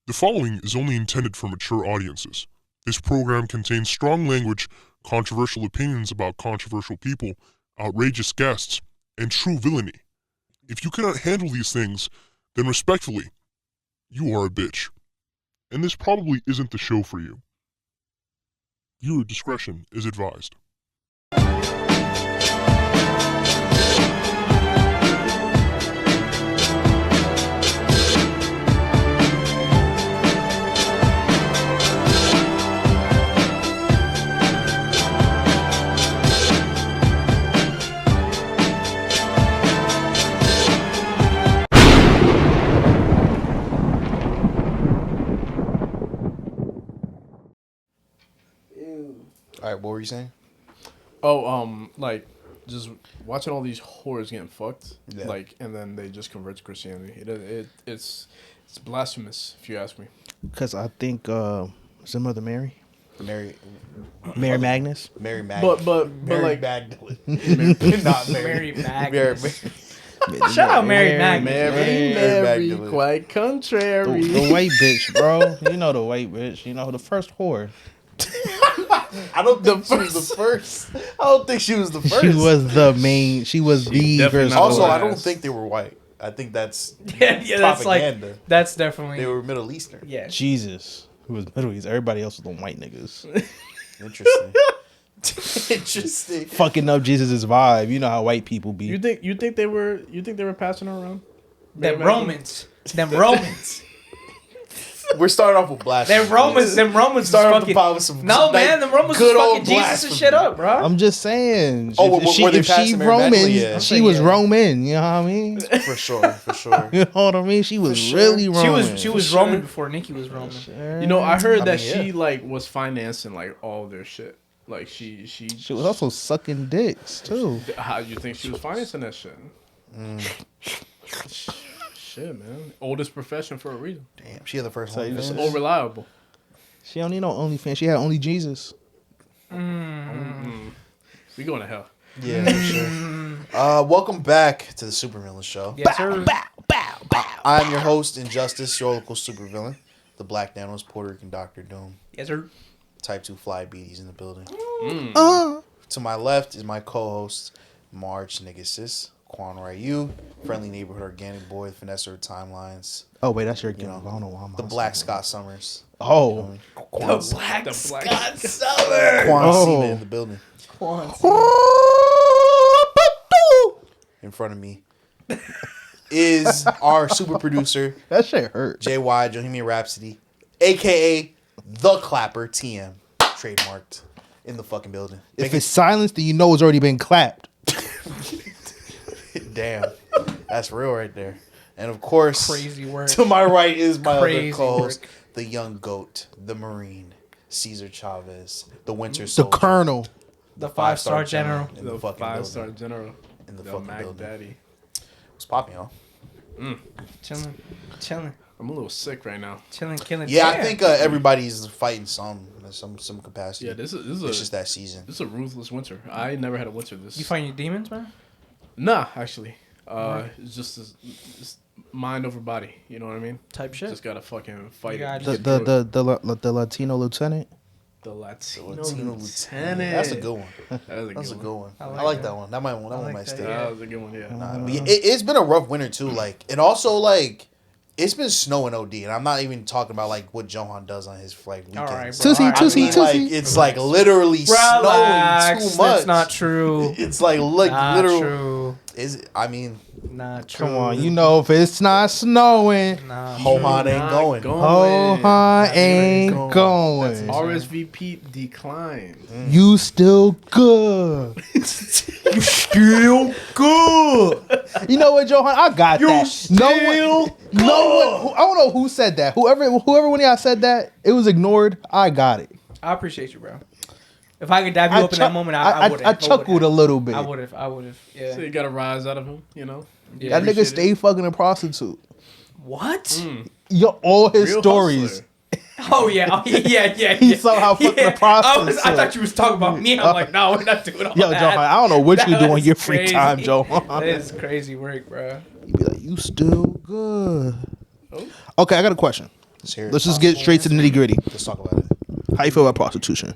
The following is only intended for mature audiences. This program contains strong language, controversial opinions about controversial people, outrageous guests, and true villainy. If you cannot handle these things, then respectfully, you are a bitch. And this probably isn't the show for you. Viewer discretion is advised. All right, what were you saying? Oh, like just watching all these whores getting fucked, Yeah. like, and then they just convert to Christianity. It's blasphemous, if you ask me. Because I think is her mother Mary Mary Magnus. But Mary like Magdalene. Mary Not Mary. Magnus. Shout out Mary Magnus. Mary, Magdalene. quite contrary. The white bitch, bro. You know the white bitch. You know the first whore. I don't think she was the first. I don't think she was the first. She was the main. She was the definitely first. not Also, whore. I don't think they were white. I think that's Yeah, that's like propaganda. that's definitely They were Middle Eastern. yeah. Jesus, who was Middle East. Everybody else was the white niggas. Interesting. Interesting. Fucking up Jesus' vibe. You know how white people be. You think they were passing her around? Them Romans. Them Romans. We're starting off with blasphemy. Them Romans Start was off the fucking pod with some no, like, man, them Romans was good fucking old Jesus and blasphemy. shit up, bro. I'm just saying. Oh, if were they if passing she Mary Roman, Magdalene? Yeah. she was Yeah. Roman. You know what I mean? For sure. You know what I mean? She was sure. really Roman. She was For Roman sure. before Nikki was Roman. You know, I heard I that mean, she yeah. like was financing like all their shit. Like she She was also sucking dicks too. How you think she was financing that shit? Shit, man. Oldest profession for a reason. Damn, she had the first Say one. that. All reliable. She don't need no OnlyFans. She had only Jesus. We going to hell. Yeah, for sure. Welcome back to the Supervillain show. Yes, sir. I'm your host, Injustice, your local supervillain, the Black Nanos, Puerto Rican Dr. Doom, Yes, sir. Type 2 Fly Beaties in the building. Uh, To my left is my co-host, Marge Niggasis, Quan Ryu, friendly neighborhood organic boy, finesser of timelines, oh wait, that's your you game. know, I don't know why I'm the Black Scott Summers. Oh, Quan, Black Scott Summer. Quan Oh. Seaman in the building. In front of me is our super producer, that shit hurt. JY, Bohemian Rhapsody, a.k.a. The Clapper, TM, trademarked, in the fucking building. If it's silenced, then you know it's already been clapped. Damn, that's real right there. And of course, Crazy work. to my right is my Crazy other co-host, work. the young goat, the Marine, Caesar Chavez, the Winter The Soldier, Colonel. The 5-star general. in the The fucking 5-star building. general. In the The fucking Mac building. Daddy. What's popping, y'all? Chilling. I'm a little sick right now. Killing. Yeah, Damn. I think everybody's fighting some capacity. Yeah, this it's is just that season. a ruthless winter. I never had a winter this. You find your demons, man? Nah, actually. It's just it's mind over body. You know what I mean? Type shit. Just gotta fucking fight You it. gotta The Latino lieutenant. The Latino, Latino lieutenant. That's a good one. That's a good one. I I like like that one. That might like stay. that, That was a good one. Yeah. But yeah, it's been a rough winter too. Like, and also like, it's been snowing OD, and I'm not even talking about like what Johan does on his like weekends. All right, bro. Tootsie, All right. tootsie, I mean, tootsie. like it's like literally snowing Relax. too much. That's not true. It's like Not literal. true. Is it, I mean, Not true. Come on, you know if it's not snowing, Nah. Hohan ain't Not going. Hohan ain't going. going. RSVP declined. You still good. You still good. You know what, Johan? I got that. No one. I don't know who said that. Whoever one of y'all said that, it was ignored. I got it. I appreciate you, bro. If I could dab you up in that moment, I would have. I chuckled a little bit. I would have. Yeah. So you gotta rise out of him, you know. Yeah. That nigga stay fucking a prostitute. What? All his Real stories. hustler. Oh yeah. Yeah. He somehow fucking a prostitute. I thought you was talking about me. I'm like, no, we're not doing all Yo, that. Johan, I don't know what you That do in was your free crazy. time, Johan. That is crazy work, bro. You be like, you still good. Oh. Okay, I got a question. Let's just get straight to the nitty gritty. Let's talk about it. How you feel about prostitution?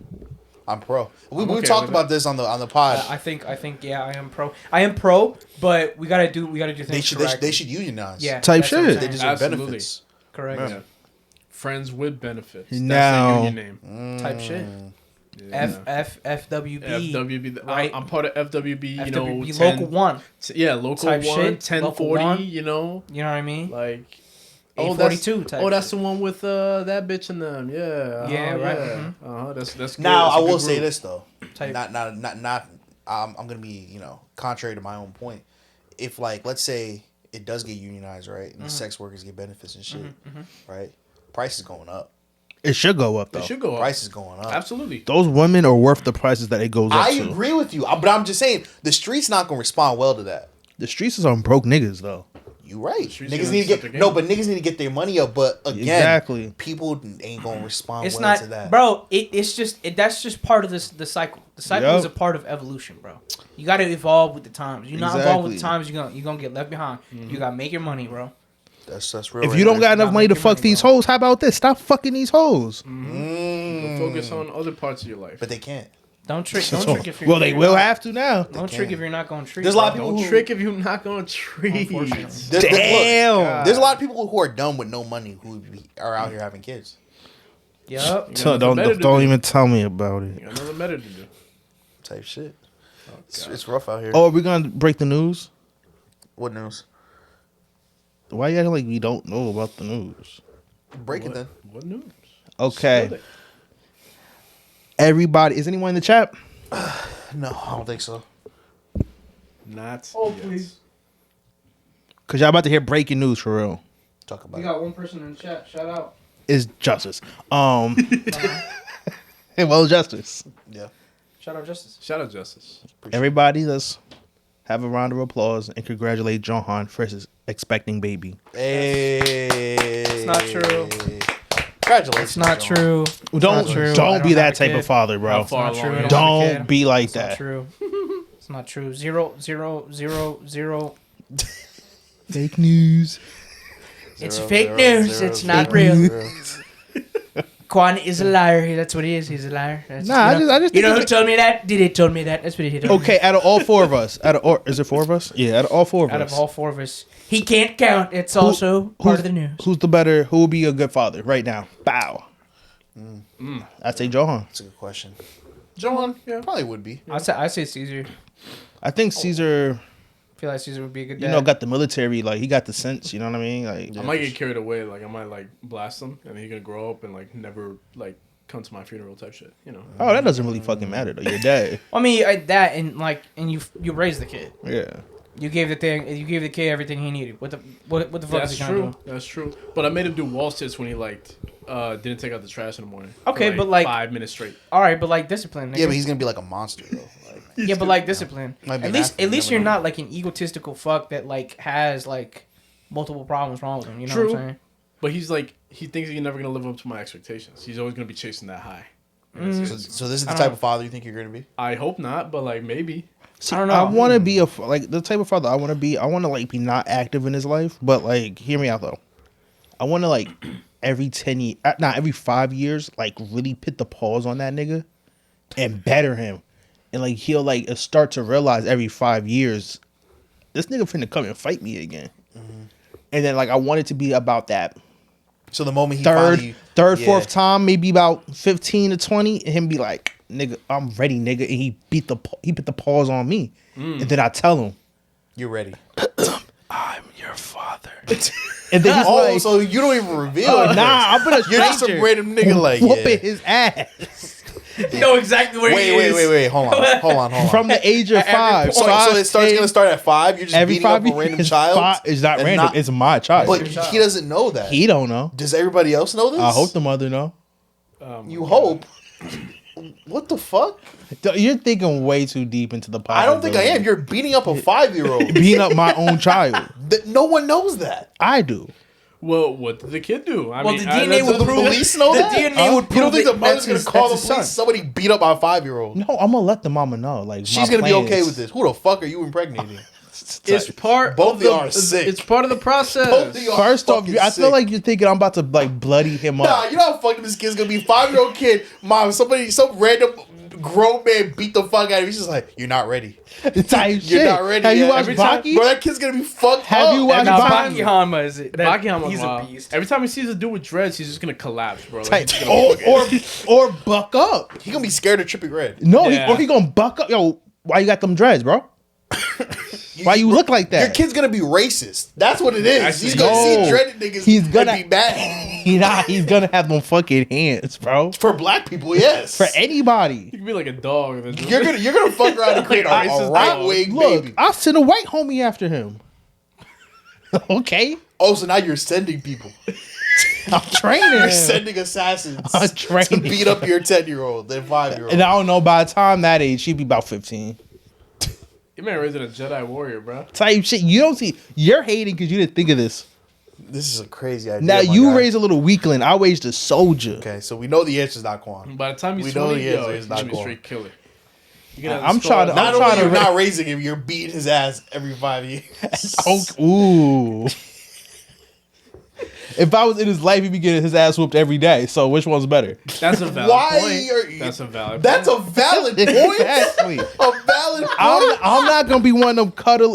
I'm pro. We okay talked with about this on the pod. I think yeah, I am pro. I am pro, but we gotta do things They should correctly. they should unionize. Yeah, Type that's what I'm shit. saying. They deserve Absolutely. benefits. Correct. Yeah. Friends with benefits. Now- That's the union name. Type shit. Yeah. FWB. FWB. Right. I'm part of FWB. You know, FWB 10 local 1. Yeah, local Type 1, shit, 1040. local 1. You know, You know what I mean? like. 842 type. Oh, that's shit. the one with that bitch and them. Yeah. Yeah, right. Yeah. That's good. Now That's I a good will say group. this though. Type. Not. I'm gonna be contrary to my own point. If like let's say it does get unionized, right, and the sex workers get benefits and shit, right, price is going up. It should go up though. It should go up. Price is going up. Absolutely. Those women are worth the prices that it goes up I to. agree with you, but I'm just saying the street's not gonna respond well to that. The streets is on broke niggas though. You right. Streets Niggas gonna need to set get the no, game. but niggas need to get their money up. But again, Exactly. people ain't gonna respond It's well not, to that. bro. It's just that's just part of the cycle. The cycle Yup. is a part of evolution, bro. You got to evolve with the times. You're not evolved with the Exactly. times, you're gonna get left behind. You gotta make your money, bro. That's real. If right you don't there. got enough Not money to making fuck money, these bro. hoes, how about this? Stop fucking these hoes. Focus on other parts of your life. but they can't. Don't trick if you're. Well, they will have to now. Don't trick if you're not gonna treat. There's a lot of bro. people Don't who- trick if you're not going to treat. There's, Damn. look, there's a lot of people who are dumb with no money who are out here having kids. Yup. You So got nothing better to don't do. even tell me about it. You got nothing better to do. Type shit. It's rough out here. Oh, are we gonna break the news? What news? Why you acting like we don't know about the news? Break it then. What news? Okay. Spill it. Everybody, is anyone in the chat? No, I don't think so. Not. Oh, yet. please. Cause y'all about to hear breaking news for real. Talk about We got one person in the chat. Shout out. It's justice. Well, justice. it. Yeah. Shout out Justice. Shout out Justice. Everybody, let's have a round of applause and congratulate Johan for his expecting baby. Hey. It's not true. Congratulations. It's not John. true. Don't not true. I don't be don't that have a type kid. of father, bro. How far Not true. along I you don't are. have a Don't kid. be like It's not that. true. It's not true. 0. Fake news. It's Zero, fake zero, news. zero, It's zero, not zero, real. zero. Quan is a liar. That's what he is. He's a liar. That's, Nah, you know, I just you know think who told me that? Did he told me that? That's what he told me. Okay, out of all four of us, is it four of us? Yeah, out of all four of Out us. of all four of us, he can't count. It's also part of the news. Who's the better? Who will be a good father right now? Bow. I'd say Johan. That's a good question. John. Yeah. Probably would be. I say Caesar. I think Caesar, I feel like Caesar would be a good dad. you know, got the military. Like he got the sense. You know what I mean? Like I might get carried away. Like I might like blast him, and then he's gonna grow up and like never like come to my funeral type shit. You know. oh, that doesn't really fucking matter though. You're dead. I mean, that and you raised the kid. Yeah. You gave the kid everything he needed. What the fuck is That's he gonna true. do? That's true. But I made him do wall sits when he didn't take out the trash in the morning. for, Okay, but, like- 5 minutes straight. All right, but like discipline. Nigga. Yeah, but he's gonna be like a monster though. Like, Yeah, but like discipline. Might be At an least, athlete, at least never you're know. not like an egotistical fuck that like has like multiple problems wrong with him. You know True. what I'm saying? But he thinks he's never gonna live up to my expectations. He's always gonna be chasing that high. Mm. And so, it's- so this is the I type don't- of father you think you're gonna be? I hope not, but like maybe. See, I don't know. I want to be like the type of father I want to be. I want to like be not active in his life, but like hear me out though. I want to like every 10 years, not every 5 years, like really put the pause on that nigga and better him, and like he'll like start to realize every 5 years, this nigga finna come and fight me again, and then like I want it to be about that So the moment he third, finally, yeah. fourth time, maybe about 15 to 20, and him be like, nigga, I'm ready, nigga, and he put the pause on me, and then I tell him, you're ready. I'm your father. And then he's Oh, like, so you don't even reveal it. nah, I'm gonna You're just some random nigga like whooping yeah. his ass know exactly where he is. Wait. Hold on. from the age of five. So it starts gonna start at 5. You're just every beating up 5 a random years. child. It's not and random. It's my child. but he doesn't know that. he don't know. Does everybody else know this? I hope the mother know. You hope. What the fuck? You're thinking way too deep into the. I don't think I am. You're beating up a 5-year-old. beating up my own child. No one knows that. I do. Well, what did the kid do? I Well, mean, the DNA that's would a- prove police know the that? DNA would You prove don't think that the mother's gonna that's call the his police? son. Somebody beat up my 5-year-old. No, I'm gonna let the mama know. Like She's my gonna be okay plans. with this. Who the fuck are you impregnating? It's part. Both of of y'all are sick. It's part of the process. Both of y'all First off, fucking I feel sick. like you're thinking I'm about to like bloody him up. Nah, you know how fucking this kid's gonna be. 5-year-old kid, mom, some random grown man beat the fuck out of him. He's just like, you're not ready. Type You're not ready Have you yet. watched Every time- Baki? Bro, that kid's gonna be fucked Have up. you watched Now, Baki? Baki Hanma is it? Baki Hanma's He's wild. a beast. Every time he sees a dude with dreads, he's just gonna collapse, bro. Like, Type- he's gonna or buck up. He gonna be scared of tripping red. No, Yeah. he gonna buck up. Yo, why you got them dreads, bro? Why you look like that? Your kid's gonna be racist. That's what it is. Actually, He's gonna no. see dreaded niggas He's gonna- and be mad. He's gonna have them fucking hands, bro. For black people, yes. For anybody. He could be like a dog. You're gonna fuck around and create a Racist right dog. wing Look, baby. I'll send a white homie after him. Okay, Oh, so now you're sending people. I'm training You're him. sending assassins I'm to training beat up your 10-year-old and 5-year-old. And I don't know, by the time that age, she'd be about 15. You man raising a Jedi warrior, bro. Type shit. You don't see. You're hating because you didn't think of this. This is a crazy idea. Now my you guy. raised a little weakling. I raised a soldier. Okay, so we know the answer's not Quan. By the time he's We know 20, he is, yo, so he's he's gonna not be a going. straight killer. You're gonna I'm trying to- Not I'm only trying you're to not raising him, you're beating his ass every 5 years. Oh, ooh. If I was in his life, he'd be getting his ass whooped every day. So which one's better? That's a valid Why point. are you? That's a valid That's point. a valid point. Exactly. A valid point. I'm not gonna be one of them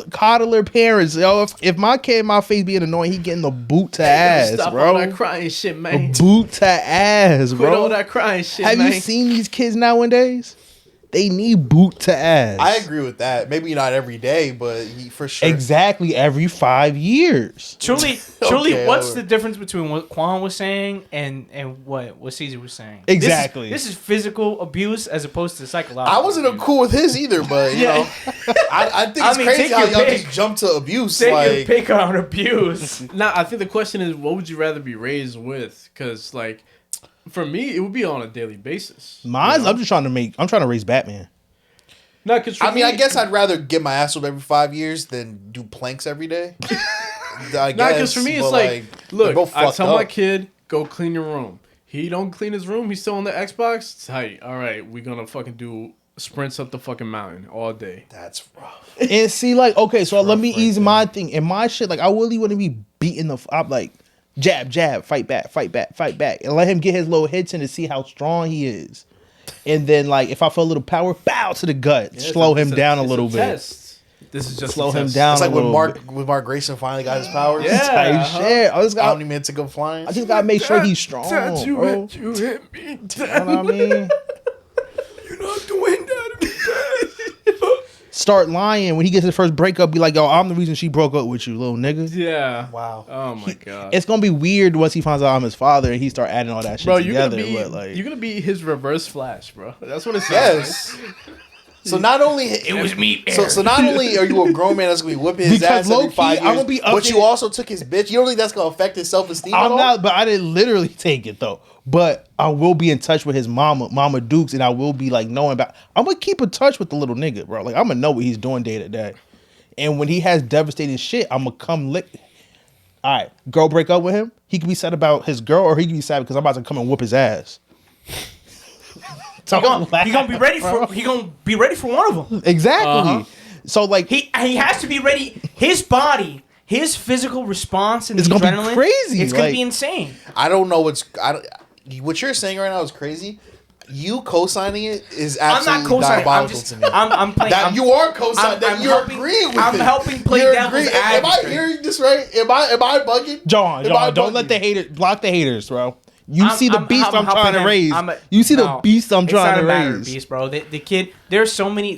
coddler parents. Yo, if my kid in my face being annoying, he getting the boot to ass, Stop bro. all that crying shit, A man. boot to ass, Quit all bro. that crying shit, Have man. you seen these kids nowadays? They need boot to ass. I agree with that. Maybe not every day, but for sure. Exactly every 5 years. Truly, Okay, what's over. the difference between what Quan was saying and what Caesar was saying? Exactly. This is physical abuse as opposed to psychological. I wasn't cool with his either, but you know, I think it's I mean, crazy take how your y'all pick. just jump to abuse. Take your Like, pick on abuse. Nah, I think the question is, what would you rather be raised with? Because, like, for me, it would be on a daily basis. Mine, you know? I'm trying to raise Batman. No, because I mean, I guess I'd rather get my ass whooped every 5 years than do planks every day. I Nah, guess. because for me, it's but, like, they're look, both I fucked tell my up. kid, go clean your room. He don't clean his room. He's still on the Xbox. Tight. All right, we're gonna fucking do sprints up the fucking mountain all day. That's rough. And see, like, okay, so let me rough right ease there. my thing. And my shit, like, I really want to be beating I'm like, jab, jab, fight back, fight back, fight back. And let him get his little hits in to see how strong he is. And then, like, if I feel a little power, bow to the gut. Slow him down a little bit. Test. This is just Slow a him test. down It's a like when little Mark Grayson finally got his powers. Yeah. Type uh-huh. shit. I just How got many minutes to go flying? I just gotta make sure he's strong, Dad, you bro. hit, you hit me. You know what I mean? You're not doing that to me, Dad. Start lying when he gets his first breakup. Be like, yo, I'm the reason she broke up with you, little nigga. Yeah. Wow. Oh my god. It's gonna be weird once he finds out I'm his father and he start adding all that shit Bro, you're together. gonna be But like, you're gonna be his reverse Flash, bro. That's what it says. Yes. So not only It was me. so not only are you a grown man that's gonna be whipping his Because ass every low-key, 5 I'm years, gonna be but you updated- also took his bitch. You don't think that's gonna affect his self esteem? I'm not, but I didn't literally take it though. But I will be in touch with his Mama Dukes, and I will be like knowing about. I'm gonna keep in touch with the little nigga, bro. Like I'm gonna know what he's doing day to day. And when he has devastating shit, I'm gonna come lick. All right, girl, break up with him. He can be sad about his girl, or he can be sad because I'm about to come and whoop his ass. He gonna be ready for. He gonna be ready for one of them. Exactly. Uh-huh. So like He has to be ready. His body, his physical response, and It's the gonna be adrenaline. crazy, It's gonna like- be insane. I don't know what you're saying right now is crazy. You co-signing it is I'm absolutely not co-signing. I'm diabolical just. to me. I'm playing. That I'm, you are co-signing. That I'm you're helping- agreeing with I'm it. helping play You're devil's agreeing. Am I advocate. hearing this right? Am I bugging? John, Am I don't let bugging? the haters block the haters, bro. You see the beast I'm helping trying to him. raise. No, You see the beast I'm it's trying not to a matter of raise. beast, bro. The kid. There's so many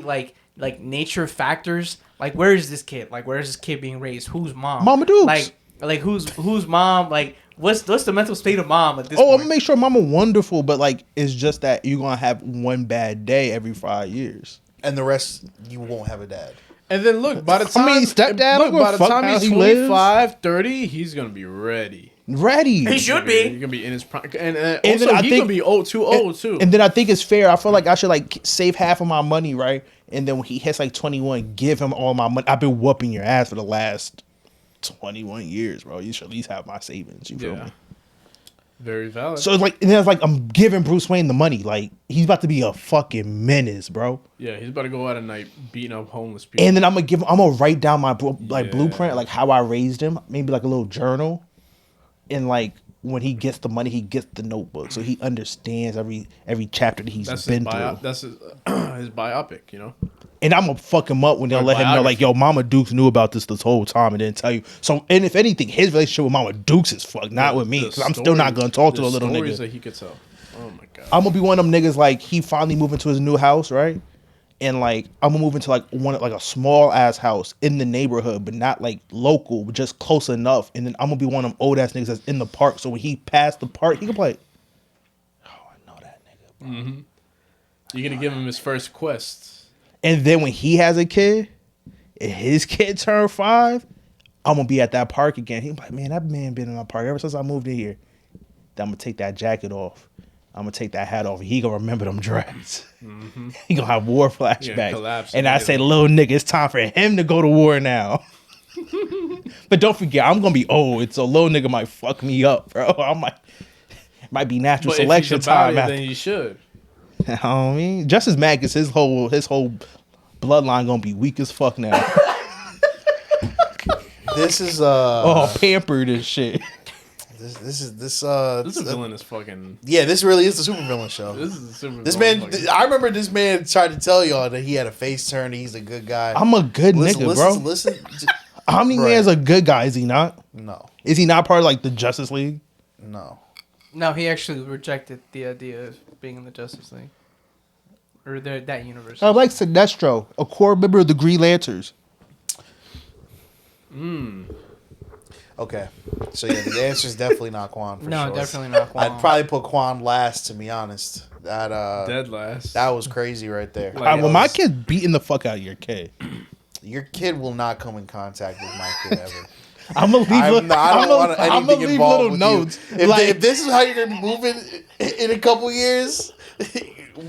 like nature factors. Like where is this kid? Like where is this kid being raised? Who's mom? Mama Dukes. Like who's mom? Like what's the mental state of mom at this Oh, I'm point? gonna make sure Mama wonderful, but like it's just that you're gonna have one bad day every 5 years. And the rest, you won't have a dad. And then look, by the I time mean, stepdad, look, I don't by give the a fuck time how he's he lives. 25, 30, he's gonna be ready. Ready. He should He's be. gonna be in his prime, and then also I he's think- gonna be old, too old too. And then I think it's fair. I feel like I should like save half of my money, right? And then when he hits like 21, give him all my money. I've been whooping your ass for the last 21 years, bro. You should at least have my savings. You feel Yeah. me? Very valid. So it's like, and it's like I'm giving Bruce Wayne the money. Like he's about to be a fucking menace, bro. Yeah, he's about to go out at night beating up homeless people. And then I'm gonna write down my blueprint, like how I raised him, maybe like a little journal, and like when he gets the money, he gets the notebook, so he understands every chapter that he's been through. That's his biopic, you know. And I'm gonna fuck him up when they'll let him know, like, yo, Mama Dukes knew about this whole time and didn't tell you. So, and if anything, his relationship with Mama Dukes is fucked, not with me, because I'm still not gonna talk to the little nigga. Stories that he could tell. Oh my god. I'm gonna be one of them niggas, like, he finally moved into his new house, right? And like I'm gonna move into like a small ass house in the neighborhood, but not like local, but just close enough. And then I'm gonna be one of them old ass niggas that's in the park. So when he passed the park, he can play. Oh, I know that nigga, bro. Mm-hmm. You're gonna give him his first quest. And then when he has a kid, and his kid turned 5, I'm gonna be at that park again. He's like, man, that man been in my park ever since I moved in here. Then I'm gonna take that jacket off. I'm gonna take that hat off. And he gonna remember them dreads. Mm-hmm. He gonna have war flashbacks. And I say, little nigga, it's time for him to go to war now. But don't forget, I'm gonna be old, so little nigga might fuck me up, bro. Might be natural selection time. Then you should. You know what I mean? Just as mad as his whole bloodline gonna be weak as fuck now. This is pampered and shit. This villain is fucking. Yeah, this really is the Supervillain show. This is the Supervillain. This man, I remember this man tried to tell y'all that he had a face turn. He's a good guy. I'm a good nigga, bro. Listen. Omni-Man's a good guy, is he not? No. Is he not part of like the Justice League? No. No, he actually rejected the idea of being in the Justice League. Or that universe. I like Sinestro, a core member of the Green Lanterns. Okay. So yeah, the answer is definitely not Quan for no, sure. Definitely not Quan. I'd probably put Quan last, to be honest. Dead last. That was crazy right there. Well, my kid's beating the fuck out of your kid. Your kid will not come in contact with my kid ever. I'm gonna leave. I don't want anything leave involved little with notes. you. If this is how you're gonna be moving in a couple years,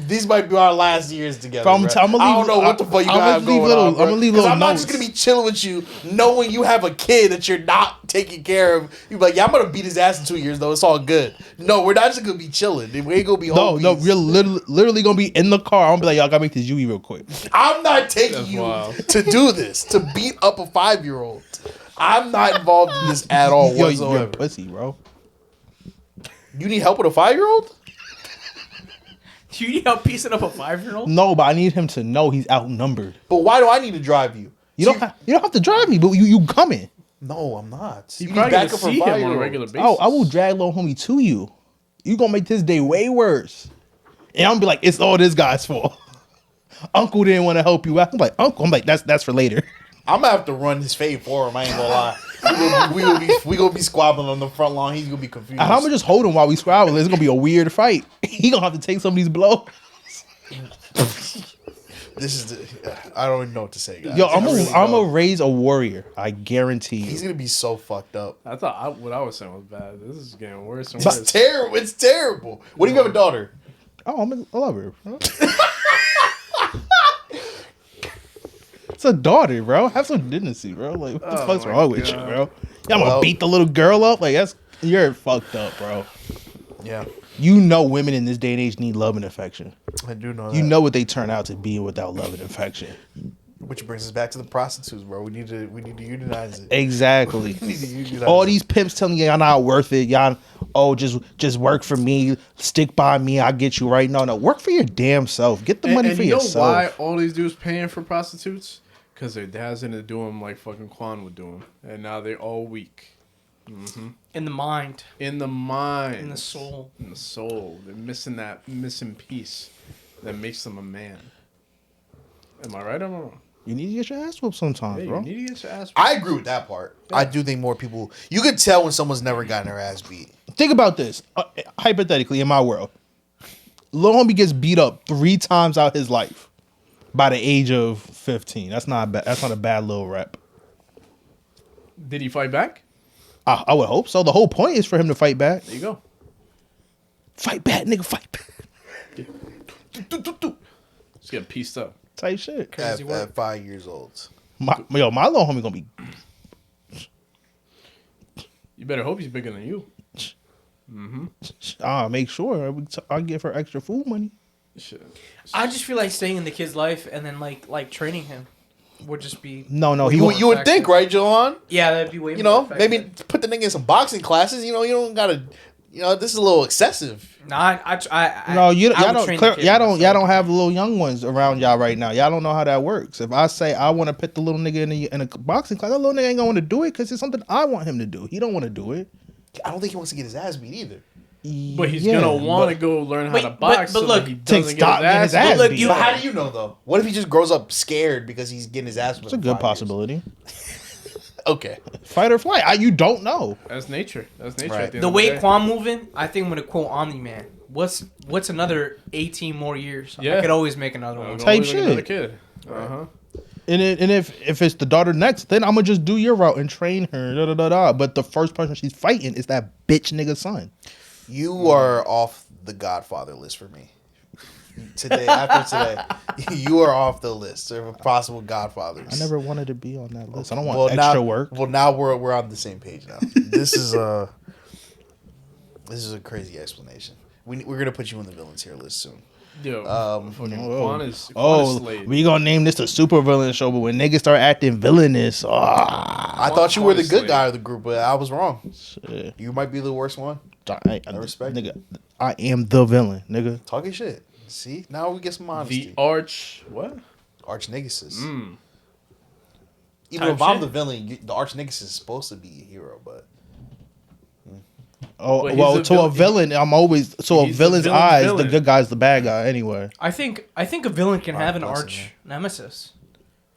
these might be our last years together. I don't know what the fuck you got going on. I'm gonna leave little notes. I'm not just gonna be chilling with you, knowing you have a kid that you're not taking care of. You're like, yeah, I'm gonna beat his ass in 2 years though. It's all good. No, we're not just gonna be chilling. We ain't gonna be homies. No, we're literally gonna be in the car. I'm gonna be like, y'all gotta make this Yui real quick. I'm not taking you to do this, to beat up a 5-year-old. I'm not involved in this at all whatsoever. You're a pussy, bro. You need help with a 5-year-old? Do you need help piecing up a 5-year-old? No, but I need him to know he's outnumbered. But why do I need to drive you? You don't have to drive me, but you coming. No, I'm not. You probably back up see him on a regular basis. Oh, I will drag little homie to you. You gonna make this day way worse. And I'm gonna be like, it's all this guy's fault. Uncle didn't want to help you out. I'm like, Uncle. I'm like, that's for later. I'm gonna have to run his fade for him. I ain't gonna lie. We gonna be squabbling on the front lawn. He's gonna be confused. I'm gonna just hold him while we squabble. It's gonna be a weird fight. He gonna have to take some of these blows. I don't even know what to say, guys. Yo, I'm gonna raise a warrior. I guarantee you. He's gonna be so fucked up. I thought what I was saying was bad. This is getting worse and worse. It's terrible. It's terrible. What do you have a daughter? Oh, I love her. It's a daughter, bro. Have some dignity, bro. Like, what the fuck's wrong with you, bro? I'm gonna beat the little girl up. Like, you're fucked up, bro. Yeah. You know women in this day and age need love and affection. I do know that. You know what they turn out to be without love and affection. Which brings us back to the prostitutes, bro. We need to unionize it. Exactly. We need to unionize all these pimps telling you y'all not worth it. Y'all, just work for me. Stick by me. I'll get you right. No. Work for your damn self. Get the money for yourself. You know why all these dudes paying for prostitutes? Because their dads didn't do them like fucking Quan would do them. And now they're all weak. Mm-hmm. In the mind. In the mind. In the soul. In the soul. They're missing that missing piece that makes them a man. Am I right or wrong? You need to get your ass whooped sometimes, bro. You need to get your ass whooped. I agree with that part. Yeah. I do think more people... You can tell when someone's never gotten their ass beat. Think about this. Hypothetically, in my world. Lil homie gets beat up 3 times out his life. By the age of 15. That's not a bad little rep. Did he fight back? I would hope so. The whole point is for him to fight back. There you go. Fight back, nigga. Fight back. Just get pieced up. Type shit. At 5 years old. My little homie gonna be... You better hope he's bigger than you. I'll make sure I'll give her extra food money. Shit. I just feel like staying in the kid's life and then like training him would just be No, You would think, right, Johan? yeah, that'd be way You more know, maybe effective. put the nigga in some boxing classes. You know, you don't gotta. You know, this is a little excessive. I No, would y'all train the kid don't myself. have little young ones around y'all right now. Y'all don't know how that works. If I say I want to put the little nigga in a boxing class, that little nigga ain't gonna want to do it because it's something I want him to do. He don't want to do it. I don't think he wants to get his ass beat either. But he's Yeah, gonna want to but go learn how Wait, to but box. look, so that he take doesn't stock get in his his ass ass beat. beat. you But how do you know though? What if he just grows up scared because he's getting his ass? It's a good possibility. Okay. Fight or flight. You don't know. That's nature. That's nature. Right. At the, end The of way day. Quan moving, I think I'm gonna quote Omni Man. What's another 18 more years? Yeah. I could always make another one. Go Type look at another shit. kid. Uh-huh. And if it's the daughter next, then I'm gonna just do your route and train her. Da, da, da, da. But the first person she's fighting is that bitch nigga son. You are off the Godfather list for me. After today, you are off the list of possible Godfathers. I never wanted to be on that list. I don't want Well, extra now, work. Well, now we're on the same page now. This is a crazy explanation. We're gonna put you on the villains here list soon. Yo, fucking Oh. Quan is Oh, slayed. we gonna name this the Supervillain show, but when niggas start acting villainous, I thought you were the good Honestly. guy of the group, but I was wrong. shit. You might be the worst one. I respect nigga. I am the villain, nigga. Talking shit. See, now we get some honesty. The arch what? Arch Nemesis. Mm. Even Type if I'm shit. the villain, the Arch Nemesis is supposed to be a hero, but Oh But he's well, a to a villain- villain, I'm always a He's the villain's villain's eyes. villain. The good guy's the bad guy anyway. I think a villain can have an bless him, arch nemesis.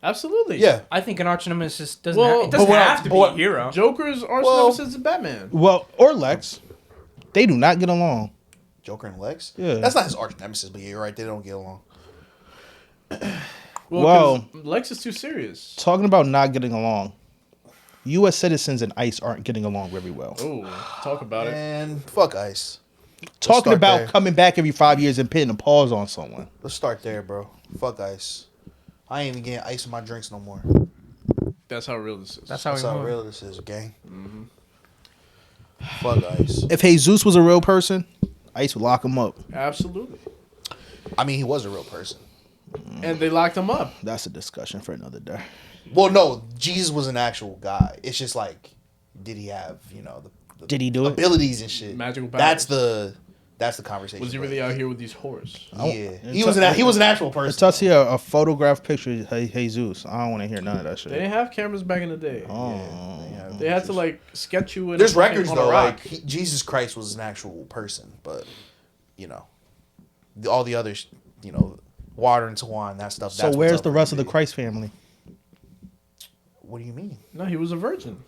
Absolutely. yeah. I think an arch nemesis doesn't Well, have, it doesn't but what- have to be but- a hero. Joker's arch Well- nemesis is Batman. Well, or Lex, they do not get along. Joker and Lex. Yeah. That's not his Arch Nemesis, but yeah, you're right. They don't get along. Well, 'cause Lex is too serious. Talking about not getting along, U.S. citizens and ICE aren't getting along very well. Oh, talk about it. And fuck Ice. Talking start about there. coming back every 5 years and putting a pause on someone. Let's start there, bro. Fuck Ice. I ain't even getting ice in my drinks no more. That's how real this is. That's how That's we how move. real this is, gang. Fuck Ice. If Jesus was a real person, ICE would lock him up. Absolutely. I mean, he was a real person. And they locked him up. That's a discussion for another day. Well, no, Jesus was an actual guy. It's just like, did he have, the Did he do it? abilities and shit? Magical That's powers. the conversation. Was he really out here with these whores? Yeah, he was an actual person. Let's see a photograph picture of Jesus. I don't want to hear none of that They shit. didn't have cameras back in the day. Yeah. They had to like sketch you in. There's a fucking- records on a though, rock. like Jesus Christ was an actual person, but all the others, water and so on, that stuff. So that's where's what's the up rest for of the me. Christ family? What do you mean? No, he was a virgin.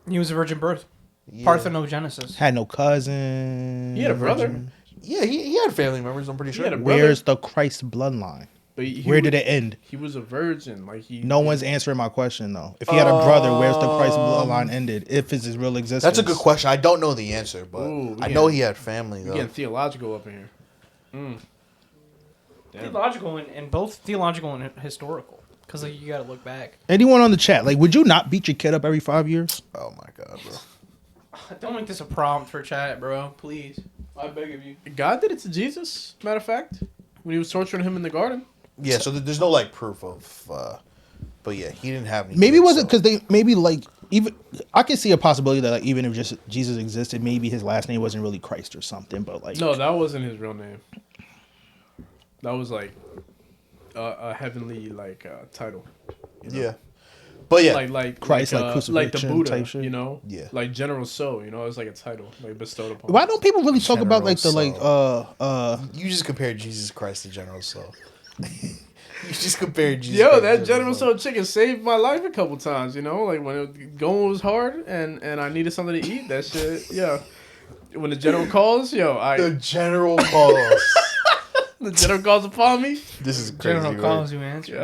He was a virgin birth. Yeah. Parthenogenesis. Had no cousin. He had a brother. virgin. Yeah, he had family members. I'm pretty sure. had a brother. Where's the Christ bloodline? But he Where was- did it end? He was a virgin. Like he. No one's answering my question though. If he had a brother, where's the Christ bloodline ended? If it's his real existence. That's a good question. I don't know the answer, but Ooh, I yeah. know he had family We though. getting theological up in here. Damn. Theological and both theological and historical. Because like, you got to look back. Anyone on the chat, like, would you not beat your kid up every 5 years? Oh my god, bro. Don't make this a prompt for chat, bro. Please. I beg of you. God did it to Jesus. Matter of fact, when he was torturing him in the garden. Yeah, so there's no like proof of, but yeah, he didn't have any. Maybe kids, was it so- because they maybe like even I can see a possibility that like even if just Jesus existed, maybe his last name wasn't really Christ or something. But like No, that wasn't his real name. That was like a heavenly like title. You know? Yeah, but yeah, Like Christ, like like the crucifixion Buddha, type shit? you know. Yeah. Like General So, you know, it's like a title like bestowed upon. why don't people really talk about like the General like you just compared Jesus Christ to General Soul. You just compared Jesus. Yo, Christ that to General So chicken saved my life a couple times. You know, like when going was hard and I needed something to eat. That shit, yeah. When the general calls, The General calls. the general calls upon me. This is crazy. General right? calls you answer.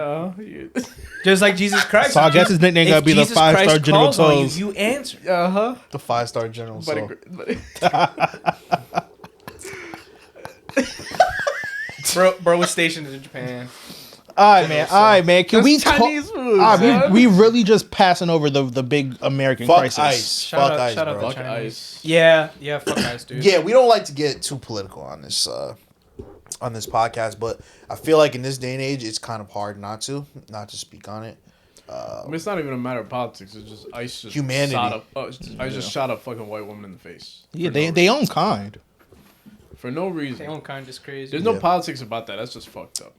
Yeah. Just like Jesus Christ. So I guess his nickname If gotta be the Jesus 5-star Christ General calls on Toes. You answer. Uh-huh. The 5-star General Soul. Bro was stationed in Japan. All right, man. Can That's we Chinese talk? food, All right, son. we really just passing over the big American Fuck crisis. ice. Shout Fuck out, ice, shout out bro. the Fuck Chinese. ice. Yeah, fuck ice, dude. Yeah, we don't like to get too political on this podcast, but I feel like in this day and age, it's kind of hard not to speak on it. I mean, it's not even a matter of politics. It's just ice just Humanity. shot a fucking white woman in the face. Yeah, For no they own kind. for no Their reason. own kind is crazy. There's no Yeah. politics about that. That's just fucked up.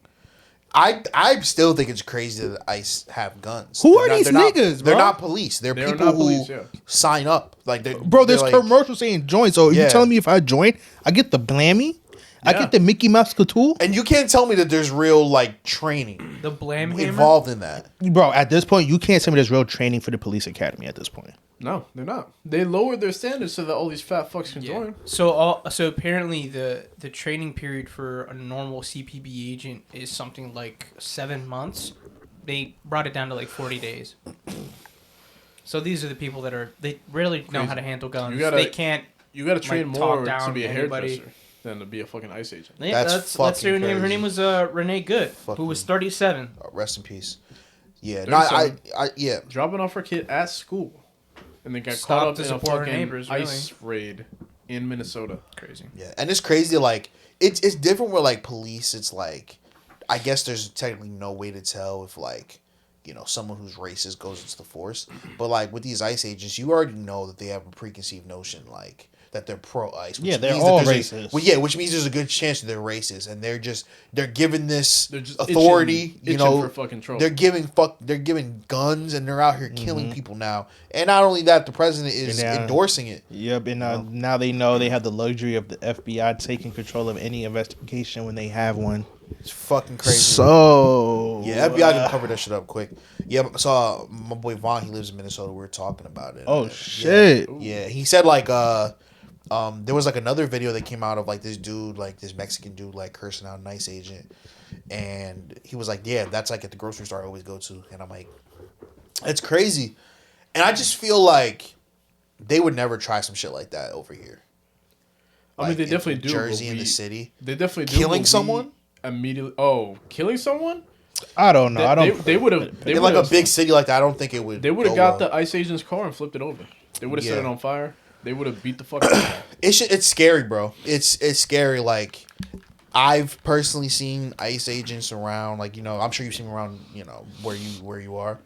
I still think it's crazy that ICE have guns. Who are They're these not- niggas, They're bro? not police. They're They're people not who police, yeah. sign up. Like, Bro, there's they're commercials saying join. So Yeah. you telling me if I join, I get the blammy? I Yeah. get the Mickey Mouse tool? And you can't tell me that there's real like training The blam hammer. involved in that. Bro, at this point, you can't tell me there's real training for the police academy at this point. No, they're not. They lowered their standards so that all these fat fucks can Yeah. join. So apparently the training period for a normal CPB agent is something like 7 months. They brought it down to like 40 days. So these are the people that they really know Crazy. how to handle guns. You gotta- They can't. You got to train Like, more talk down to be a anybody. hairdresser than to be a fucking ice agent. Yeah, That's that's her fucking name. Her crazy. name was Renee Good, who was 37. Rest in peace. Yeah, There's no, some- yeah. Dropping off her kid at school, and they got Stopped caught up to in a support her fucking neighbors, ice raid in Minnesota. Crazy. Yeah, and it's crazy. Like it's different with like police. It's like I guess there's technically no way to tell if like someone who's racist goes into the force. But like with these ICE agents, you already know that they have a preconceived notion like that they're pro ICE. Yeah, they're all racist. Which means there's a good chance that they're racist, and they're given this They're just authority. itching for fucking trouble. They're giving guns, and they're out here killing people now. And not only that, the president is And now- endorsing it. Yep, and now they know they have the luxury of the FBI taking control of any investigation when they have one. It's fucking crazy. So Yeah, FBI can cover that shit up quick. Yeah, so my boy Vaughn, he lives in Minnesota. We were talking about it. Oh shit! Yeah, he said like there was like another video that came out of like this dude, like this Mexican dude, like cursing out a nice agent, and he was like, yeah, that's like at the grocery store I always go to, and I'm like, it's crazy, and I just feel like they would never try some shit like that over here. I mean, Like, they in definitely do. Jersey but in the city. They definitely do. Killing but we someone? immediately. Oh, killing someone? I don't know. I don't. They would have. In like a big city like that, I don't think it would. They would have go got well. the ICE agent's car and flipped it over. They would have set Yeah. it on fire. They would have beat the fuck out of it. It's scary, bro. It's scary. Like I've personally seen ICE agents around. Like I'm sure you've seen them around. Where you are.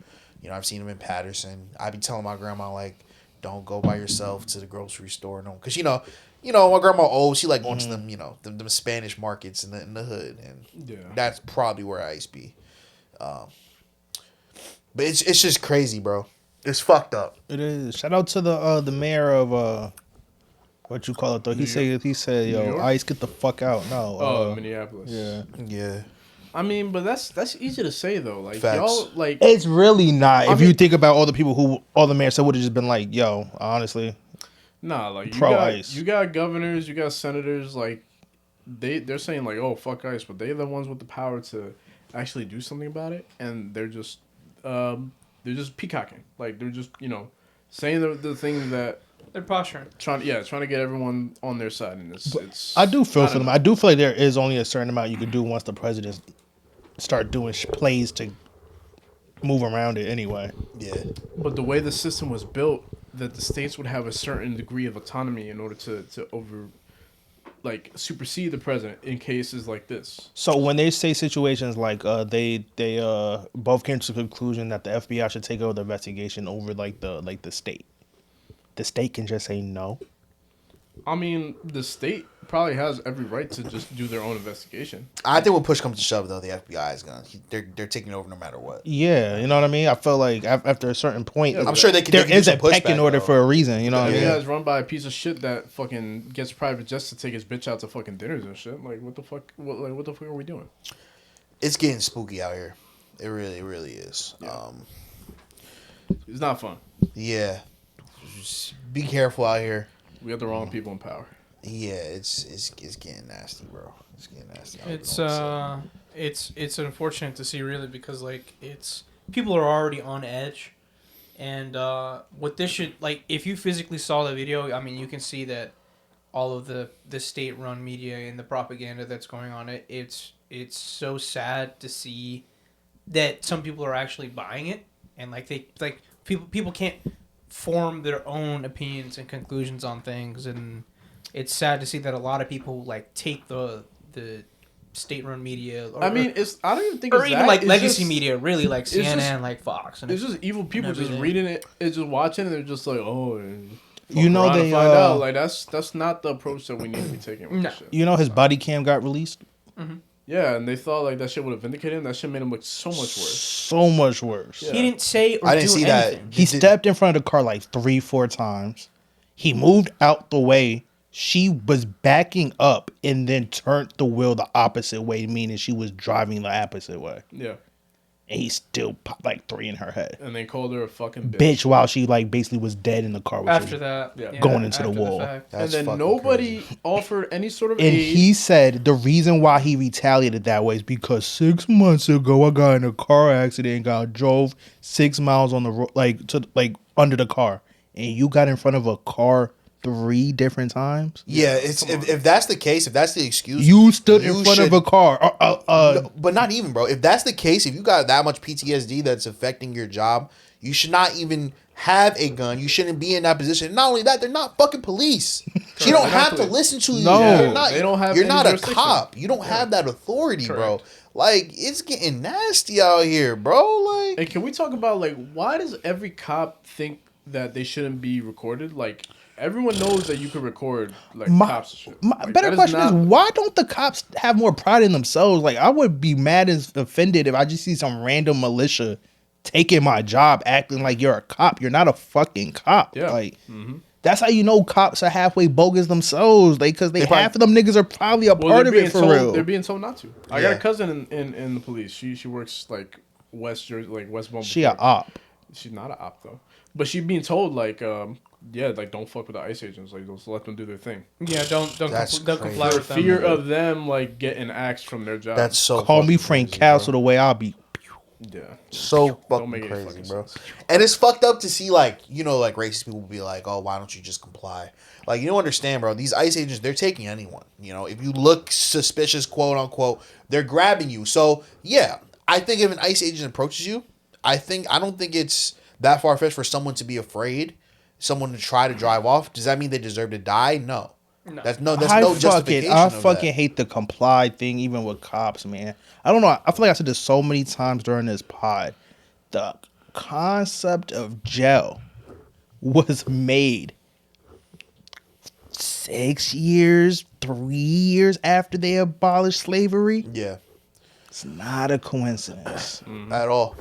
I've seen them in Patterson. I be telling my grandma like, don't go by yourself to the grocery store, no, because my grandma old. She like going to them them Spanish markets in the hood, and Yeah. that's probably where ICE be. But it's just crazy, bro. It's fucked up. It is. Shout out to the mayor of what you call it though. He said New yo, York? ICE get the fuck out. No. Oh, Minneapolis. Yeah. Yeah. I mean, but that's easy to say though. Like Facts. y'all, like It's really not. I If you mean- think about all the people who all the mayors said would have just been like, yo, honestly. nah, like Pro-ICE. you got governors, you got senators, like they're saying like, oh fuck ICE, but they're the ones with the power to actually do something about it, and they're just peacocking. Like they're just saying the thing that They're posturing. trying to get everyone on their side, and it's I do feel I for don't them. know. I do feel like there is only a certain amount you can do once the president start doing plays to move around it anyway. Yeah. But the way the system was built, that the states would have a certain degree of autonomy in order to supersede the president in cases like this. So when they say situations like they both came to the conclusion that the FBI should take over the investigation over the state. The state can just say no. I mean, the state probably has every right to just do their own investigation. I think when push comes to shove, though, the FBI is gonna they're taking over no matter what. Yeah, you know what I mean. I feel like after a certain point, Yeah, I'm sure they can. there they can do is a some pushback, pecking order though. for a reson. You know what I You mean? guys run by a piece of shit that fucking gets private jets to take his bitch out to fucking dinners and shit. Like, what the fuck? What the fuck are we doing? It's getting spooky out here. It really is. Yeah. It's not fun. Yeah. Just be careful out here. We got the wrong people in power. Yeah, it's getting nasty, bro. It's getting nasty. I don't know what to say. It's unfortunate to see really because like it's people are already on edge, and what this should like if you physically saw the video, I mean you can see that all of the state run media and the propaganda that's going on it's so sad to see that some people are actually buying it, and like people can't form their own opinions and conclusions on things, and it's sad to see that a lot of people like take the state-run media. Or, I mean, I don't even think or it's even that. like It's legacy just- media, really like CNN, just- like Fox, and It's just evil people just everything. reading it, it's just watching, and they're just like, oh, and You know around to they, find out. Like that's not the approach that we need to be taking. With No. this shit. You know his body cam got released. Yeah, and they thought like that shit would have vindicated him. That shit made him look so much worse. So much worse. Yeah. he didn't say or I didn't do see anything. that. He stepped in front of the car like 3-4 times. He moved out the way. She was backing up and then turned the wheel the opposite way, meaning she was driving the opposite way. Yeah, And he still popped like 3 in her head. and they called her a fucking Bitch, while she like basically was dead in the car with After you. that, Yeah. Going into the after wall. fact. That's and then fucking nobody crazy. offered any sort of And aid. he said the reason why he retaliated that way is because 6 months ago I got in a car accident and got drove 6 miles on the road, like under the car, and you got in front of a car 3 different times. Yeah, it's if that's the case, if that's the excuse, You stood in you front of should- a car. No, but not even, bro. If that's the case, if you got that much PTSD that's affecting your job, you should not even have a gun. You shouldn't be in that position. Not only that, they're not fucking police. You don't They're not have to police. listen to you. No. You're not, They don't have You're any not a jurisdiction. cop. You don't have that authority, bro. Correct. Like, it's getting nasty out here, bro. Like, And can we talk about like why does every cop think that they shouldn't be recorded? Like everyone knows that you can record like cops and shit. My Like, better that question is not- why don't the cops have more pride in themselves? Like I would be mad as offended if I just see some random militia taking my job, acting like you're a cop. You're not a fucking cop. Yeah. Like that's how you know cops are halfway bogus themselves. Like because they probably- half of them niggas are probably a Well, part they're of it being for told, real. They're being told not to. I got Yeah. a cousin in the police. She works like West Jersey, like West Bumble. She a op. She's not an op though, but she being told like yeah, like don't fuck with the ICE agents. Like just let them do their thing. Yeah, don't That's don't crazy. comply For with them. fear of them like getting axed from their job. that's so Call me fucking Frank crazy, Castle bro. the way I'll be. yeah. So Don't fucking make any crazy, fucking bro. sense. And it's fucked up to see, like, you know, like racist people be like, oh, why don't you just comply? Like, you don't understand, bro. These ICE agents, they're taking anyone. You know, if you look suspicious, quote unquote, they're grabbing you. So, yeah, I think if an ICE agent approaches you, I don't think it's that far fetched for someone to be afraid, someone to try to drive off. Does that mean they deserve to die? No. No. That's I no justification. I of fucking that. hate the comply thing, even with cops, man. I don't know. I feel like I said this so many times during this pod. The concept of jail was made 6 years, 3 years after they abolished slavery. Yeah, It's not a coincidence. at all.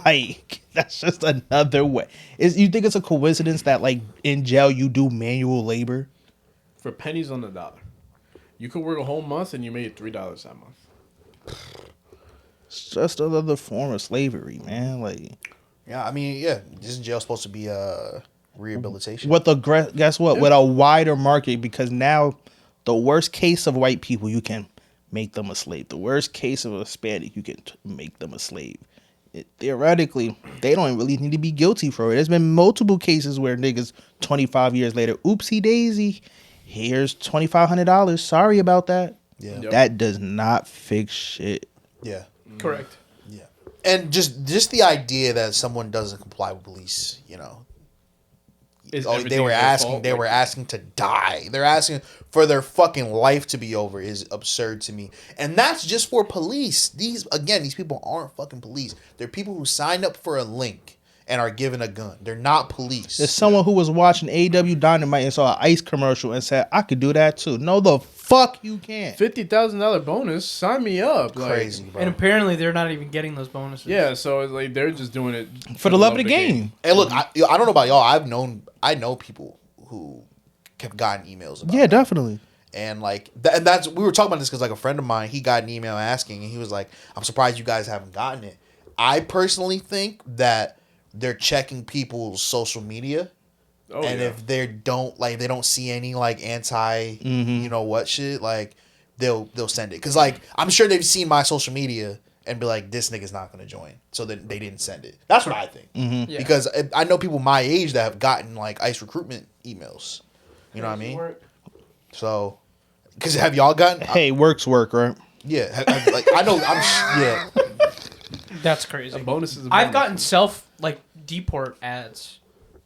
Like that's just another way. You think it's a coincidence that like in jail you do manual labor? For pennies on the dollar, you could work a whole month and you made $3 that month. It's just another form of slavery, man. Like Yeah, I mean, yeah, isn't jail supposed to be rehabilitation? guess what? With a wider market, because now the worst case of white people, you can make them a slave. The worst case of a Hispanic, you can make them a slave. Theoretically, they don't really need to be guilty for it. There's been multiple cases where niggas 25 years later, oopsie daisy, here's $2,500. Sorry about that. Yeah. Yep. That does not fix shit. Yeah. Correct. Yeah. And just the idea that someone doesn't comply with police, you know. Is Oh, they everything were their asking fault? they Like, were asking to die. They're asking for their fucking life to be over is absurd to me. And that's just for police. These people aren't fucking police. They're people who signed up for a link and are given a gun. They're not police. There's someone who was watching AW Dynamite and saw an ICE commercial and said, I could do that too. No, the fuck you can't. $50,000 bonus. Sign me up. Like, Crazy, bro. And apparently they're not even getting those bonuses. Yeah, so it's like they're just doing it For the love of the game. And look, I don't know about y'all. I know people who have gotten emails about Yeah, that. definitely. And like, and that's we were talking about this because like a friend of mine, he got an email asking, and he was like, "I'm surprised you guys haven't gotten it." I personally think that they're checking people's social media, Oh, and yeah. if they don't see any like anti, you know what shit, like they'll send it because like I'm sure they've seen my social media and be like, "This nigga's not gonna join," so then they didn't send it. That's what I think Yeah. because I know people my age that have gotten like ICE recruitment emails. You know what I mean? So, because have y'all gotten? Hey, work, right? Yeah, like I know. Yeah. That's crazy. A bonus is a bonus. I've gotten self deport ads.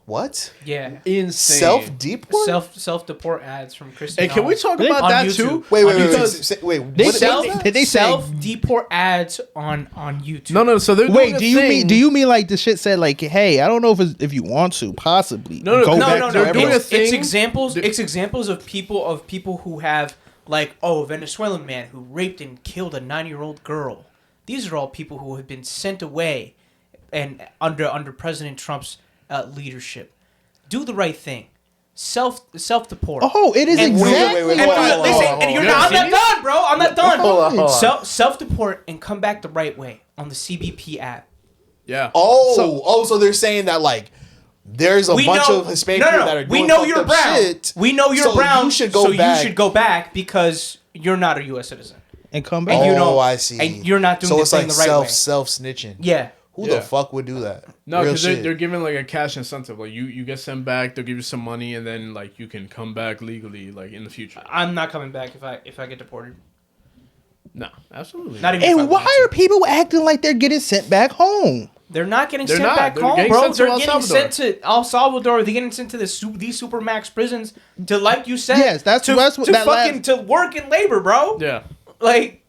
What? Yeah. insane. Self-deport? Self deport ads from Christian. Hey, can we talk about On that YouTube. too? Wait. They What- self- what- Did they say- self deport ads on YouTube? No. So they're Wait, doing do you mean like the shit said like, hey, I don't know if you want to, possibly. No, Go back No. to everyone. It's thing- examples. It's examples of people who have a Venezuelan man who raped and killed a 9-year-old girl. These are all people who have been sent away, and under President Trump's leadership. Do the right thing. Self deport. Oh, it is And- exactly. wait, And hold on, listen, hold on, and you're hold on. not. I'm not done, bro. I'm not done. Hold on. Self deport and come back the right way on the CBP app. Yeah. So they're saying that like there's a bunch of Hispanic people that are doing we know fucked you're up brown. shit. We know you're So brown. you should go back. You should go back because you're not a U.S. citizen. And come back. And you know, I see. and you're not doing so the it's thing like the right way. self snitching. Yeah. Who Yeah. the fuck would do that? No, Real because shit. they're giving like a cash incentive. Like you get sent back, they'll give you some money, and then like you can come back legally, like in the future. I'm not coming back if I get deported. No, absolutely Not even. if I And why want to. are people acting like they're getting sent back home? They're not getting They're sent not. back They're home, getting bro. sent to They're El getting Salvador. sent to El Salvador. They're getting sent to these supermax prisons to, like you said, Yes, that's to what that fucking to work in labor, bro. Yeah. Like,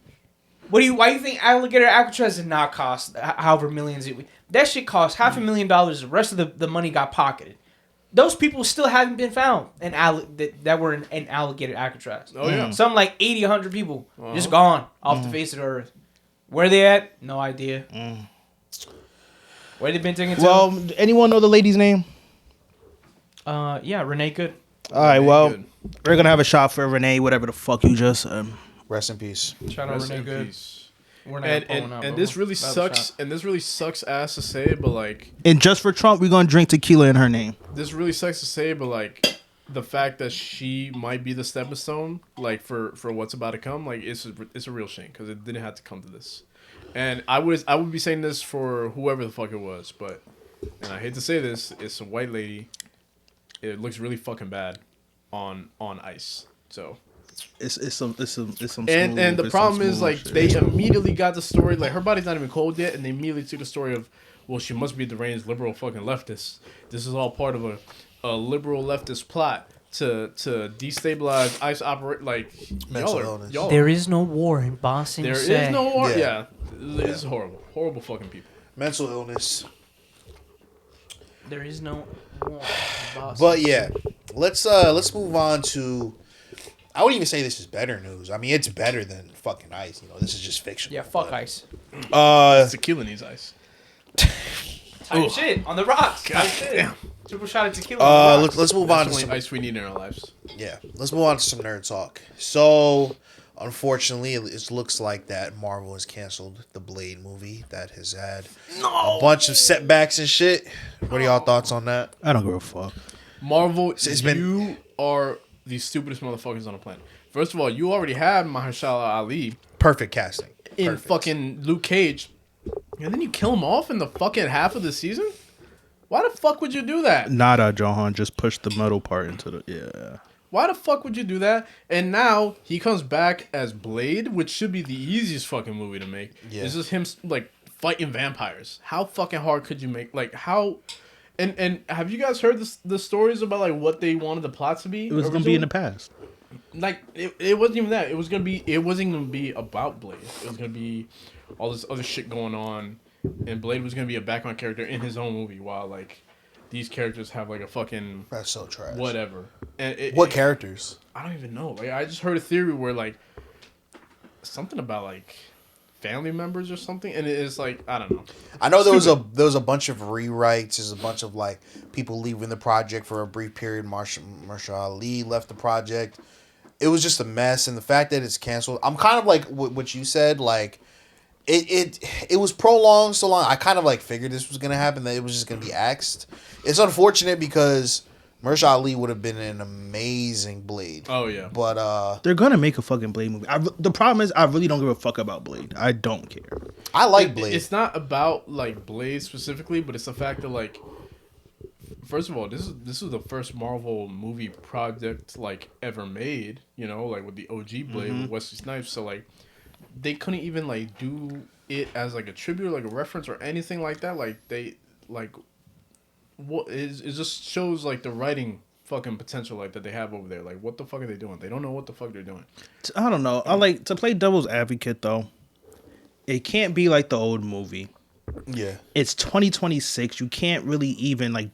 why do you think alligator Alcatraz did not cost however millions that shit cost $500,000. The rest of the money got pocketed. Those people still haven't been found that were in alligator Alcatraz. Oh yeah. Some like 80, 100 people just gone off the face of the earth. Where they at? No idea. Where they been taken to? Well, anyone know the lady's name? Yeah, Renee Good. All right, well, Good. we're gonna have a shot for Renee, whatever the fuck you just. Rest in peace. Shout out Rest Renee in Good. peace. We're not gonna pull one out, And bro. this really That'll sucks. shot. And this really sucks ass to say, but like And just for Trump, we're gonna drink tequila in her name. this really sucks to say, but like the fact that she might be the stepping stone, like for what's about to come, like it's a real shame because it didn't have to come to this. And I would be saying this for whoever the fuck it was, but and I hate to say this, it's a white lady. It looks really fucking bad on ice. So It's some and smooth- the it's problem some is smooth like shit. they immediately got the story, like her body's not even cold yet, and they immediately took the story of, well, she must be deranged liberal fucking leftist. This is all part of a liberal leftist plot to destabilize ICE operate like Mental illness. y'all. There is no war in Boston. There is no war. Yeah. Yeah, it's horrible fucking people. Mental illness. There is no war in Boston. But yeah, let's move on to. I wouldn't even say this is better news. I mean, it's better than fucking ice. You know, this is just fiction. Yeah, fuck ice. Tequila needs ice. Type shit on the rocks. Type shit. Triple shot of tequila. on the rocks. let's move on That's to the some only ice we need in our lives. Yeah, let's move on to some nerd talk. So, unfortunately, it looks like that Marvel has canceled the Blade movie that has had a bunch of setbacks and shit. What are y'all thoughts on that? I don't give a fuck. Marvel, It's been- you are the stupidest motherfuckers on the planet. First of all, you already had Mahershala Ali Perfect casting. in Perfect. fucking Luke Cage, and then you kill him off in the fucking half of the season. Why the fuck would you do that? Nada, Johan. Just push the metal part into the Why the fuck would you do that? And now he comes back as Blade, which should be the easiest fucking movie to make. Yeah. This is him like fighting vampires. How fucking hard could you make? Like how? And have you guys heard the stories about like what they wanted the plot to be? It was gonna be in the past. Like it wasn't even that. It wasn't gonna be about Blade. It was gonna be all this other shit going on, and Blade was gonna be a background character in his own movie, while like these characters have like a fucking That's so trash. whatever. And What characters? I don't even know. Like I just heard a theory where like something about like family members or something, and it is like I don't know. I know there was a bunch of rewrites. There's a bunch of like people leaving the project for a brief period. Mahershala Ali left the project. It was just a mess, and the fact that it's canceled, I'm kind of like what you said. Like it was prolonged so long. I kind of like figured this was gonna happen. That it was just gonna be axed. It's unfortunate because Mahershala Ali would have been an amazing Blade. Oh yeah. But They're gonna make a fucking Blade movie. The problem is, I really don't give a fuck about Blade. I don't care. I like Blade. It's not about like Blade specifically, but it's the fact that like, first of all, this is the first Marvel movie project like ever made. You know, like with the OG Blade with Wesley Snipes. So like, they couldn't even like do it as like a tribute, like a reference, or anything like that. Like they what is it just shows like the writing fucking potential like that they have over there. Like what the fuck are they doing? They don't know what the fuck they're doing. I don't know. I like to play devil's advocate though. It can't be like the old movie. Yeah. It's 2026. You can't really even like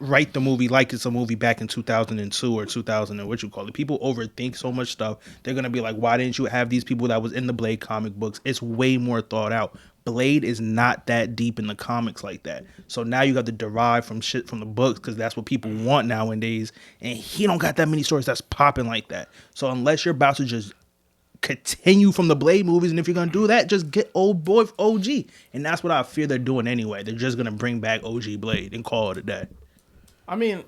write the movie like it's a movie back in 2002 or 2000 and what you call it. People overthink so much stuff. They're gonna be like, why didn't you have these people that was in the Blade comic books? It's way more thought out. Blade is not that deep in the comics like that. So now you got to derive from shit from the books because that's what people want nowadays. And he don't got that many stories that's popping like that. So unless you're about to just continue from the Blade movies, and if you're gonna do that, just get old boy OG. And that's what I fear they're doing anyway. They're just gonna bring back OG Blade and call it a day. I mean,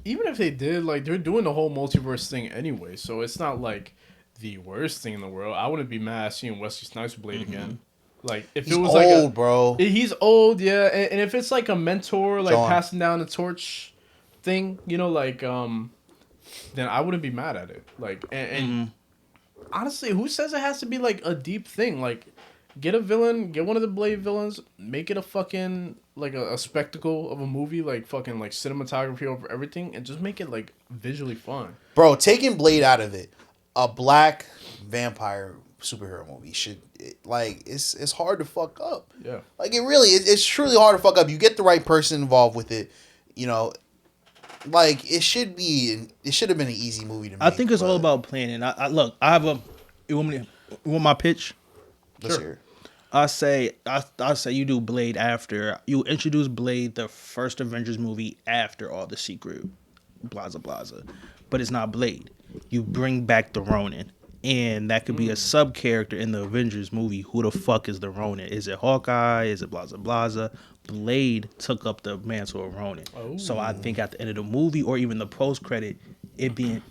even if they did, like they're doing the whole multiverse thing anyway, so it's not like the worst thing in the world. I wouldn't be mad seeing Wesley Snipes Blade again. Like if He's it was old, like bro. He's old, yeah, and if it's like a mentor, like John. passing down the torch thing, you know, like then I wouldn't be mad at it. Like and honestly, who says it has to be like a deep thing? Like get a villain, get one of the Blade villains, make it a fucking like a spectacle of a movie, like fucking like cinematography over everything, and just make it like visually fun. Bro, taking Blade out of it, a black vampire superhero movie should it's hard to fuck up. Yeah. Like it really it's truly hard to fuck up. You get the right person involved with it, you know. Like it should have been an easy movie to make. I think it's all about planning. Look, I have a. You want my pitch? Let's hear it. I say you do Blade after you introduce Blade, the first Avengers movie after all the secret, blaza blaza, but it's not Blade. You bring back the Ronin, and that could be a sub character in the Avengers movie. Who the fuck is the Ronin? Is it Hawkeye? Is it blaza blaza? Blade took up the mantle of Ronin. Oh. So I think at the end of the movie or even the post credit, it being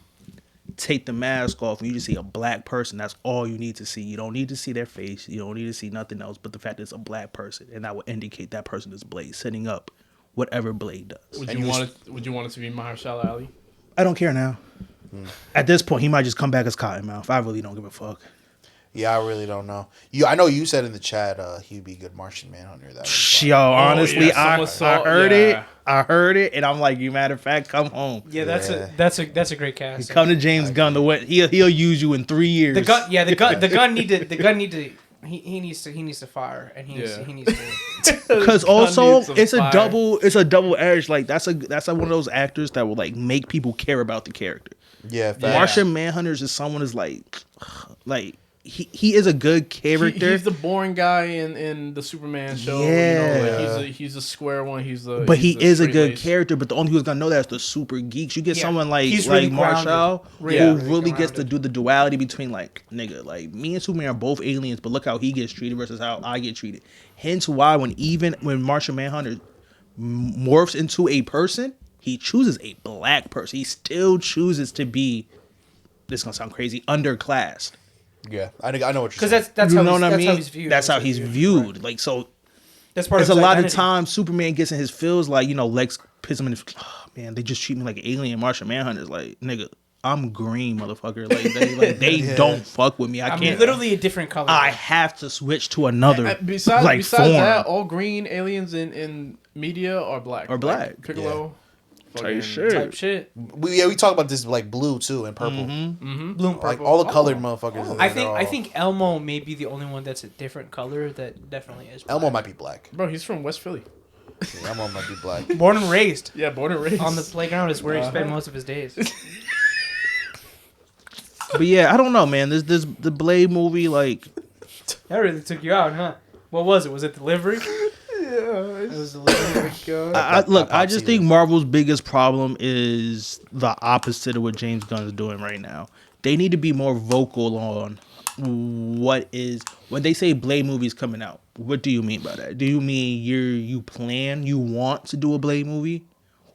take the mask off and you just see a black person. That's all you need to see. You don't need to see their face. You don't need to see nothing else but the fact that it's a black person, and that will indicate that person is Blade, setting up whatever Blade does. Would you want it to be Mahershala Ali? I don't care now. At this point, he might just come back as Cottonmouth. I really don't give a fuck. Yeah, I really don't know. I know you said in the chat he'd be a good Martian Manhunter. That was Yo, honestly, yeah, I heard it. I heard it, and I'm like, you matter of fact, come home. Yeah, that's a great cast. Come to James Gunn to what he'll use you in 3 years. The gun needs to fire, and he needs to. Because also it's a double edge. Like that's one of those actors that will like make people care about the character. Yeah, Martian Manhunters is someone is like he is a good character. He's the boring guy in the Superman show. Yeah. You know, like he's a square one. But he is a good character. But the only who's gonna know that is the super geeks. You get someone like really Marshall who really really gets to do the duality between like nigga, like me and Superman are both aliens, but look how he gets treated versus how I get treated. Hence why when Martian Manhunter morphs into a person, he chooses a black person. He still chooses to be. This is gonna sound crazy. Underclassed. Yeah, I know what you're saying. Because that's you how know what I mean. How he's viewed. That's how he's viewed. Right. Like so. That's part There's of a his lot identity. of times Superman gets in his feels like Lex pissed him in his. Oh, man, they just treat me like an alien. Martian Manhunter's like nigga. I'm green, motherfucker. Like they don't fuck with me. I I'm can't. literally a different color. I have to switch to another. Besides form. that, all green aliens in media are black. Or black. Like Piccolo. Type shit. Type shit. We talk about this like blue too and purple. Blue and purple. Like all the colored motherfuckers. I think Elmo may be the only one that's a different color that definitely is black. Elmo might be black. Bro, he's from West Philly. Yeah, Elmo might be black. Born and raised. Yeah, born and raised. On the playground is where he spent most of his days. But yeah, I don't know, man. This the Blade movie, like That really took you out, huh? What was it? Was it Delivery? It was Delivery. I just think Marvel's biggest problem is the opposite of what James Gunn is doing right now. They need to be more vocal on when they say Blade movie's coming out. What do you mean by that? Do you mean you want to do a Blade movie,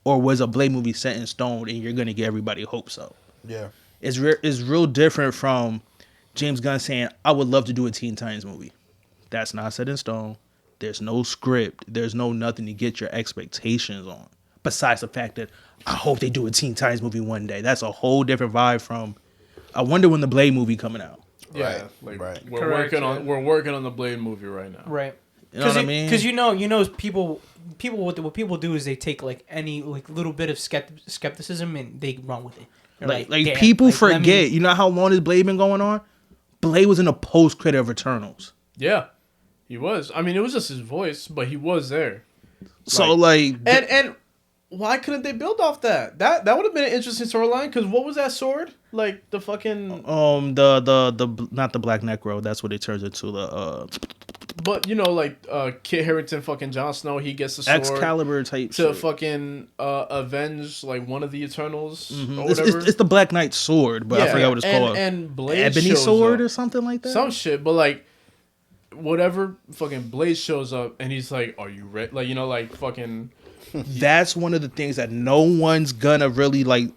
or was a Blade movie set in stone and you're gonna get everybody hopes up? Yeah, it's real different from James Gunn saying I would love to do a Teen Titans movie. That's not set in stone. There's no script. There's no nothing to get your expectations on. Besides the fact that I hope they do a Teen Titans movie one day. That's a whole different vibe from I wonder when the Blade movie coming out. Yeah, like Right. we're Correct, working on the Blade movie right now. Right. You know what I mean? Because people what people do is they take like any like little bit of skepticism and they run with it. They're Like "Damn, people like, let forget. me-" You know how long has Blade been going on? Blade was in the post credit of Eternals. Yeah, he was. I mean, it was just his voice, but he was there. So And why couldn't they build off that? That would have been an interesting storyline. Because what was that sword? Like the fucking the not the Black Necro. That's what it turns into. But like Kit Harington, fucking Jon Snow, he gets the sword Excalibur type to shit. fucking avenge like one of the Eternals or It's, whatever. it's the Black Knight sword, but I forgot what it's called. And Blade Ebony shows sword up. or something like that. Some shit, but like whatever. Fucking Blade shows up and he's like, "Are you ready?" Like like fucking. That's one of the things that no one's gonna really like.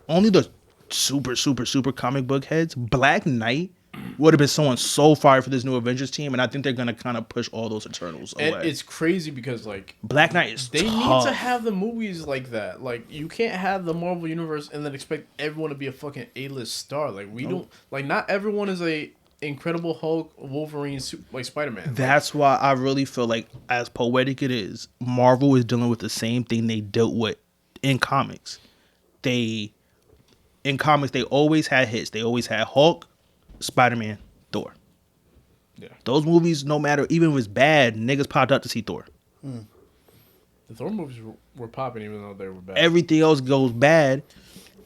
Only the super comic book heads. Black Knight would have been someone so fire for this new Avengers team, and I think they're gonna kind of push all those Eternals away. And it's crazy because like Black Knight is they tough. need to have the movies like that. Like you can't have the Marvel universe and then expect everyone to be a fucking A-list star. Like we don't like not everyone is a Incredible Hulk, Wolverine, like Spider-Man. That's why I really feel like, as poetic it is, Marvel is dealing with the same thing they dealt with in comics. In comics, they always had hits. They always had Hulk, Spider-Man, Thor. Yeah. Those movies, no matter, even if it's bad, niggas popped up to see Thor. The Thor movies were popping even though they were bad. Everything else goes bad.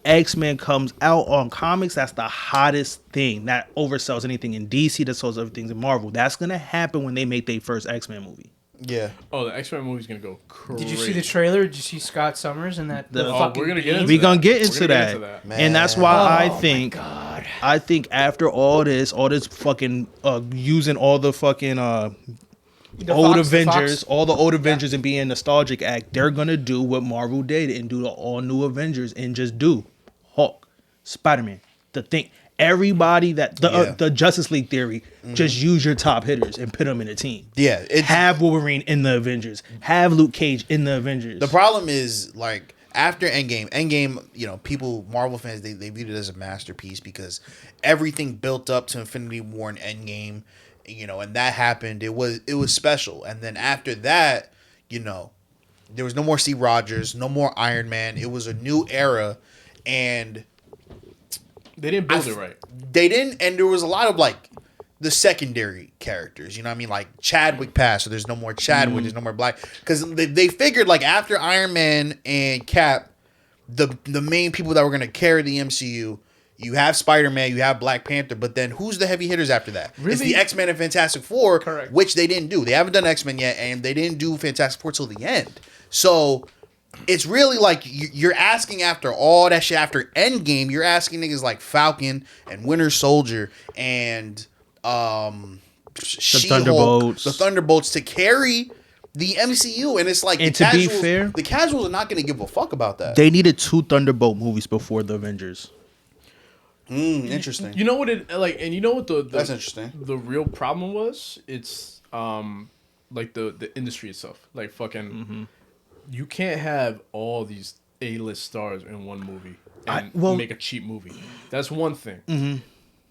X-Men comes out on comics. That's the hottest thing. That oversells anything in DC. That sells everything in Marvel. That's going to happen when they make their first X-Men movie. Yeah. Oh, the X-Men movie's gonna go crazy. Did you see the trailer? Did you see Scott Summers and that? The- the Oh, fucking we're gonna get beam? into We that. gonna get We're into gonna that. get into that. And that's why God. I think after all this fucking using all the fucking The old Fox- the Avengers, Fox- all the old Avengers and being nostalgic act, they're gonna do what Marvel did and do the all new Avengers and just do Hulk, Spider-Man, the thing. Everybody that the Justice League theory, just use your top hitters and put them in a team. Yeah. Have Wolverine in the Avengers. Have Luke Cage in the Avengers. The problem is like after Endgame, people, Marvel fans, they viewed it as a masterpiece because everything built up to Infinity War and Endgame, and that happened. It was special. And then after that, there was no more Steve Rogers, no more Iron Man. It was a new era, and They didn't build it right. they didn't. And there was a lot of like the secondary characters. You know what I mean? Like Chadwick passed, so there's no more Chadwick. There's no more Black, because they figured like after Iron Man and Cap, the main people that were gonna carry the MCU. You have Spider-Man, you have Black Panther, but then who's the heavy hitters after that? Really? It's the X-Men and Fantastic Four, Correct. which they didn't do. They haven't done X-Men yet, and they didn't do Fantastic Four till the end. So it's really like you're asking after all that shit after Endgame, you're asking niggas like Falcon and Winter Soldier and She-Hulk, the Thunderbolts to carry the MCU, and it's like And the to be casuals, fair, the casuals are not going to give a fuck about that. they needed 2 Thunderbolt movies before the Avengers. Interesting. You know what it like, and you know what the That's interesting. The real problem was, it's like the industry itself. Like fucking, you can't have all these A-list stars in one movie and make a cheap movie. That's one thing.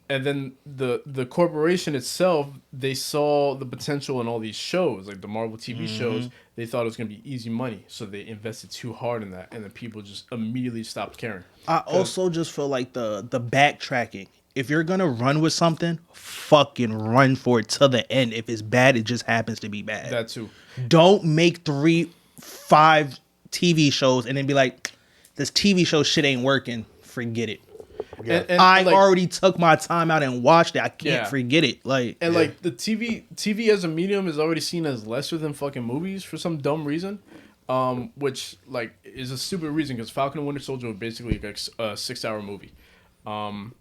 And then the corporation itself, they saw the potential in all these shows, like the Marvel TV shows. They thought it was gonna be easy money, so they invested too hard in that, and then people just immediately stopped caring. I also just feel like the backtracking. If you're gonna run with something, fucking run for it to the end. If it's bad, it just happens to be bad. That too. Don't make 3-5 TV shows and then be like, this TV show shit ain't working. Forget it. And I like, already took my time out and watched it. I can't Yeah. forget it. Like, And like the TV as a medium is already seen as lesser than fucking movies for some dumb reason, which like is a stupid reason because Falcon and Winter Soldier were basically like a 6-hour movie.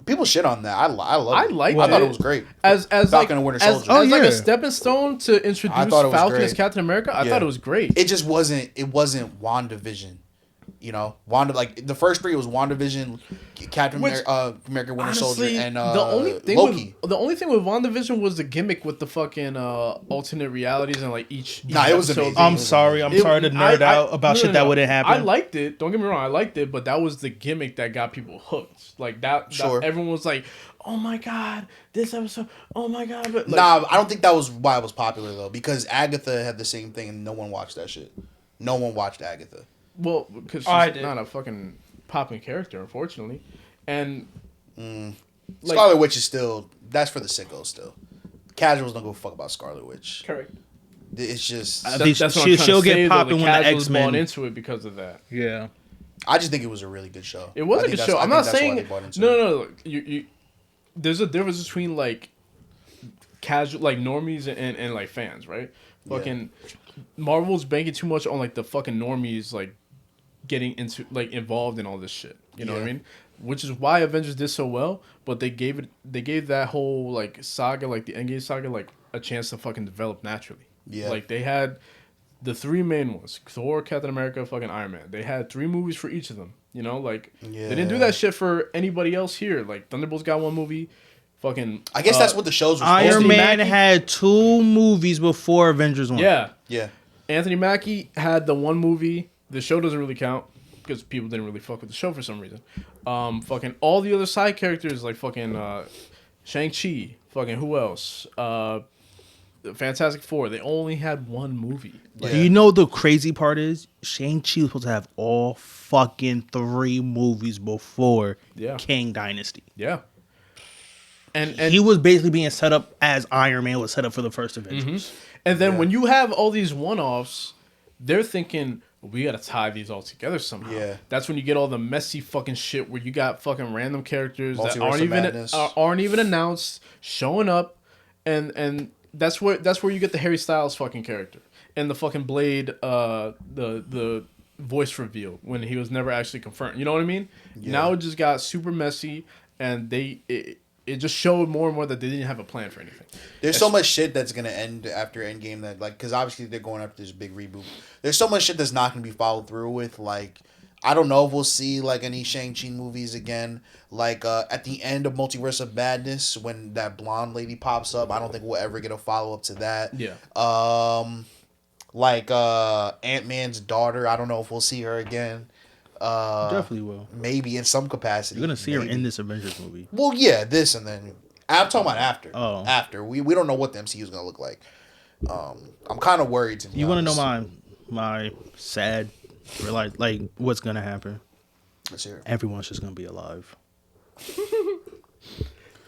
People shit on that. I love it. I liked I thought it. it was great. As Falcon like and Winter as, Soldier. as like yeah. a stepping stone to introduce thought it was Falcon great. as Captain America. I Yeah. thought it was great. It just wasn't. It wasn't WandaVision. You know, Wanda, like the first 3 was WandaVision, Captain America, Winter Soldier, and the only thing Loki. The only thing with WandaVision was the gimmick with the fucking alternate realities and like each. Nah, it was episode. amazing. I'm sorry to nerd out about shit that wouldn't happen. I liked it. Don't get me wrong, I liked it, but that was the gimmick that got people hooked. Like that everyone was like, "Oh my god, this episode! Oh my god!" But like, I don't think that was why it was popular though, because Agatha had the same thing, and no one watched that shit. No one watched Agatha. Well, because she's not a fucking popping character, unfortunately, and Scarlet Witch is still that's for the sickos. Still, casuals don't give a fuck about Scarlet Witch. Correct. It's just I think she'll get popping when the X-Men bought into it because of that. Yeah, I just think it was a really good show. It was a good show. I'm not saying no. You there's a difference between like casual, like normies and like fans, right? Fucking Marvel's banking too much on like the fucking normies like getting into like involved in all this shit. You know what I mean? Which is why Avengers did so well, but they gave that whole like saga, like the Endgame saga, like a chance to fucking develop naturally. Yeah. Like they had the 3 main ones: Thor, Captain America, fucking Iron Man. They had 3 movies for each of them. You know, like they didn't do that shit for anybody else here. Like Thunderbolts got 1 movie. Fucking. I guess that's what the shows were. Iron Man had 2 movies before Avengers 1. Yeah. Yeah. Anthony Mackie had the 1 movie. The show doesn't really count because people didn't really fuck with the show for some reason. Fucking all the other side characters like fucking Shang-Chi. Fucking who else? Fantastic Four. They only had 1 movie. Like, you know the crazy part is Shang-Chi was supposed to have all fucking 3 movies before Kang Dynasty. Yeah. And he was basically being set up as Iron Man was set up for the first Avengers. And then when you have all these one-offs, they're thinking, we gotta tie these all together somehow. Yeah. That's when you get all the messy fucking shit where you got fucking random characters Multiverse that aren't even announced showing up, and that's where you get the Harry Styles fucking character and the fucking Blade the voice reveal when he was never actually confirmed. You know what I mean? Yeah. Now it just got super messy, and it just showed more and more that they didn't have a plan for anything. There's so much shit that's gonna end after Endgame that like, because obviously they're going after this big reboot. There's so much shit that's not gonna be followed through with. Like, I don't know if we'll see like any Shang-Chi movies again. Like at the end of Multiverse of Madness when that blonde lady pops up, I don't think we'll ever get a follow up to that. Yeah. Like Ant-Man's daughter, I don't know if we'll see her again. Definitely will. Maybe in some capacity. You're gonna see her in this Avengers movie. Well, yeah, this and then I'm talking about after. Oh, after we don't know what the MCU is gonna look like. I'm kind of worried. To be you want to honest. know my sad, like what's gonna happen? Let's hear it. Everyone's just gonna be alive.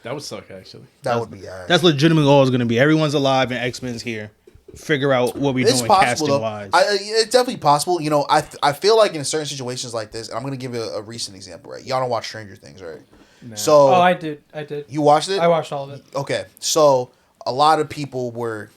That would suck, actually. That would be. That's legitimately all it's gonna be. Everyone's alive and X-Men's here. Figure out what we're doing casting wise. It's definitely possible. You know, I feel like in certain situations like this, and I'm gonna give you a recent example. Right, y'all don't watch Stranger Things, right? Nah. So I did. You watched it? I watched all of it. Okay, so a lot of people were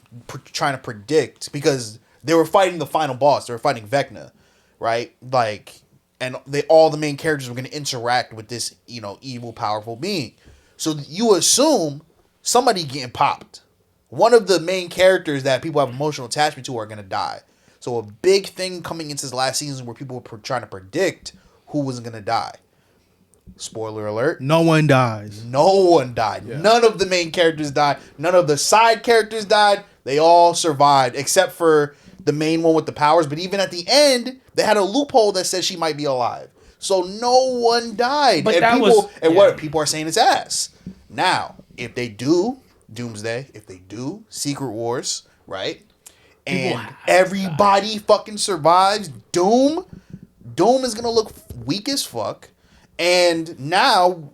trying to predict because they were fighting the final boss. They were fighting Vecna, right? Like, and all the main characters were going to interact with this, you know, evil, powerful being. So you assume somebody getting popped. One of the main characters that people have emotional attachment to are going to die. So a big thing coming into this last season where people were trying to predict who was going to die. Spoiler alert. No one dies. No one died. Yeah. None of the main characters died. None of the side characters died. They all survived except for the main one with the powers. But even at the end, they had a loophole that said she might be alive. So no one died. But what people are saying is ass. Now, if they do Doomsday, if they do Secret Wars, right? And everybody fucking survives Doom is going to look weak as fuck. And now,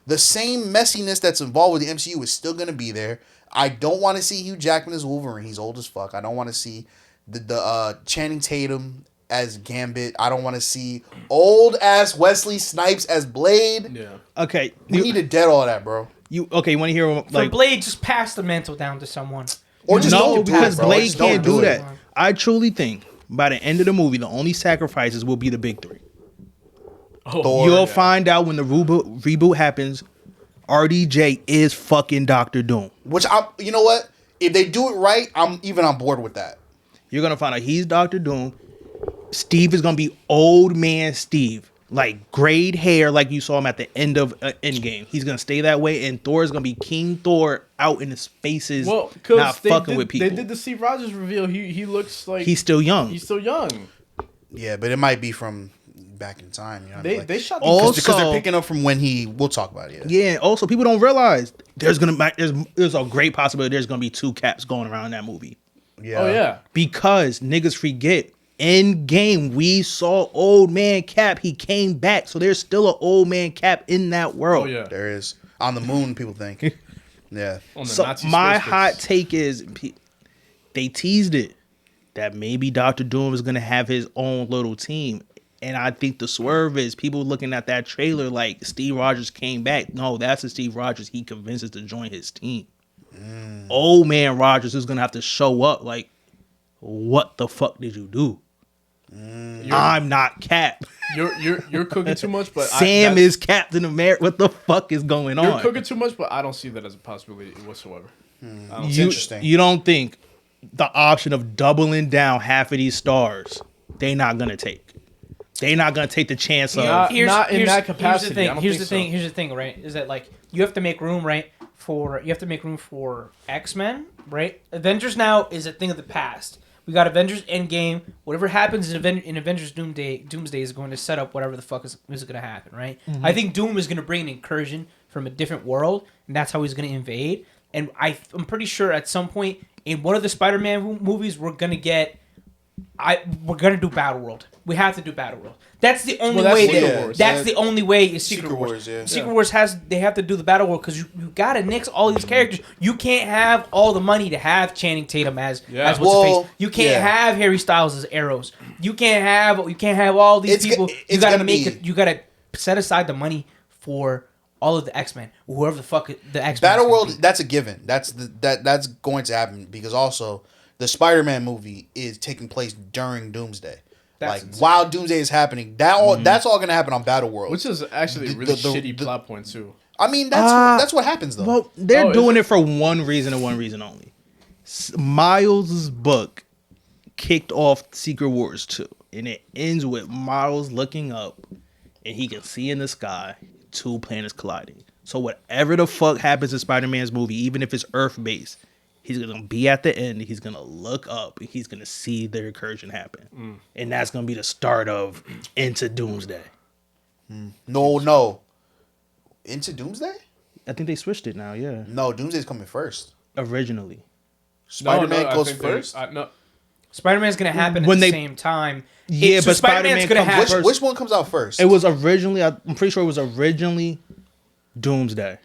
the same messiness that's involved with the MCU is still going to be there. I don't want to see Hugh Jackman as Wolverine. He's old as fuck. I don't want to see the Channing Tatum as Gambit. I don't want to see old-ass Wesley Snipes as Blade. Yeah. Okay. We need to dead all that, bro. You want to hear like... For Blade, just pass the mantle down to someone. Or just no, because Blade can't do that. It. I truly think by the end of the movie, the only sacrifices will be the big three. You'll find out when the reboot happens, RDJ is fucking Dr. Doom. Which, you know what? If they do it right, I'm even on board with that. You're going to find out he's Dr. Doom. Steve is gonna be old man Steve. Like grayed hair, like you saw him at the end of Endgame. He's gonna stay that way, and Thor is gonna be King Thor out in the spaces, not fucking with people. They did the Steve Rogers reveal. He looks like he's still young. He's still young. Yeah, but it might be from back in time. You know, They shot because they're picking up from when he. We'll talk about it. Yeah. Also, people don't realize there's a great possibility there's gonna be 2 Caps going around in that movie. Yeah. Oh yeah. Because niggas forget. In game, we saw old man Cap. He came back, so there's still an old man Cap in that world. Oh yeah. There is on the moon. People think. Yeah. On the So Nazi my space hot base. take is they teased it that maybe Doctor Doom is gonna have his own little team, and I think the swerve is people looking at that trailer like Steve Rogers came back. No, that's the Steve Rogers he convinces to join his team. Old man Rogers is gonna have to show up. Like, what the fuck did you do? I'm not Cap. You're cooking too much, but Sam is Captain America. What the fuck is going on? You're cooking too much, but I don't see that as a possibility whatsoever. It's interesting. You don't think the option of doubling down half of these stars, they not gonna take. They not gonna take the chance of. Not in that capacity. Here's the thing, right? Is that like you have to make room, right? For X-Men, right? Avengers now is a thing of the past. We got Avengers Endgame. Whatever happens in Avengers Doomsday is going to set up whatever the fuck is going to happen, right? Mm-hmm. I think Doom is going to bring an incursion from a different world, and that's how he's going to invade. And I'm pretty sure at some point in one of the Spider-Man movies, we're going to do Battle World. We have to do Battle World. That's the only way. That's the only way is Secret Wars. Yeah. Secret Wars they have to do the Battle World because you got to nix all these characters. You can't have all the money to have Channing Tatum as what's the face. You can't have Harry Styles as Arrows. You can't have all these people. You got to You got to set aside the money for all of the X-Men, whoever the fuck the X-Men. Battle World. That's a given. That's going to happen because also the Spider-Man movie is taking place during Doomsday. That's like while Doomsday is happening, that's all gonna happen on Battle World, which is actually a really shitty plot point too. I mean, that's what happens though. Well, they're doing it for one reason and one reason only. Miles' book kicked off Secret Wars 2, and it ends with Miles looking up, and he can see in the sky 2 planets colliding. So whatever the fuck happens in Spider-Man's movie, even if it's Earth-based, he's gonna be at the end. He's gonna look up. And he's gonna see the incursion happen, and that's gonna be the start of Into Doomsday. No, Into Doomsday. I think they switched it now. Yeah, No, Doomsday's coming first. originally. Spider-Man goes I think first. No. Spider-Man's going to happen When at the they- same time. Yeah, So but Spider-Man's Spider-Man going to comes have first. Which one comes out first? It was originally. I'm pretty sure it was originally Doomsday.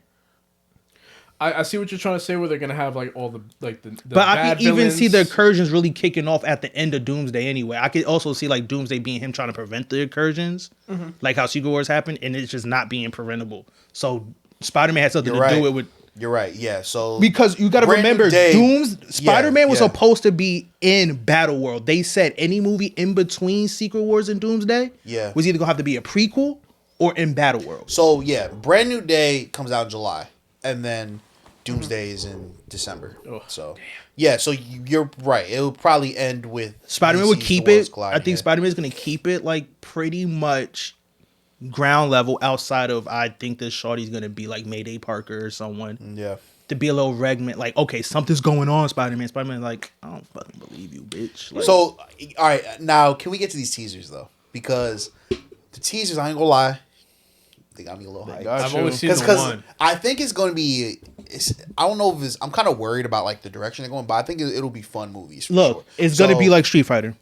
I see what you're trying to say. Where they're gonna have like all the But I bad can even see the villains. incursions really kicking off at the end of Doomsday anyway. I could also see like Doomsday being him trying to prevent the incursions, like how Secret Wars happened, and it's just not being preventable. So Spider-Man had something You're to right. do it with. You're right. Yeah. So Because you got to Brand New remember, Day- Spider-Man was yeah. supposed to be in Battle World. They said any movie in between Secret Wars and Doomsday was either gonna have to be a prequel or in Battle World. So yeah, Brand New Day comes out in July, and then Doomsday is in December. So yeah, so you're right. It will probably end with Spider-Man would DC's keep The World's it. Colliding, I think yeah. Spider-Man is going to keep it like pretty much ground level outside of I think this shorty's going to be like Mayday Parker or someone. Yeah. To be a little regment, like, okay, something's going on, Spider-Man. Spider-Man, like, I don't fucking believe you, bitch. Like, So all right, now can we get to these teasers though? Because the teasers, I ain't gonna lie, they got me a little hyped. I've only seen the Because one. I think it's going to be. I don't know if it's. I'm kind of worried about like the direction they're going, but I think it'll be fun movies. For look, sure. it's going to be like Street Fighter.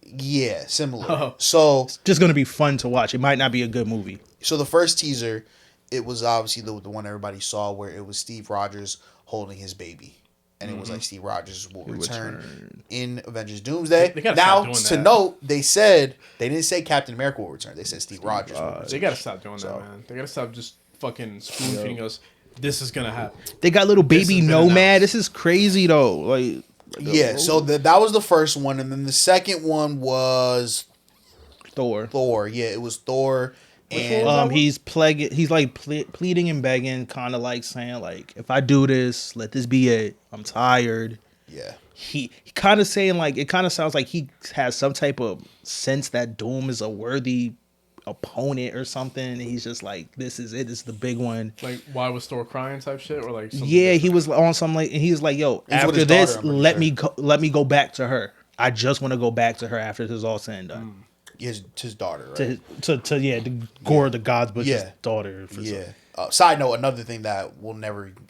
Yeah, similar. Oh. So Just going to be fun to watch. It might not be a good movie. the first teaser, it was obviously the one everybody saw where it was Steve Rogers holding his baby. And it was like Steve Rogers will return in Avengers Doomsday. They gotta Now, stop doing to that. note, they didn't say Captain America will return. They said Steve Rogers will return. They gotta stop doing that, man. They gotta stop just fucking spoon feeding us. This is gonna happen. They got little baby has been Nomad. announced. This is crazy, though. Like, Yeah, so that was the first one. And then the second one was Thor. Thor. Yeah, it was Thor. And He's like pleading and begging, kind of like saying like, if I do this, let this be it. I'm tired. Yeah. He kind of saying like, it kind of sounds like he has some type of sense that Doom is a worthy opponent or something. And he's just like, this is it. This is the big one. Like, why was Thor crying type shit, or like something Yeah, he different? was on some like, and he was like, yo, He's with after his this, daughter, I'm let pretty me go back to her. I just want to go back to her after this is all said and done. His daughter, right? To gore the gods, but Yeah. his daughter. For Yeah. Side note, another thing that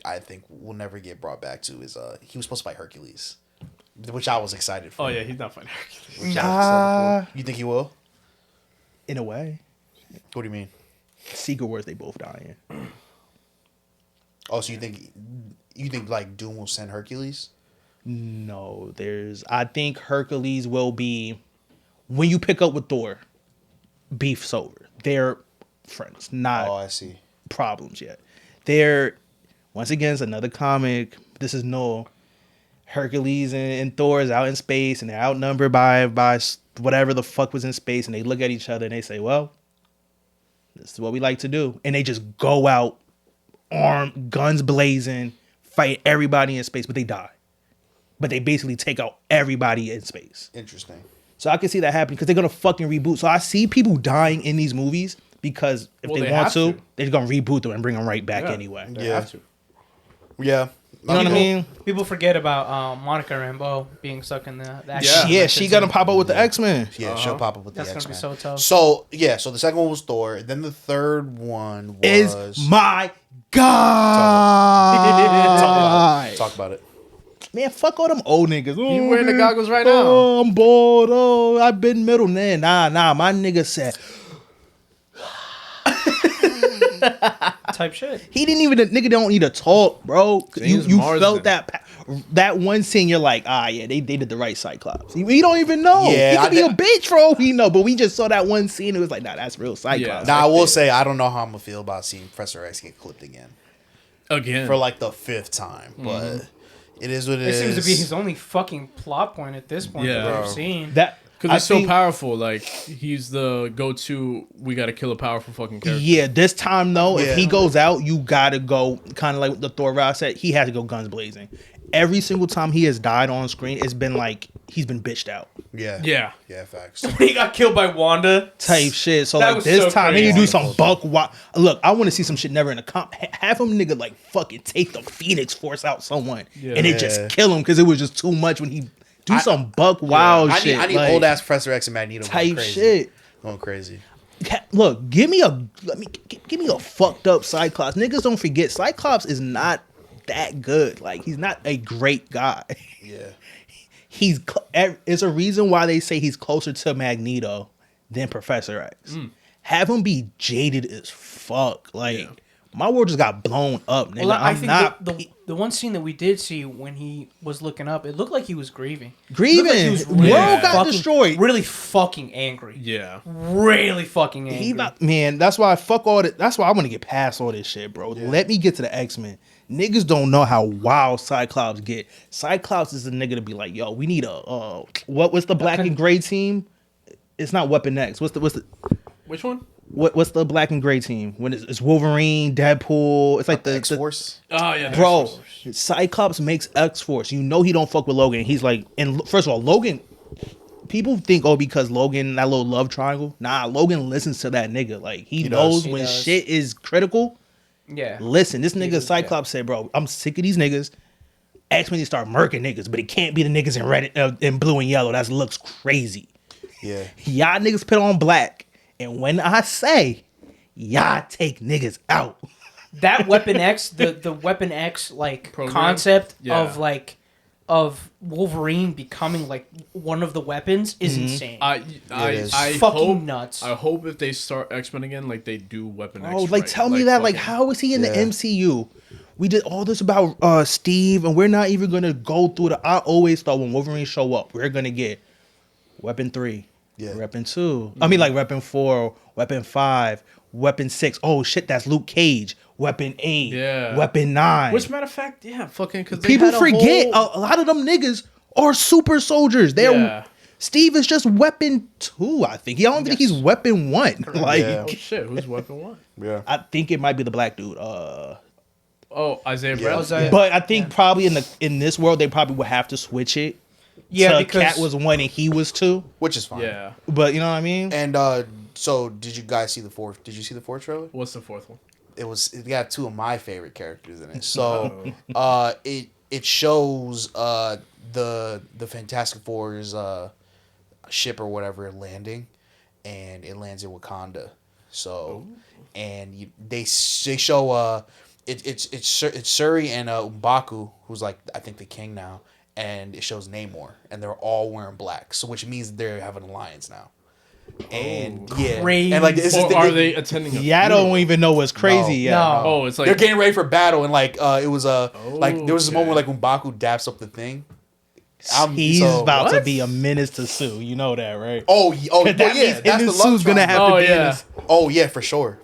I think will never get brought back to is he was supposed to fight Hercules, which I was excited for. Oh yeah, he's not fighting Hercules. Which I was excited for. You think he will? In a way, What do you mean? Secret Wars they both die in. Oh, so you think like Doom will send Hercules? No, I think Hercules will be when you pick up with Thor. Beef's over. They're friends, not Oh, I see. problems yet. They're once again it's another comic. This is no Hercules and Thor is out in space and they're outnumbered by whatever the fuck was in space, and they look at each other and they say, well, this is what we like to do, and they just go out armed, guns blazing, fight everybody in space, but they die. But they basically take out everybody in space. Interesting. So I can see that happening because they're gonna fucking reboot. So I see people dying in these movies because if Well, they they want have to, to. they're gonna reboot them and bring them right back anyway. They Yeah. have to. Yeah. You know what I mean? People forget about Monica Rambeau being stuck in the Yeah, she gonna pop up with the X-Men. Yeah, she'll pop up with That's the gonna X-Men. be so tough. So the second one was Thor. Then the third one was Is my God. Talk about it. Man, fuck all them old niggas. You wearing the man. goggles right now? Oh, I'm bored. Oh, I've been middle. Nah. My nigga said type shit. he didn't even. The nigga don't need to talk, bro. James You Marsden. felt that one scene. You're like, yeah, they did the right Cyclops. We don't even know. Yeah, he could I be a think- bitch for all we know. But we just saw that one scene. It was like, nah, that's real Cyclops. Now I will say I don't know how I'm gonna feel about seeing Professor X get clipped again Again. for like the 5th time, but it is what it It is. seems to be his only fucking plot point at this point Yeah. that Bro. we've seen. That Because I he's so think- powerful. Like, he's the go-to, we got to kill a powerful fucking character. Yeah, this time though, Yeah. if he goes out, you gotta go kind of like the Thor Ross said. He had to go guns blazing. Every single time he has died on screen, it's been like he's been bitched out Yeah. Yeah. Yeah. Facts. He got killed by Wanda. type shit. So That like was this so time, he crazy. need to do some look, I want to see some shit never in a comp. Have him nigga like fucking take the Phoenix Force out someone and it just Yeah. kill him because it was just too much when he do some buck wild I shit. need like, old ass Professor X and Magneto going type crazy. shit. Going crazy. Look, give me a fucked up Cyclops. Niggas don't forget Cyclops is not that good. Like he's not a great guy. Yeah. It's a reason why they say he's closer to Magneto than Professor X. Have him be jaded as fuck. Like my world just got blown up, nigga. Well, I I'm think not the one scene that we did see when he was looking up, it looked like he was grieving. grieving. Looked like he was World got fucking- destroyed. Really fucking angry. Yeah. Really fucking angry. He not, man, that's why I fuck all that. That's why I want to get past all this shit, bro. Let me get to the X-Men. Niggas don't know how wild Cyclops get. Cyclops is a nigga to be like, yo, we need a what's the black and gray team? It's not Weapon X. What's the Which one? what's the black and gray team? When it's Wolverine, Deadpool. It's like the X Force. Oh, yeah. bro. Cyclops makes X-Force. You know he don't fuck with Logan. He's like, and first of all, Logan. People think, because Logan, that little love triangle. Nah, Logan listens to that nigga. Like he knows does. when He does. shit is critical. yeah. Listen, this nigga does, Cyclops said, bro, I'm sick of these niggas. X-Men need to start murking niggas, but it can't be the niggas in red, in blue and yellow. That looks crazy. Yeah. Y'all niggas put on black, and when I say y'all take niggas out, That Weapon X, the Weapon X like Program? concept Yeah. of Wolverine becoming like one of the weapons is insane. I is. Fucking hope, nuts. I hope if they start X-Men again, like they do Weapon X. oh, like right. tell me that, like fucking- how is he in the Yeah. MCU? We did all this about Steve, and we're not even gonna go through the. I always thought when Wolverine show up, we're gonna get Weapon 3, Yeah. Weapon 2. I mean, like Weapon 4, Weapon 5, Weapon 6. Oh shit, that's Luke Cage. Weapon 8, Yeah. Weapon 9. Which matter of fact, yeah, fucking because People forget a lot of them niggas are super soldiers. They're Yeah. Steve is just Weapon 2. I think. I don't think he's Weapon 1. Like Yeah. Oh shit, who's Weapon 1? Yeah. I think it might be the black dude. Oh, Isaiah Yeah. Bradley. Isaiah- But I think probably in this world they probably would have to switch it. Yeah, So because Cat was 1 and he was 2. which is fine. Yeah. But you know what I mean? And so did you guys see the fourth? Did you see the fourth trailer? What's the fourth one? It got 2 of my favorite characters in it. So it shows the Fantastic Four's ship or whatever landing, and it lands in Wakanda. So and they show it's Shuri and M'Baku, who's like I think the king now, and it shows Namor, and they're all wearing black, so which means they have an alliance now. And yeah, Crazy. and like this is Or are they attending a Yeah, I don't funeral? even know what's crazy yet. No. Oh, it's like they're getting ready for battle, and like it was like there was this Okay. moment where like M'Baku daps up the thing. He's so- about to What? be a menace to Sue. You know that, right? Oh, well, That yeah, means that's the Sue's love gonna have triangle. Oh, to be in yeah. his- Oh yeah, for sure.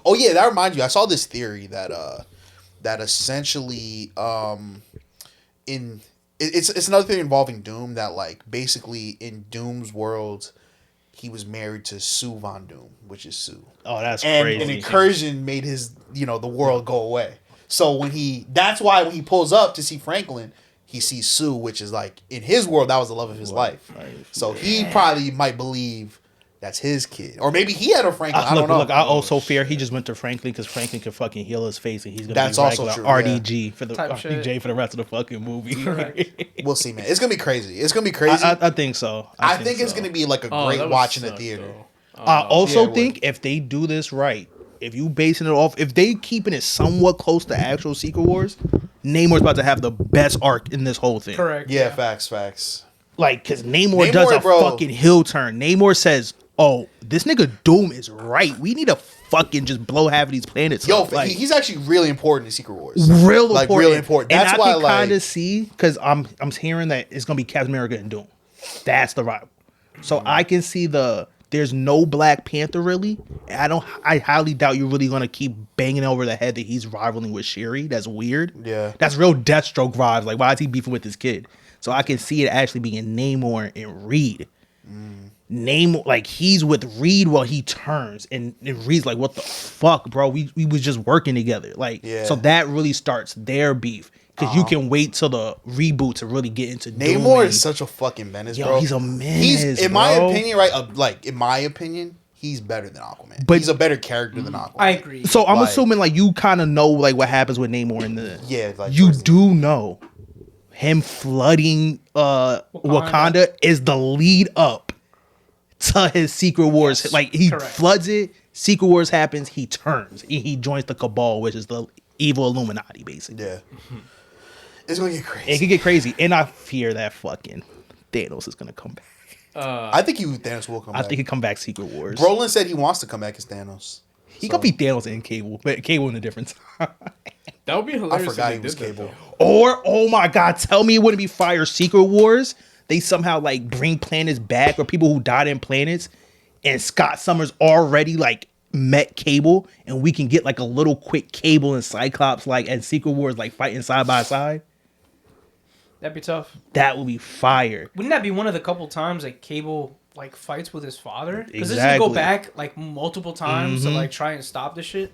Oh yeah, that reminds you. I saw this theory that that essentially it's another thing involving Doom that like basically in Doom's world he was married to Sue Von Doom, which is Sue. Oh, that's And crazy. an incursion made his the world go away. So that's why when he pulls up to see Franklin, he sees Sue, which is like in his world that was the love of his life. So he probably might believe that's his kid, or maybe he had a Franklin. I don't know. Look, I also fear he just went to Franklin because Franklin can fucking heal his face and he's gonna That's be also regular true, yeah. RDG for the Type RDJ shit. for the rest of the fucking movie. We'll see, man. It's gonna be crazy. It's gonna be crazy. I think so. I think it's so. gonna be like a Oh, great that would watch in the suck, theater. though. I also Yeah, it think if they do this right, if you basing it off, if they keeping it somewhat close to actual Secret Wars, Namor's about to have the best arc in this whole thing. correct. Yeah, facts. Like, because Namor does a bro. fucking hill turn. Namor says, "Oh, this nigga Doom is right. We need to fucking just blow half of these planets Yo, up." Like, he's actually really important in Secret Wars. real like important. really important. And That's I why can like kind of see because I'm hearing that it's gonna be Captain America and Doom. That's the vibe. So I can see there's no Black Panther really. And I highly doubt you're really gonna keep banging over the head that he's rivaling with Shuri. That's weird. Yeah. That's real Deathstroke vibes. Like, why is he beefing with his kid? So I can see it actually being Namor and Reed. Namor, like, he's with Reed while he turns, and Reed's like, "What the fuck, bro? We was just working together." Like, Yeah. so that really starts their beef because you can wait till the reboot to really get into Doom Namor and- is such a fucking menace, Yo, bro. he's a menace, He's in my bro. opinion, right? Like in my opinion, he's better than Aquaman. But- he's a better character than Aquaman. I agree. So I'm Like- assuming like you kind of know like what happens with Namor in the Like you towards the- do know him flooding Wakanda is the lead up to his Secret Wars. Yes, Like he correct. floods it, Secret Wars happens, he turns. He joins the Cabal, which is the evil Illuminati, basically. Yeah. It's gonna get crazy. It could get crazy. And I fear that fucking Thanos is gonna come back. I think Thanos will come I back. think he come back Secret Wars. Brolin said he wants to come back as Thanos. he could be Thanos and Cable, but Cable in a different time. That would be I hilarious. forgot if he they was did that, Cable. though. Or, oh my God, tell me it wouldn't be fire Secret Wars. They somehow like bring planets back or people who died in planets, and Scott Summers already like met Cable, and we can get like a little quick Cable and Cyclops like and Secret Wars like fighting side by side. That'd be tough. That would be fire. Wouldn't that be one of the couple times like Cable like fights with his father? Because this Exactly. go back like multiple times to like try and stop this shit.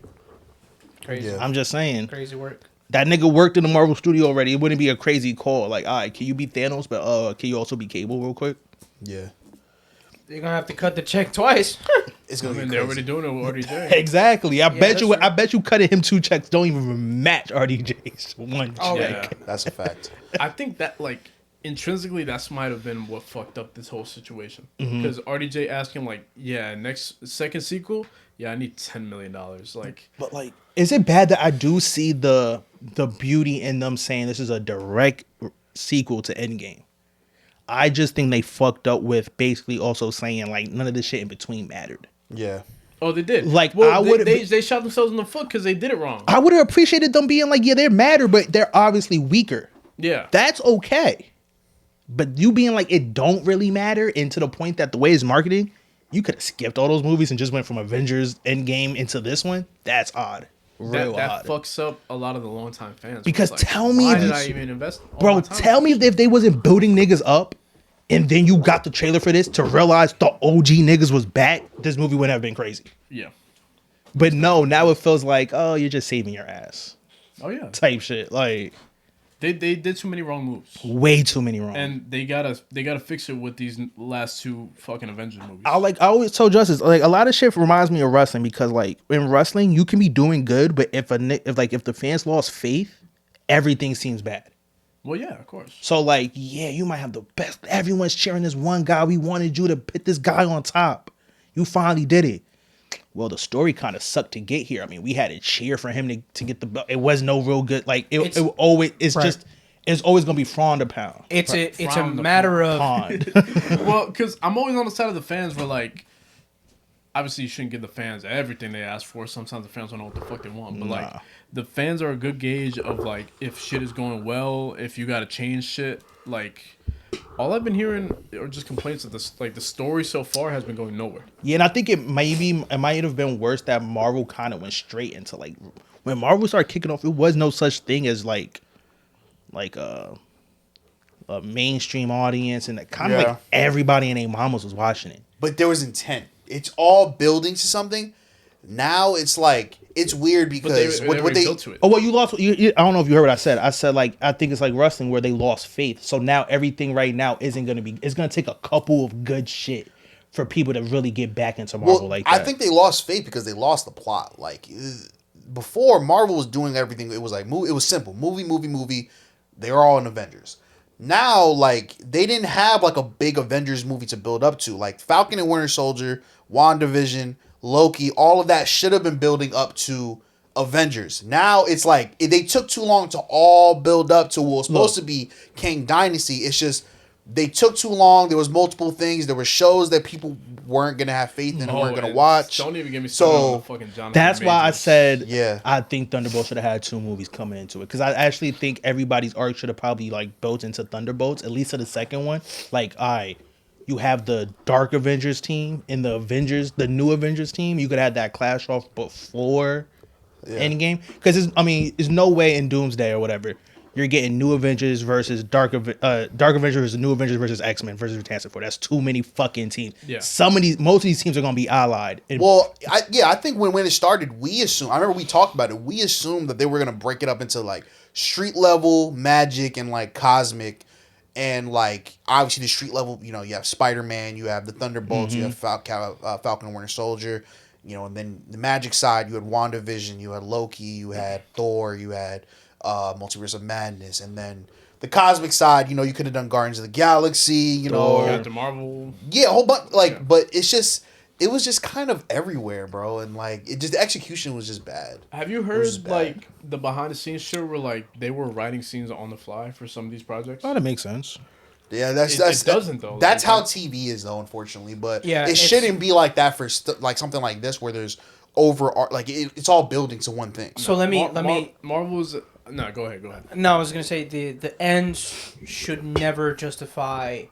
Crazy, Yeah. I'm just saying crazy work. that nigga worked in the Marvel studio already. It wouldn't be a crazy call. Like, all right, can you be Thanos, but can you also be Cable real quick? Yeah. They're gonna have to cut the check twice. It's I gonna mean, be they're crazy. already doing it with RDJ. Exactly. I bet that's you. true. I bet you cutting him 2 checks don't even match RDJ's 1 Oh, check. Yeah. That's a fact. I think that like intrinsically that's might have been what fucked up this whole situation because RDJ asked him like, yeah, second sequel, yeah, I need $10 million. Like, But like, is it bad that I do see the beauty in them saying this is a direct sequel to Endgame? I just think they fucked up with basically also saying like none of this shit in between mattered. Yeah. oh, they did. Like, well, I would've they shot themselves in the foot because they did it wrong. I would have appreciated them being like, yeah, they're madder, but they're obviously weaker. Yeah, That's okay. But you being like it don't really matter, and to the point that the way it's marketing, you could have skipped all those movies and just went from Avengers Endgame into this one. That's odd. Real that odd. fucks up a lot of the longtime fans. Because It's like, tell me why if did you- I even invest? all Bro, my time tell in me this? if they wasn't building niggas up and then you got the trailer for this to realize the OG niggas was back, this movie wouldn't have been crazy. Yeah, But no, now it feels like, oh, you're just saving your ass. Oh yeah, type shit. Like they did too many wrong moves, way too many wrong. and they gotta fix it with these last two fucking Avengers movies. I always told Justice, like, a lot of shit reminds me of wrestling because, like, in wrestling you can be doing good, but if the fans lost faith, everything seems bad. Well, yeah, of course. So, like, yeah, you might have the best. Everyone's cheering this one guy. We wanted you to put this guy on top. You finally did it. Well, the story kind of sucked to get here. I mean, we had to cheer for him to get the belt. It was no real good. Like, it's always gonna be frowned upon. It's a matter of Well, because I'm always on the side of the fans where, like, obviously you shouldn't give the fans everything they ask for. Sometimes the fans don't know what the fuck they want. But like, the fans are a good gauge of like if shit is going well, if you gotta change shit. Like, all I've been hearing are just complaints that the story so far has been going nowhere. Yeah, and I think it might have been worse that Marvel kind of went straight into, like, when Marvel started kicking off, it was no such thing as like a mainstream audience, and kind of like everybody and their mamas was watching it. But there was intent. It's all building to something. Now it's like it's weird because what they built to it. Oh well, you lost. I don't know if you heard what I said. I said, like, I think it's like wrestling where they lost faith. So now everything right now isn't gonna be. It's gonna take a couple of good shit for people to really get back into Marvel like that. I think they lost faith because they lost the plot. Like before, Marvel was doing everything. It was like it was simple. Movie. They were all in Avengers. Now, like, they didn't have like a big Avengers movie to build up to. Like Falcon and Winter Soldier, WandaVision, Loki, all of that should have been building up to Avengers. Now it's like they took too long to all build up to what was supposed to be Kang Dynasty. It's just they took too long. There was multiple things. There were shows that people weren't gonna have faith in and weren't gonna watch. Don't even get me started on the fucking Jonathan That's why I said, yeah, I think Thunderbolt should have had 2 movies coming into it, because I actually think everybody's arc should have probably like built into Thunderbolts, at least to the second one. Like, you have the Dark Avengers team and the new Avengers team. You could have that clash off before Endgame, because there's no way in Doomsday or whatever you're getting New Avengers versus Dark Avengers versus New Avengers versus X-Men versus Fantastic Four. That's too many fucking teams. Yeah. Most of these teams are gonna be allied. I think when it started, I remember we talked about it. We assumed that they were gonna break it up into like street level, magic, and like cosmic. And like obviously the street level, you have Spider-Man, you have the Thunderbolts, you have Falcon and Winter Soldier, and then the magic side, you had WandaVision, you had Loki, you had Thor, you had Multiverse of Madness, and then the cosmic side, you could have done Guardians of the Galaxy, Captain Marvel, a whole bunch, but it was just kind of everywhere, bro, and like the execution was just bad. Have you heard like the behind the scenes shit where like they were writing scenes on the fly for some of these projects? Oh, that makes sense. Yeah, it doesn't though. That's how TV is though, unfortunately. But it shouldn't be like that for like something like this where there's it's all building to one thing. So let me Marvel's. No, go ahead. No, I was gonna say the ends should never justify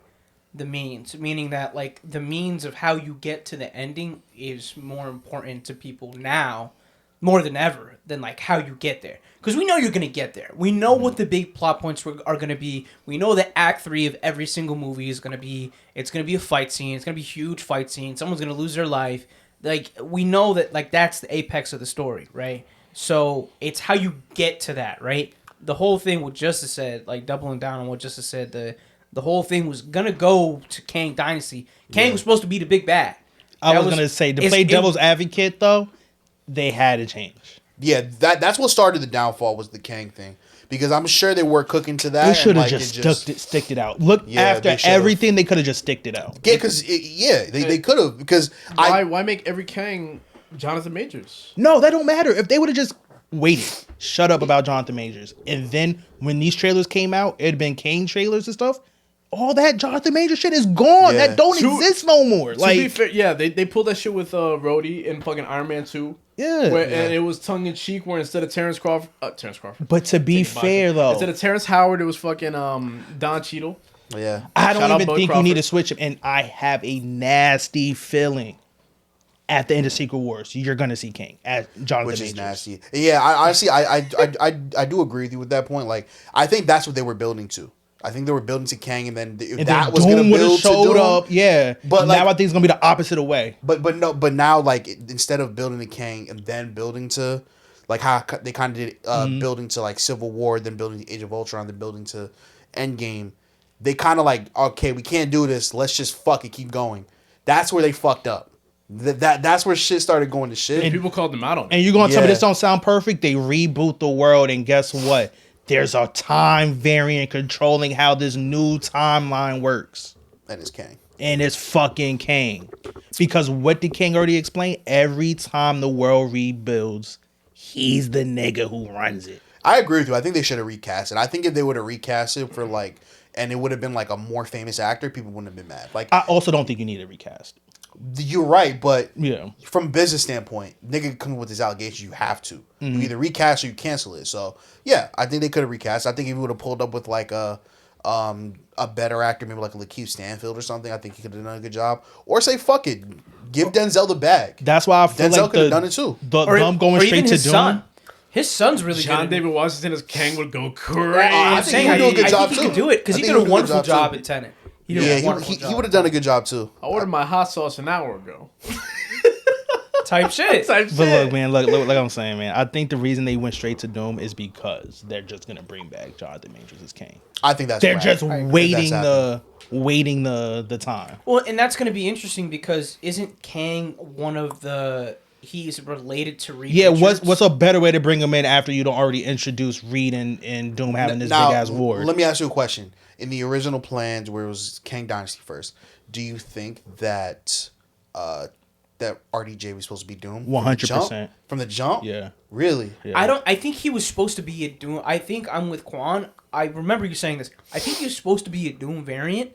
the means, meaning that like the means of how you get to the ending is more important to people now, more than ever, than like how you get there. Because we know you're gonna get there. We know what the big plot points are gonna be. We know that Act 3 of every single movie is gonna be. It's gonna be a fight scene. It's gonna be a huge fight scene. Someone's gonna lose their life. Like we know that like that's the apex of the story, right? So it's how you get to that, right? The whole thing what Justice said, like doubling down on what Justice said, the whole thing was gonna go to Kang Dynasty. Kang was supposed to be the big bad. I was gonna say to play devil's advocate though, they had to change. Yeah, that's what started the downfall was the Kang thing, because I'm sure they were cooking to that. They should have sticked it out. Look, after everything, they could have just sticked it out. Yeah, because they could have, because why make every Kang Jonathan Majors? No, that don't matter. If they would have just waited, shut up about Jonathan Majors, and then when these trailers came out, it'd been Kang trailers and stuff. All that Jonathan Major shit is gone. Yeah. That don't exist no more. To be fair, they pulled that shit with Rhodey in fucking Iron Man 2. Yeah. And it was tongue in cheek where instead of Terrence Crawford. But to be fair though, instead of Terrence Howard, it was fucking Don Cheadle. Yeah. I don't even think you need to switch him, and I have a nasty feeling at the end of Secret Wars you're gonna see Kang as Jonathan Majors. Which is nasty. Yeah, I do agree with you with that point. Like I think that's what they were building to. I think they were building to Kang, and then that was going to build to Doom. Up, yeah. But now I think it's going to be the opposite way. But now, like instead of building to Kang and then building to like how they kind of did building to like Civil War, then building to Age of Ultron, then building to Endgame. They kind of like, okay, we can't do this. Let's just fuck it, keep going. That's where they fucked up. That's where shit started going to shit. And people called them out on it. And you're gonna tell me this don't sound perfect? They reboot the world, and guess what? There's a time variant controlling how this new timeline works. And it's Kang. And it's fucking Kang. Because what did Kang already explain? Every time the world rebuilds, he's the nigga who runs it. I agree with you. I think they should have recast it. I think if they would have recast it for like, and it would have been like a more famous actor, people wouldn't have been mad. Like, I also don't think you need a recast. You're right, but yeah, from a business standpoint, nigga coming with this allegation, you have to. You either recast or you cancel it. So yeah, I think they could have recast. I think if you would have pulled up with like a better actor, maybe like a Lakeith Stanfield or something, I think he could have done a good job. Or say fuck it, give Denzel the bag. That's why I feel Denzel like could have done it too. Them going straight to Doom. Son. His son's really John good. David Washington as Kang would go crazy. I think he would do a good job he too. could do it because he did a wonderful job at Tenet. He would have done a good job too. I ordered my hot sauce an hour ago. Type shit. But look, man, look, like I'm saying, man, I think the reason they went straight to Doom is because they're just gonna bring back Jonathan Majors as Kang. I think that's they're right. just waiting the time. Well, and that's gonna be interesting because isn't Kang one of the he's related to Reed? Yeah, Richards? what's a better way to bring him in after you don't already introduce Reed and Doom having this big ass war? Let me ask you a question. In the original plans, where it was Kang Dynasty first, do you think that that RDJ was supposed to be Doom? 100%. From the jump? Yeah. Really? Yeah. I think he was supposed to be a Doom. I think I'm with Quan. I remember you saying this. I think he was supposed to be a Doom variant.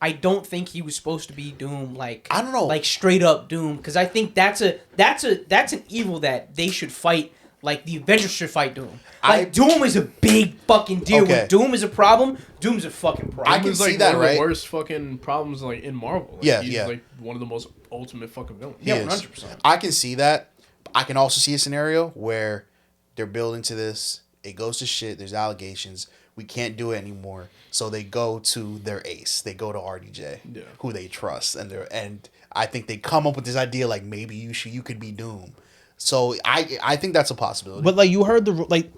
I don't think he was supposed to be Doom like I don't know, like straight up Doom, because I think that's an evil that they should fight. Like the Avengers should fight Doom. Like Doom is a big fucking deal. Okay. When Doom is a problem, Doom's a fucking problem. I can Doom is, like, see that, one of right? the worst fucking problems like in Marvel. Like, he's like one of the most ultimate fucking villains. He is. 100%. I can see that. I can also see a scenario where they're building to this. It goes to shit. There's allegations. We can't do it anymore. So they go to their ace. They go to RDJ, who they trust, and I think they come up with this idea like maybe you could be Doom. So I think that's a possibility. But like you heard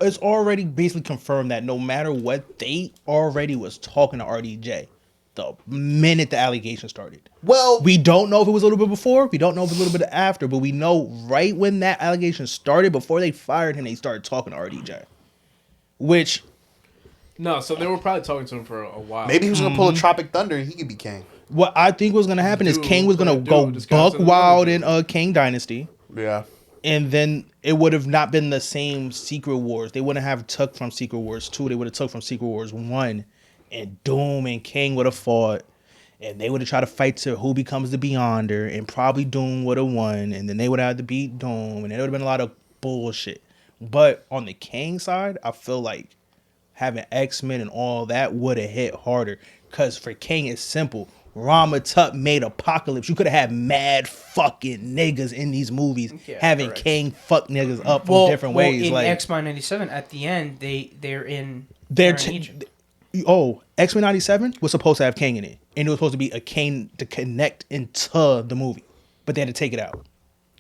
it's already basically confirmed that no matter what, they already was talking to RDJ the minute the allegation started. Well, we don't know if it was a little bit before, we don't know if it was a little bit after, but we know right when that allegation started, before they fired him, they started talking to RDJ. Which no, so they were probably talking to him for a while. Maybe he was gonna pull a Tropic Thunder and he could be Kang. What I think was gonna happen is Kang was gonna go buck wild in Kang Dynasty. Yeah. And then it would have not been the same Secret Wars. They wouldn't have took from Secret Wars 2. They would have took from Secret Wars 1. And Doom and Kang would have fought. And they would have tried to fight to who becomes the Beyonder. And probably Doom would have won. And then they would have had to beat Doom. And there would have been a lot of bullshit. But on the Kang side, I feel like having X-Men and all that would have hit harder. Because for Kang, it's simple. Rama Tut made Apocalypse. You could have had mad fucking niggas in these movies, having correct. Kang fuck niggas up from different ways. In like X-Men 97, at the end, they're in Egypt. X-Men 97 was supposed to have Kang in it, and it was supposed to be a Kang to connect into the movie, but they had to take it out.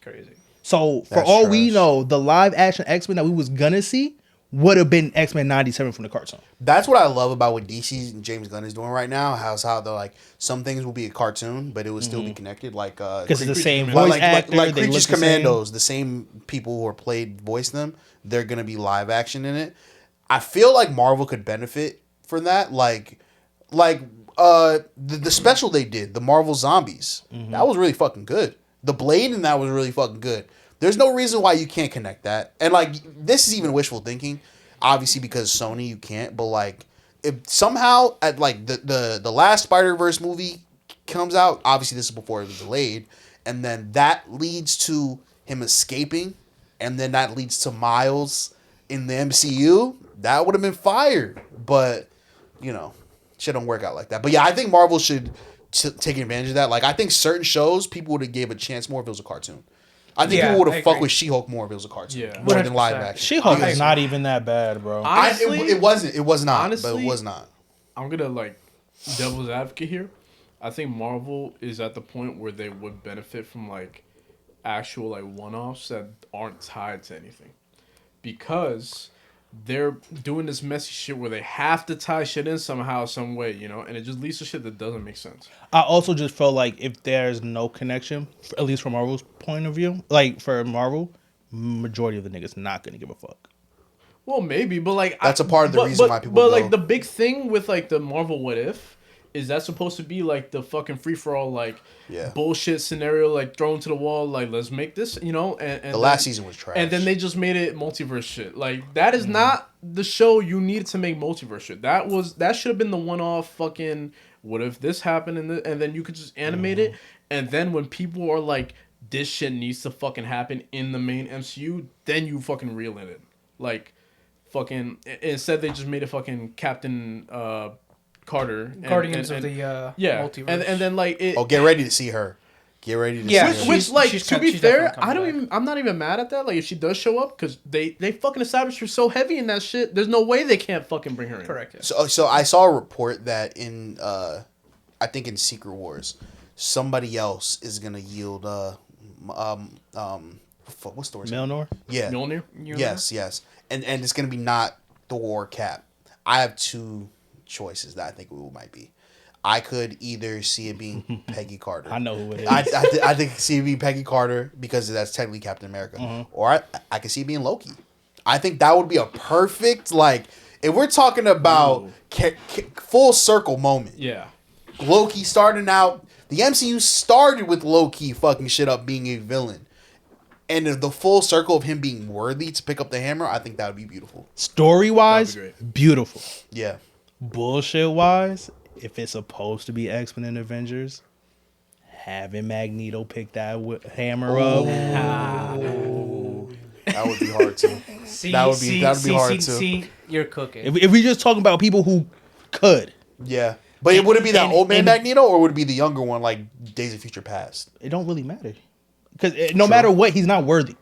Crazy. So for all we know, the live action X-Men that we was gonna see would have been X-Men 97 from the cartoon. That's what I love about what DC and James Gunn is doing right now. How they're like, some things will be a cartoon, but it will still be connected. Like because it's the same voice actor. Like Creatures Commandos, the same people who are voice them. They're gonna be live action in it. I feel like Marvel could benefit from that. Like the special they did, the Marvel Zombies. That was really fucking good. The Blade in that was really fucking good. There's no reason why you can't connect that. And like, this is even wishful thinking, obviously because Sony, you can't. But like, if somehow at like the last Spider-Verse movie comes out, obviously this is before it was delayed, and then that leads to him escaping, and then that leads to Miles in the MCU, that would have been fire. But you know, shit don't work out like that. But yeah, I think Marvel should take advantage of that. Like, I think certain shows people would have gave a chance more if it was a cartoon. I think people would have fucked with She-Hulk more if it was a cartoon. More than live action. She-Hulk is not even that bad, bro. Honestly, it wasn't. It was not. Honestly, but it was not. I'm gonna like devil's advocate here. I think Marvel is at the point where they would benefit from like actual like one-offs that aren't tied to anything. because they're doing this messy shit where they have to tie shit in somehow, some way, you know, and it just leads to shit that doesn't make sense. I also just felt like if there's no connection, at least from Marvel's point of view, like for Marvel, majority of the niggas not gonna give a fuck. Well, maybe, but like That's a part of the reason why people But go. like the big thing with like the Marvel What If is that supposed to be like the fucking free for all like bullshit scenario, like thrown to the wall, like let's make this, you know? And the last season was trash. And then they just made it multiverse shit. Like that is not the show you needed to make multiverse shit. That should have been the one off fucking what if this happened and then you could just animate it, and then when people are like this shit needs to fucking happen in the main MCU, then you fucking reel in it. Like fucking instead they just made a fucking Captain Carter Guardians of the multiverse. and then like it, get ready to see her. Get ready to see her. which like she's to be she's fair, definitely coming I'm not even mad at that. Like if she does show up, because they fucking established her so heavy in that shit. There's no way they can't fucking bring her in. Correct. Yeah. So I saw a report that in I think in Secret Wars, somebody else is gonna yield what's the word? Milnor? Yeah. Mjolnir? Yes. And it's gonna be not the War Cap. I have two choices that I think it might be. I could either see it being Peggy Carter. I know who it is. I think see it being Peggy Carter because that's technically Captain America. Or I could see it being Loki. I think that would be a perfect, like, if we're talking about full circle moment. Yeah. Loki starting out, the MCU started with Loki fucking shit up being a villain. And the full circle of him being worthy to pick up the hammer, I think that would be beautiful. Story-wise, That'd be beautiful. Yeah. Bullshit-wise, if it's supposed to be X-Men and Avengers, having Magneto pick that hammer up. That would be hard too. That would be hard too. See, you're cooking. If we just talking about people who could, Yeah. But would it be that old man Magneto or would it be the younger one like Days of Future Past? it don't really matter. Because no matter what, he's not worthy.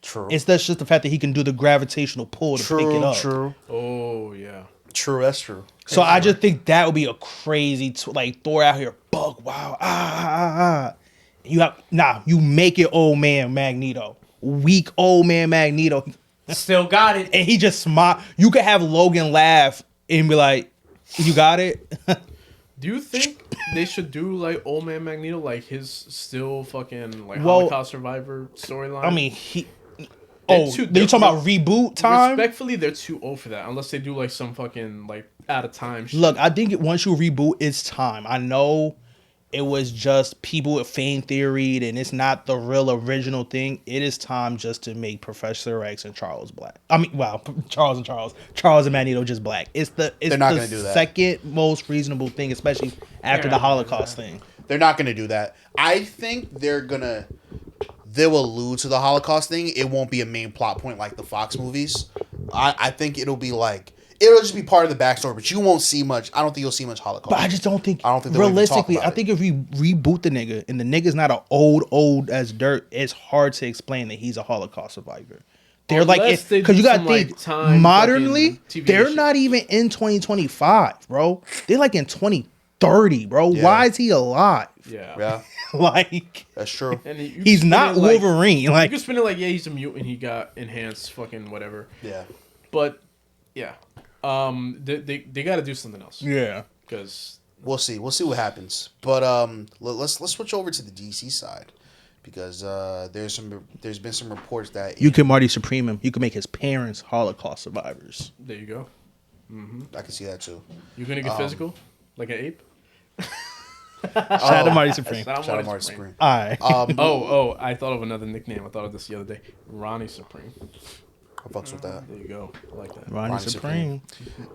True. That's just the fact that he can do the gravitational pull to pick it up. True. Oh yeah. True. That's true. So I just think that would be a crazy like Thor out here, bug, wow, You make it old man Magneto, weak old man Magneto, Still got it. and he just smile. You could have Logan laugh and be like, "You got it." Do you think they should do like Old Man Magneto, like his still fucking like Well, Holocaust survivor storyline? I mean, They're you talking about reboot time? Respectfully, they're too old for that. Unless they do like some fucking like out of time shit. Look, I think once you reboot, it's time. I know it was just people with fan theory and it's not the real original thing. It is time just to make Professor X and Charles black. I mean, wow, Charles and Magneto just black. They're not gonna do that. Second most reasonable thing, especially after the Holocaust thing. They're not gonna do that. I think they'll allude to the Holocaust thing. It won't be a main plot point like the Fox movies. I think it'll just be part of the backstory, but you won't see much. I don't think you'll see much Holocaust. But I just don't think. they'll even talk realistically, about I think if we reboot the nigga and the nigga's not an old as dirt, it's hard to explain that he's a Holocaust survivor. They're Unless they because do you got to some, like, think time modernly. fucking TV They're shit. not even in 2025, bro. They're like in 2030, bro. Yeah. Why is he alive? Yeah. Like That's true. And you he's can not spin it, like- Wolverine. You Like can spin it like, yeah, he's a mutant. He got enhanced fucking whatever. Yeah. But yeah, they got to do something else yeah. because We'll see what happens. But let's switch over to the DC side because there's been some reports that You can Marty Supreme him. You can make his parents Holocaust survivors. there you go. I can see that too. You're gonna get physical like an ape. Shout out to Marty Supreme. Shout Shout out Marty Supreme. All right. Oh! I thought of another nickname. I thought of this the other day. Ronnie Supreme. I fucks with that. There you go. I like that. Ronnie Supreme.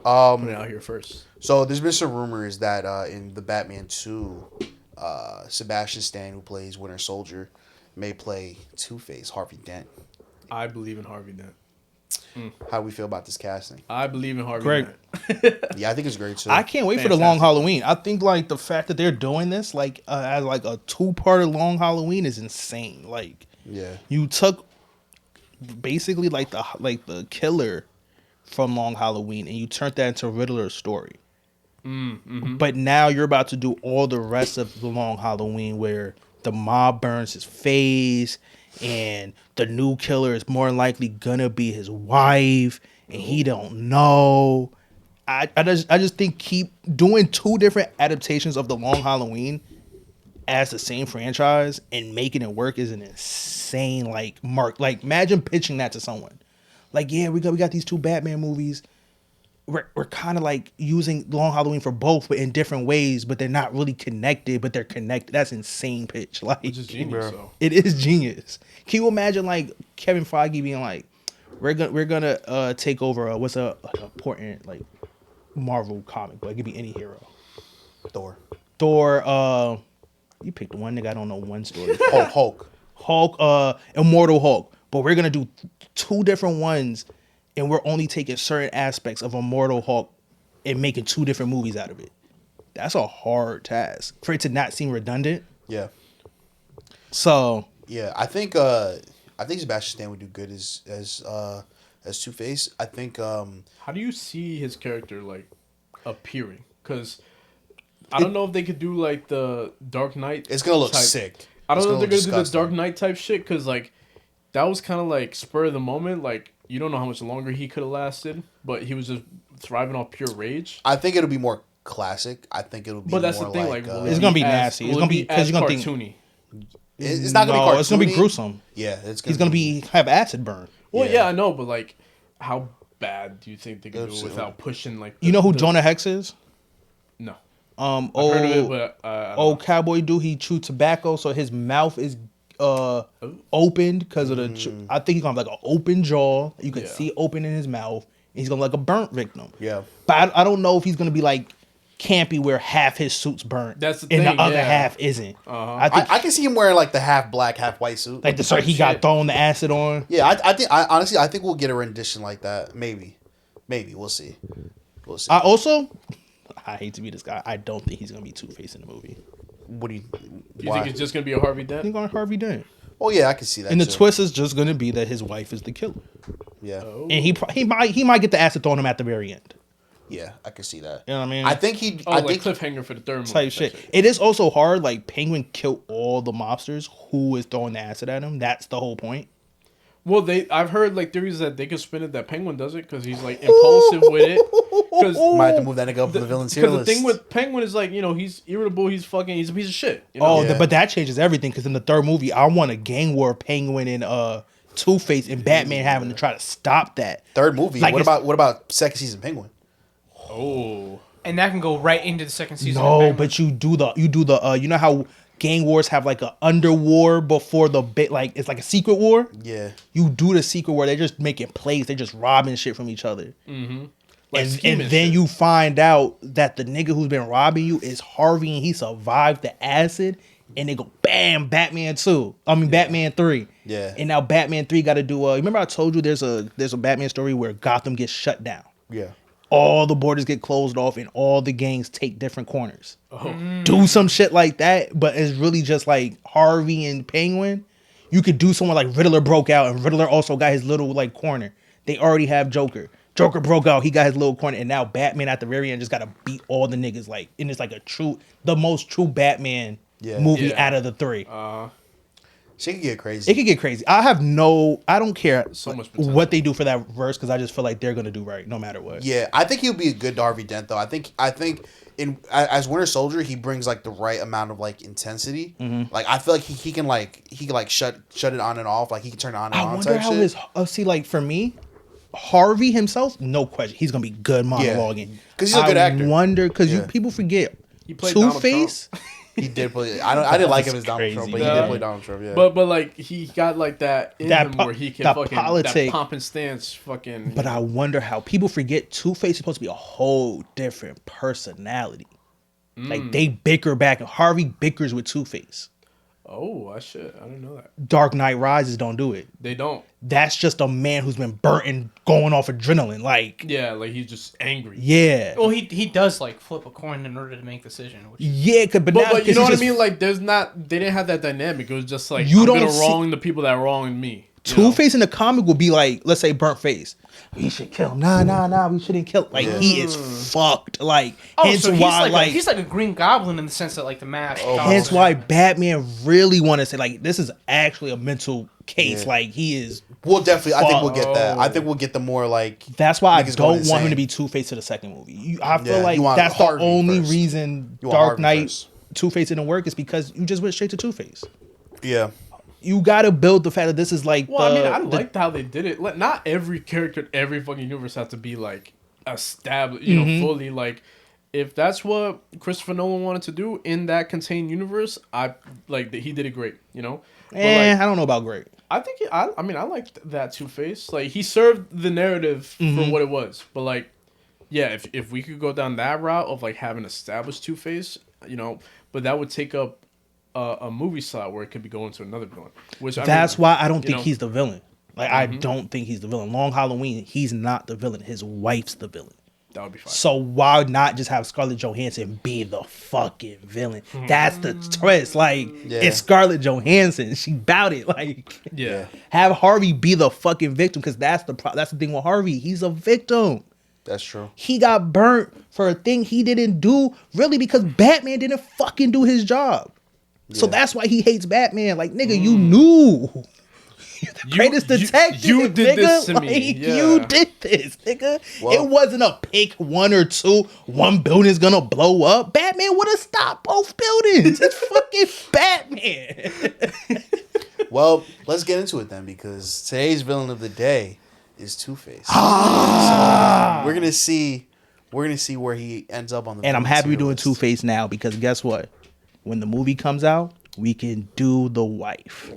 Put it out here first. So there's been some rumors that in the Batman 2, Sebastian Stan, who plays Winter Soldier, may play Two-Face, Harvey Dent. I believe in Harvey Dent. How do we feel about this casting? I believe in Harvey Great. Dent. Yeah, I think it's great too. I can't wait for the long Halloween. I think like the fact that they're doing this like as like a 2-part long Halloween is insane. Like Yeah. you took basically like the killer from Long Halloween and you turned that into Riddler's story. But now you're about to do all the rest of the Long Halloween where the mob burns his face and the new killer is more likely gonna be his wife, and he don't know. I just think keep doing 2 different adaptations of the Long Halloween as the same franchise and making it work is an insane mark. Like imagine pitching that to someone. Like, yeah, we got these 2 Batman movies. We're kind of like using Long Halloween for both, but in different ways. But they're not really connected, but they're connected. That's insane pitch. Like, Which is genius. So. it is genius. Can you imagine like Kevin Feige being like, we're gonna take over what's an important like Marvel comic, but it could be any hero. Thor. You picked one nigga I don't know one story. Hulk. Immortal Hulk. But we're gonna do 2 different ones, and we're only taking certain aspects of Immortal Hulk and making 2 different movies out of it. That's a hard task for it to not seem redundant. Yeah. So yeah, I think Sebastian Stan would do good as Two-Face. I think how do you see his character like appearing? Because I don't know if they could do like the Dark Knight. It's gonna look type. sick. I don't know if they're gonna disgusting. do the Dark Knight type shit because like that was kind of like spur of the moment. Like you don't know how much longer he could have lasted, but he was just thriving off pure rage. I think it'll be more classic. I think it'll be. But that's more the thing. Like, will it's it gonna be as- nasty. It's will gonna it be as because you're gonna cartoony. think It's not gonna be cartoony. it's gonna be gruesome. Yeah, He's gonna have acid burn. Well, Yeah. yeah, I know, but like, how bad do you think they could do it Absolutely. without pushing like? You know who Jonah Hex is? No, I've heard of it, but I don't know. cowboy dude. He chewed tobacco, so his mouth is opened because of the. I think he's gonna have like an open jaw. You can Yeah. see open in his mouth. He's gonna like a burnt victim. Yeah. But I don't know if he's gonna be like campy where half his suit's burnt. That's the and thing, the other yeah. half isn't. I I think can see him wearing like the half black, half white suit. like the start he got shit. thrown the acid on. Yeah, I honestly think we'll get a rendition like that. Maybe we'll see. I hate to be this guy. I don't think he's gonna be Two-Face in the movie. What do you? Do you Why? think it's just gonna be a Harvey I Dent? think on Harvey Dent. Oh yeah, I can see that. And the too. twist is just gonna be that his wife is the killer, Yeah, Oh. and he might get the acid thrown on him at the very end. yeah, I can see that. You know what I mean? I think he. Oh, I like think cliffhanger for the third movie. Type shit. It is also hard. Like Penguin killed all the mobsters. Who is throwing the acid at him? That's the whole point. Well, I've heard like theories that they could spin it that Penguin does it because he's like impulsive with it. Because might have to move that nigga up from the villain's tier the list. thing with Penguin is like he's irritable. He's a piece of shit. You know? Oh, Yeah. but that changes everything because in the third movie, I want a gang war Penguin and Two-Face and Batman having to try to stop that. Third movie. Like what it's- about second season Penguin? Oh. And that can go right into the second season. of No, Penguin. but you do the you know how gang wars have like a underwar before the bit, like it's like a secret war. Yeah, You do the secret war. They're just making plays. They're just robbing shit from each other. Like and scheming then shit. you find out that the nigga who's been robbing you is Harvey, and he survived the acid. And they go, bam, Batman 2. I mean, Batman 3. Yeah. And now Batman 3 got to do. Remember I told you there's a Batman story where Gotham gets shut down. yeah. All the borders get closed off, and all the gangs take different corners. Oh. Do some shit like that, but it's really just like Harvey and Penguin. You could do someone like Riddler broke out, and Riddler also got his little like corner. They already have Joker. Joker broke out, he got his little corner, and now Batman at the very end just got to beat all the niggas like, and it's like the most true Batman movie Yeah. out of the 3. She could get crazy. It could get crazy. I don't care So much potential. what they do for that verse because I just feel like they're gonna do right no matter what. Yeah, I think he'll be a good Harvey Dent though. I think as Winter Soldier, he brings like the right amount of like intensity. Like I feel like he can shut it on and off. Like he can turn it on and I on. wonder type how shit. his see like for me, Harvey himself, no question, he's gonna be good monologuing 'Cause he's a good actor. I wonder because Yeah. people forget He played Donald Two-Face. He did play. I didn't like him as Donald crazy, Trump, but he man. did play Donald Trump. Yeah, But like he got like that in That him po- where he can that fucking politic. that pomp and stance fucking. But I wonder how people forget Two-Face is supposed to be a whole different personality. Like they bicker back, and Harvey bickers with Two-Face. Oh, shit! I didn't know that. Dark Knight Rises don't do it. They don't. That's just a man who's been burnt and going off adrenaline. Like, Yeah, like he's just angry. yeah. Well, he does like flip a coin in order to make a decision. Which Yeah, but now But you 'cause know what I he's mean? just- Like, they didn't have that dynamic. It was just like You I'm don't gonna see- wrong the people that wronged me. Two-Face in the comic will be like, let's say, burnt face. We should kill him. Nah, we shouldn't kill him. Like, he is fucked. Like, hence so why, he's like a Green Goblin in the sense that, like, the mask. hence why Batman really want to say, like, this is actually a mental case. Like, he is. We'll definitely. I think we'll get that. I think we'll get the more like. That's why I niggas going don't want him insane. to be Two-Face to the second movie. I feel Yeah, like you want that's the Harvey only first. reason You want Dark Harvey Knight first. Two-Face didn't work is because you just went straight to Two-Face. Yeah. You got to build the fact that this is like. Well, I mean, I liked how they did it. Not every character in every fucking universe has to be like established, you know, fully. Like, if that's what Christopher Nolan wanted to do in that contained universe, I like that he did it great. You know, but, I don't know about great. I think I mean I liked that Two-Face. Like, he served the narrative for what it was. But like, yeah, if we could go down that route of like having established Two-Face, you know, but that would take up a movie slot where it could be going to another villain. Which That's why I don't think know. he's the villain. Like, I don't think he's the villain. Long Halloween, he's not the villain. His wife's the villain. That would be fine. So why not just have Scarlett Johansson be the fucking villain? That's the twist. Like, it's Scarlett Johansson. She bout it. Like, Yeah. have Harvey be the fucking victim, because that's the thing with Harvey. He's a victim. That's true. He got burnt for a thing he didn't do, really, because Batman didn't fucking do his job. So that's why he hates Batman. Like, nigga, you knew. You're the greatest detective. you did nigga. this to Like, me. Yeah. You did this, nigga. Well- It wasn't a pick one or two. One building's gonna blow up. Batman would have stopped both buildings. It's fucking Batman. Well, let's get into it then, because today's villain of the day is Two-Face. So we're gonna see where he ends up on the. And I'm villain happy we're tier doing list. Two-Face now, because guess what? When the movie comes out, we can do the wife.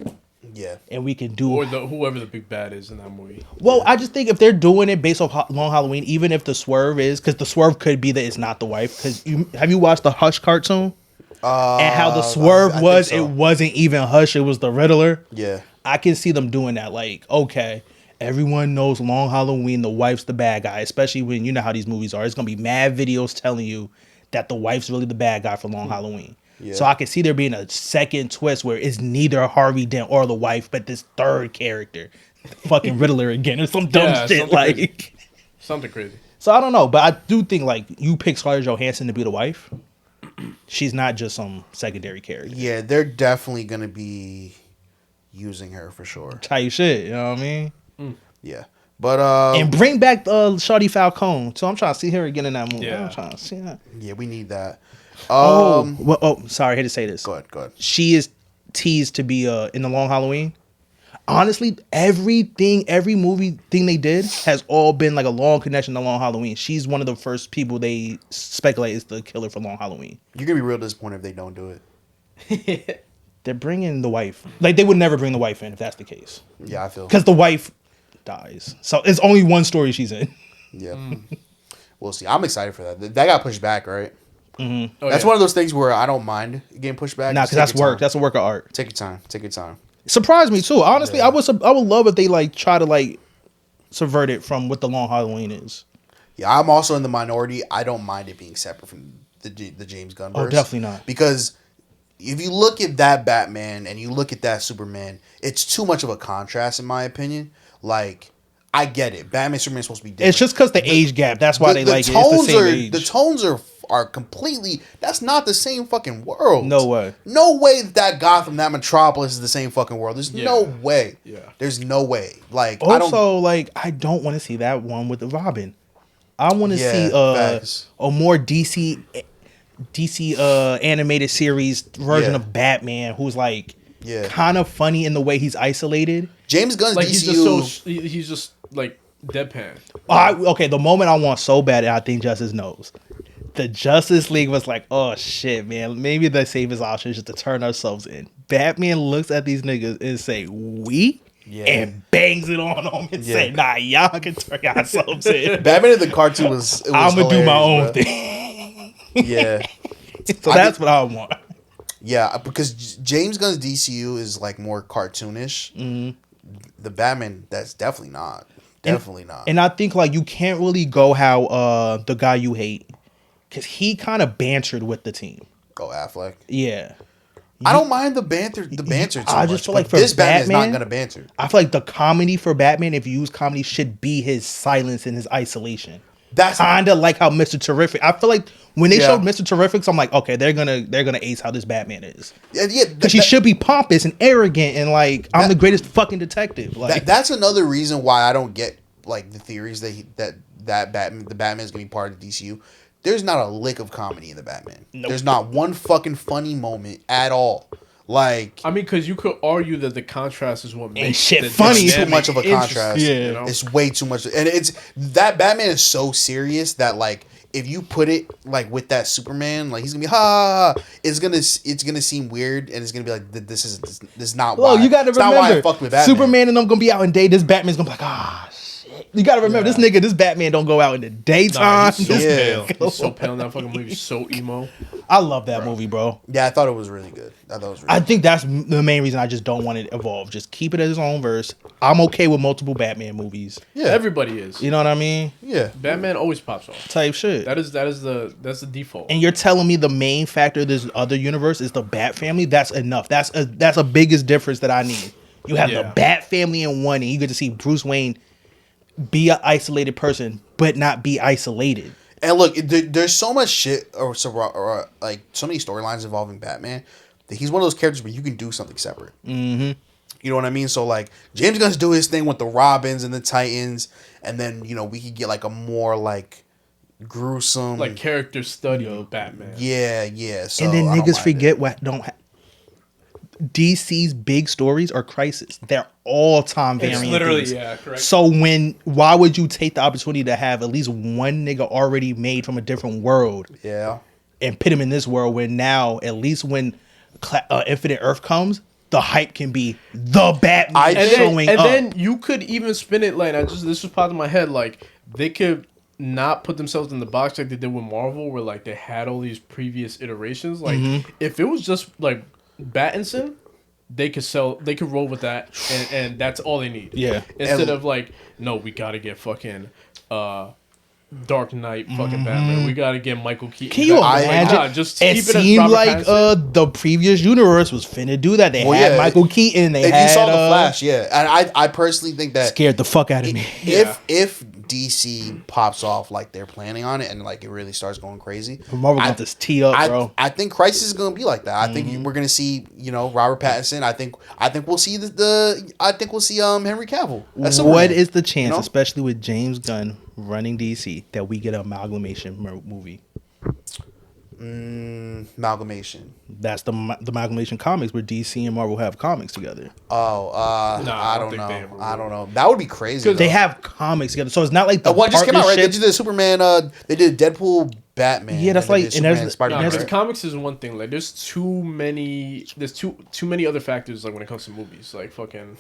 Yeah. And we can do Or whoever the big bad is in that movie. Well, I just think if they're doing it based off Long Halloween, even if the swerve is, because the swerve could be that it's not the wife. Because have you watched the Hush cartoon? And how the swerve I think was, so. it wasn't even Hush, it was the Riddler. Yeah. I can see them doing that. Like, okay, everyone knows Long Halloween, the wife's the bad guy, especially when you know how these movies are. It's going to be mad videos telling you that the wife's really the bad guy for Long Halloween. Yeah. So I can see there being a second twist where it's neither Harvey Dent or the wife, but this third character, fucking Riddler again, or some dumb Yeah, shit. something Like, crazy. Something crazy. so I don't know, but I do think like you pick Scarlett Johansson to be the wife. She's not just some secondary character. Yeah, they're definitely gonna be using her for sure. Tell you shit, you know what I mean? Yeah. But And bring back Shawty Falcone. So I'm trying to see her again in that movie. Yeah. I'm trying to see that. yeah, we need that. Sorry, I had to say this. Go ahead. She is teased to be in the Long Halloween. Honestly, every movie thing they did has all been like a long connection to Long Halloween. She's one of the first people they speculate is the killer for Long Halloween. You're gonna be real disappointed if they don't do it. They're bringing the wife. Like, they would never bring the wife in if that's the case. Yeah, I feel. Because the wife dies. So it's only one story she's in. Yeah. We'll see. I'm excited for that. That got pushed back, right? Oh, That's yeah. one of those things where I don't mind getting pushed back. Nah, Just because take that's your work. time. That's a work of art. Take your time. Surprised me too. Honestly, I would love if they like try to like subvert it from what the Long Halloween is. Yeah, I'm also in the minority. I don't mind it being separate from the James Gunn verse. Oh, definitely not. Because if you look at that Batman and you look at that Superman, it's too much of a contrast, in my opinion. Like, I get it. Batman, Superman's supposed to be different. It's just because the age gap. That's why they like it. It's the same age. The tones are completely. That's not the same fucking world. No way. No way that Gotham, that Metropolis is the same fucking world. There's no way. Yeah. There's no way. Like, Also, I don't want to see that one with the Robin. I want to see facts. a more DC animated series version Yeah. of Batman who's like Yeah. kind of funny in the way he's isolated. James Gunn's Like, DCU. he's just like deadpan. Okay, the moment I want so bad, and I think Justice knows. The Justice League was like, oh shit, man, maybe the safest option is just to turn ourselves in. Batman looks at these niggas and say, we? Yeah. And bangs it on them and say, nah, y'all can turn yourselves in. Batman in the cartoon was. I'm going to do my own thing. thing. Yeah. So that's what I want. Yeah, because James Gunn's DCU is like more cartoonish. Mm-hmm. The Batman, that's definitely not. Definitely not. And I think like you can't really go how the guy you hate, because he kind of bantered with the team. Go Affleck. Yeah. I don't mind the banter. The banter. Too I just much, feel like but for this Batman's Batman, not gonna banter. I feel like the comedy for Batman, if you use comedy, should be his silence and his isolation. That's Kind of like how Mr. Terrific. I feel like when they Yeah. showed Mr. Terrific, I'm like, okay, they're gonna ace how this Batman is. yeah. Because he should be pompous and arrogant and like I'm the greatest fucking detective. Like That's another reason why I don't get like the theories that Batman, the Batman's gonna be part of the DCU. There's not a lick of comedy in the Batman. Nope. There's not one fucking funny moment at all. Like I mean, because you could argue that the contrast is what makes shit the funny. it's too dynamic much of a interesting, contrast. Yeah. you know? It's way too much, and it's that Batman is so serious that like if you put it like with that Superman, like he's gonna be ha, ha, ha, it's gonna seem weird, and it's gonna be like this is not why. well, you gotta it's not why I remember fucked with Batman. Superman and them gonna be out in day. This Batman's gonna be like, ah shit. You gotta remember this Batman don't go out in the daytime. Nah, he's so Yeah. pale. He's so pale in that fucking movie. He's so emo. I love that movie, bro. Yeah, I thought it was really good. I thought it was really I think that's the main reason I just don't want it to evolve. Just keep it as its own verse. I'm okay with multiple Batman movies. Yeah. Everybody is. You know what I mean? Yeah. Batman always pops off. Type shit. That's the default. And you're telling me the main factor of this other universe is the Bat family? That's enough. That's a biggest difference that I need. You have the Yeah. Bat family in one, and you get to see Bruce Wayne be an isolated person, but not be isolated. And look, there's so much shit or like so many storylines involving Batman that he's one of those characters where you can do something separate. Mm-hmm. You know what I mean? So like James Gunn's do his thing with the Robins and the Titans, and then we could get like a more like gruesome like character study of Batman. yeah. So And then I don't niggas mind forget what don't. DC's big stories are crisis. They're all time It's variant. literally, things. yeah, correct. So why would you take the opportunity to have at least one nigga already made from a different world it. Yeah. and put him in this world where now at least when Infinite Earth comes, the hype can be the Batman And showing up. then you could even spin it like this was part of my head. Like they could not put themselves in the box like they did with Marvel, where like they had all these previous iterations. Like if it was just like Battinson, they could roll with that, and that's all they need. Yeah. Instead of like, no, we gotta get fucking Dark Knight fucking Batman. We gotta get Michael Keaton. Can you Batman. imagine? Nah, just It keep it as seemed Robert like Pattinson. the previous universe was finna do that. They Well, had yeah, Michael Keaton. They If had you saw the Flash, yeah, and I personally think that scared the fuck out of me. if DC pops off like they're planning on it and like it really starts going crazy, Marvel got this tee up, bro. I think Crisis is gonna be like that. I think we're gonna see Robert Pattinson. I think we'll see Henry Cavill. as Superman. What is the chance, know? especially with James Gunn running DC, that we get an amalgamation movie? Amalgamation? That's the amalgamation comics where DC and Marvel have comics together. Oh, I don't think they know. ever I will. don't know. That would be crazy. They though. have comics together, so it's not like the One just came out, right? They partnership- did the Superman. They did Deadpool, Batman. Yeah, that's and they like- did and there's- Superman, Spider-Man, No, there's- because comics is one thing. Like, there's too many other factors. Like when it comes to movies, like fucking,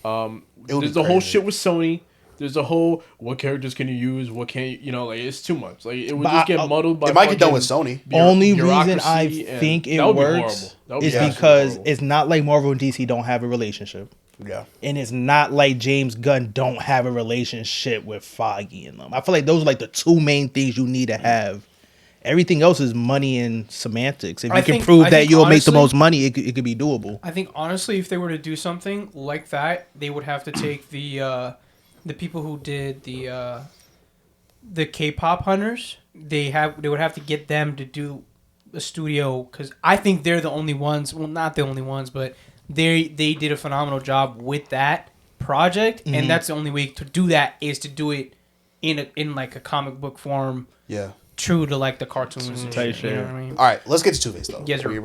would there's be the whole crazy. shit with Sony. There's the whole what characters can you use? What can't you? Like it's too much. Like it would But just get I- muddled by. It might get done fucking with Sony. Only reason I bureaucracy, and think it that would be works horrible. That would be is absolutely because horrible. it's not like Marvel and DC don't have a relationship. Yeah. And it's not like James Gunn don't have a relationship with Foggy and them. I feel like those are like the two main things you need to have. Everything else is money and semantics. If you I can think- prove I that think you'll make the honestly- most money, it could be doable. I think honestly, if they were to do something like that, they would have to take the people who did the K-pop hunters. They would have to get them to do a studio, because I think they're the only ones. Well, not the only ones, but they did a phenomenal job with that project, and that's the only way to do that is to do it in like a comic book form, Yeah. true to like the cartoons and Type shit. You know shit. what I mean? All right, let's get to Two-Face though. Yes, sir. We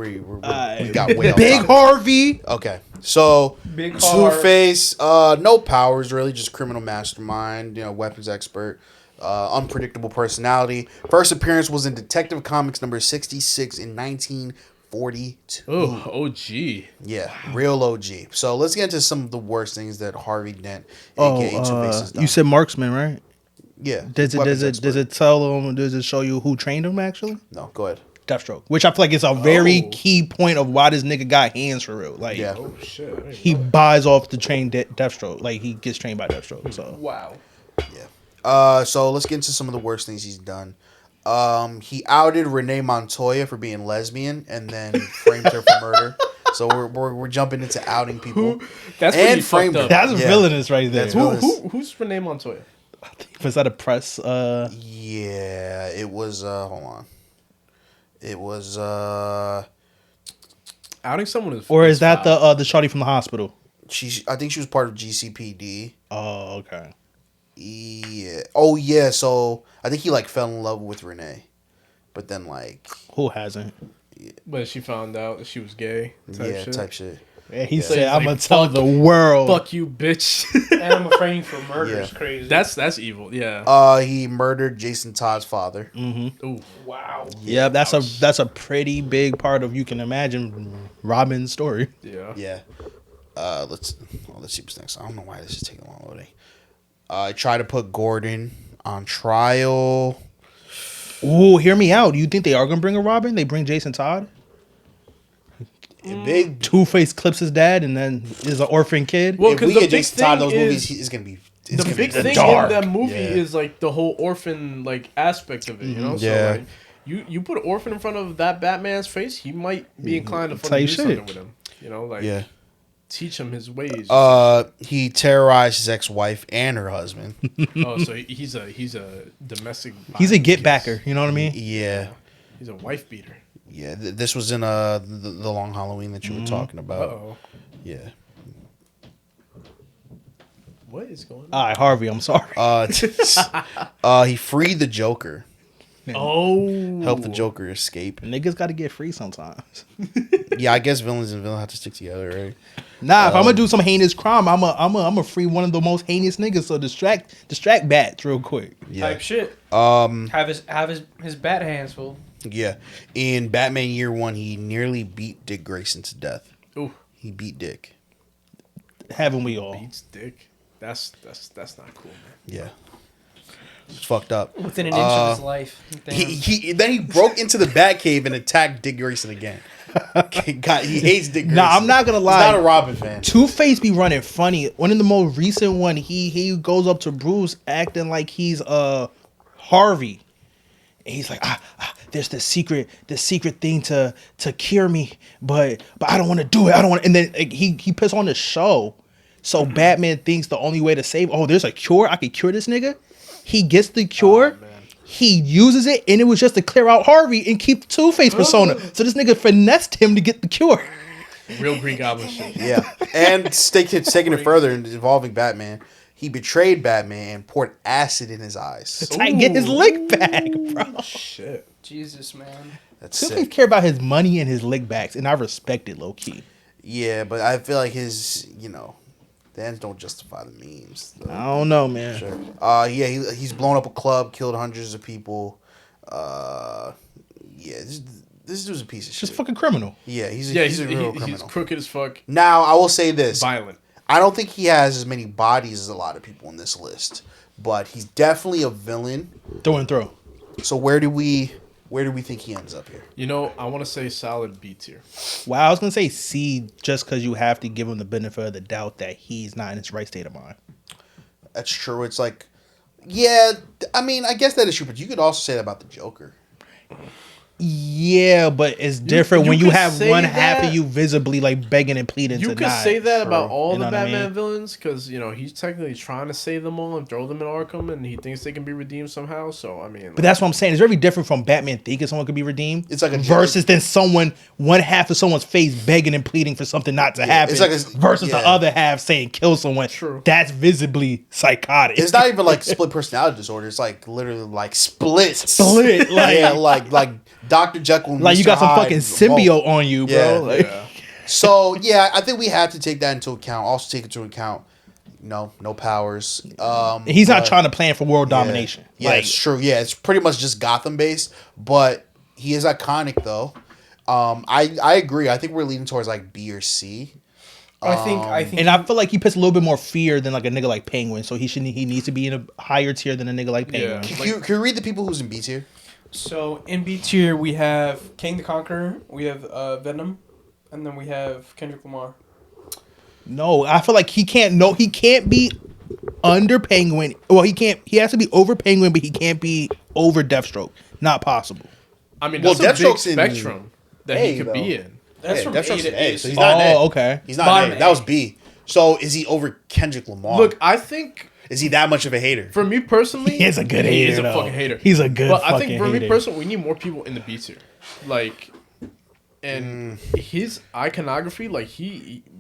got way off Big topic. Harvey. Okay, so Big Har- Two-Face, no powers really, just criminal mastermind, weapons expert, unpredictable personality. First appearance was in Detective Comics number 66 in 1942. Oh, OG. Yeah, real OG. So let's get into some of the worst things that Harvey Dent, aka Two-Face, has done. You said marksman, right? Yeah. Does weapons it expert. tell them? Does it show you who trained him actually? No, go ahead. Deathstroke, which I feel like is a very Oh. key point of why this nigga got hands for real. Like, Yeah. Oh shit. he buys off the train Deathstroke. Like, he gets trained by Deathstroke. So Wow. Yeah. So let's get into some of the worst things he's done. He outed Renee Montoya for being lesbian and then framed her for murder. So we're jumping into outing people. That's And pretty framed fucked up. That's Yeah. villainous right there. That's villainous. Who's Renee Montoya? Was that a press? Yeah, it was. Hold on. It was. Outing someone is. Or is that foul. the shawty from the hospital? I think she was part of GCPD. Oh, okay. Yeah. Oh yeah. So I think he like fell in love with Renee, but then like Who hasn't? But she found out that she was gay. type shit. Yeah, he Yeah. said, He's "I'm like, gonna tell the world." Fuck you, bitch. And I'm afraid for murder Yeah. is crazy. That's evil. Yeah. He murdered Jason Todd's father. Ooh. wow. Yeah, that's a pretty big part of, you can imagine, Robin's story. Yeah. Yeah. Let's see what's next. I don't know why this is taking long loading. I tried to put Gordon on trial. Ooh, hear me out. Do you think they are gonna bring a Robin? They bring Jason Todd. Big. Two-Face clips his dad, and then is an orphan kid. Well, If because we the get big Jason Todd in thing those movies, is it's gonna be. the big thing dark. in that movie Yeah. is like the whole orphan like aspect of it. You know. Yeah. So like, you put an orphan in front of that Batman's face, he might be inclined to Tell fucking you do shit. something with him. You know, like Yeah. teach him his ways. He terrorized his ex-wife and her husband. Oh, so he's a domestic. He's a violence get case. backer. You know what I mean? Yeah. He's a wife beater. Yeah. This was in the Long Halloween that you were talking Uh about. oh. Yeah. What is going on? All right, Harvey. I'm sorry. He freed the Joker. Oh. Helped the Joker escape. Niggas got to get free sometimes. Yeah, I guess villains and villains have to stick together, right? Nah, if I'm gonna do some heinous crime, I'm a free one of the most heinous niggas. So distract bats real quick. Yeah. Type shit. Have his bat hands full. Yeah. In Batman Year One, he nearly beat Dick Grayson to death. Ooh. He beat Dick. Haven't we all? Beats dick. That's not cool, man. Yeah. It's fucked up. Within an inch of his life. Damn. He broke into the Batcave and attacked Dick Grayson again. He hates Dick Grayson. Nah, I'm not gonna lie. He's not a Robin fan. Two-Face be running funny. One of the most recent one, he goes up to Bruce acting like he's Harvey. And he's like, there's the secret thing to cure me, but I don't want to do it. I don't want. And then like, he puts on the show, so Batman thinks the only way to save. Oh, there's a cure. I could cure this nigga. He gets the cure. Oh, man. He uses it, and it was just to clear out Harvey and keep the Two-Face persona. So this nigga finessed him to get the cure. Real Green Goblin shit. Yeah. And taking it further and involving Batman, he betrayed Batman and poured acid in his eyes. To get his lick back, bro. Shit. Jesus, man. That's Two-Face sick. care about his money and his lick backs, and I respect it low key. Yeah, but I feel like his, the ends don't justify the memes. So. I don't know, man. Sure. He's blown up a club, killed hundreds of people. This dude's a piece of shit. Just fucking criminal. Yeah, he's a real criminal. He's crooked as fuck. Now, I will say this. Violent. I don't think he has as many bodies as a lot of people on this list, but he's definitely a villain. Through and through. So where do we think he ends up here? I want to say solid B tier. Well, I was gonna say C just because you have to give him the benefit of the doubt that he's not in his right state of mind. That's true. It's like, yeah, I mean, I guess that is true, but you could also say that about the Joker. Yeah, but it's different you when you could have say one half that- of you visibly like begging and pleading You to could not. say that True. about all You know the what I Batman mean? villains because he's technically trying to save them all and throw them in Arkham, and he thinks they can be redeemed somehow. So I mean, But that's what I'm saying. It's very different from Batman thinking someone could be redeemed. It's like a- versus then one half of someone's face begging and pleading for something not to happen. it's like a- versus the yeah. other half saying kill someone. True. That's visibly psychotic. It's not even like split personality disorder. It's like literally like splits. Split, like- yeah, like Dr. Jekyll and like you Mr. got some Hyde, fucking symbiote on you, bro. Yeah. Like, yeah. So yeah, I think we have to take that into account. Also take into account, no powers. He's not but- trying to plan for world Yeah. domination. Yeah, Like, it's true. Yeah, it's pretty much just Gotham based, but he is iconic though. I agree. I think we're leaning towards like B or C. I think. and I feel like he puts a little bit more fear than like a nigga like Penguin, so he needs to be in a higher tier than a nigga like Penguin. Yeah. Can you read the people who's in B tier? So in B tier we have King the Conqueror, we have Venom, and then we have Kendrick Lamar. No, I feel like he can't be under Penguin. Well, he has to be over Penguin, but he can't be over Deathstroke. Not possible. I mean, Well, that's a big Deathstroke's in spectrum that A, he could though. be in. That's Yeah, from Deathstroke's A an to A, A. so he's not an A. Okay. He's not Bottom an A. That was A. B. So is he over Kendrick Lamar? Look, I think Is he that much of a hater? for me personally, He is a good he hater. is a though. fucking hater. He's a good But fucking I think for hater. me personally, we need more people in the B tier. Like, and his iconography, like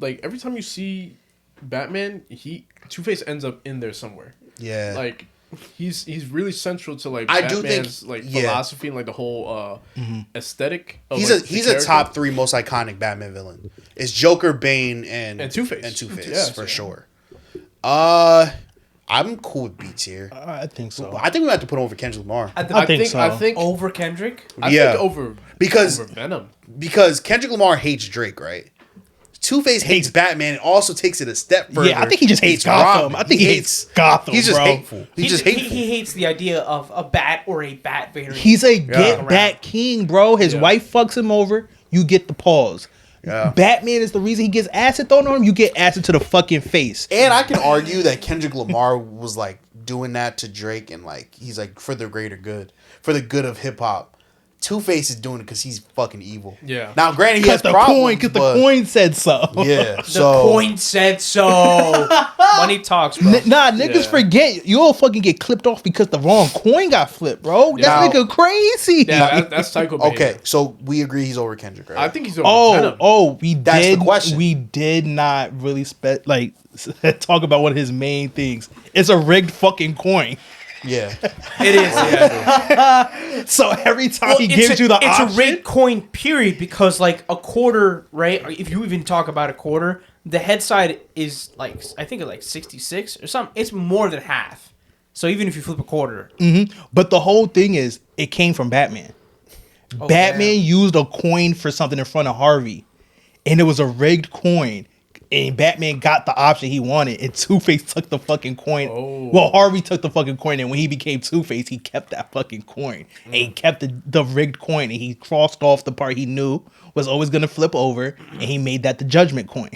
like every time you see Batman, Two-Face ends up in there somewhere. Yeah. Like he's really central to like I do Batman's think- like yeah. philosophy and like the whole aesthetic. Of, He's like, the he's a character. top 3 most iconic Batman villain. It's Joker, Bane, and Two-Face. And Two-Face Yes, for yeah. sure. I'm cool with B tier. I think so. I think we have to put him over Kendrick Lamar At the, I think so. I think over Kendrick. I Yeah. think over Because- Venom. because Kendrick Lamar hates Drake, right? Two-Face hates Batman and also takes it a step further. Yeah, I think he just hates Gotham. Robin. I think he hates Gotham, He's just bro. hateful. He's just hateful. He hates the idea of a bat or a bat variant. He's a get Yeah. back king, bro. His Yeah. wife fucks him over. You get the pause. Yeah. Batman is the reason he gets acid thrown on him. You get acid to the fucking face. And I can argue that Kendrick Lamar was like doing that to Drake and like he's like for the greater good, for the good of hip hop. Two-Face is doing it because he's fucking evil. Yeah. Now, granted, he Because has the problems, coin, because the but- coin said so. Yeah. The So coin said so. Money talks, bro. Nah, niggas Yeah. forget you'll fucking get clipped off because the wrong coin got flipped, bro. That Now- nigga crazy. Yeah, that's psycho. okay, behavior. so we agree he's over Kendrick, right? I think he's over Venom. We That's the did. question. We did not really talk about one of his main things. It's a rigged fucking coin. yeah. It is. Yeah. So every time Well, he gives you the it's option, a rigged coin, period. Because like a quarter, right? If you even talk about a quarter, the head side is like I think it's like 66 or something. It's more than half. So even if you flip a quarter, but the whole thing is it came from Batman. Batman used a coin for something in front of Harvey, and it was a rigged coin. And Batman got the option he wanted, and Two-Face took the fucking coin. Oh. Well, Harvey took the fucking coin, and when he became Two-Face, he kept that fucking coin. And he kept the rigged coin, and he crossed off the part he knew was always going to flip over, and he made that the judgment coin.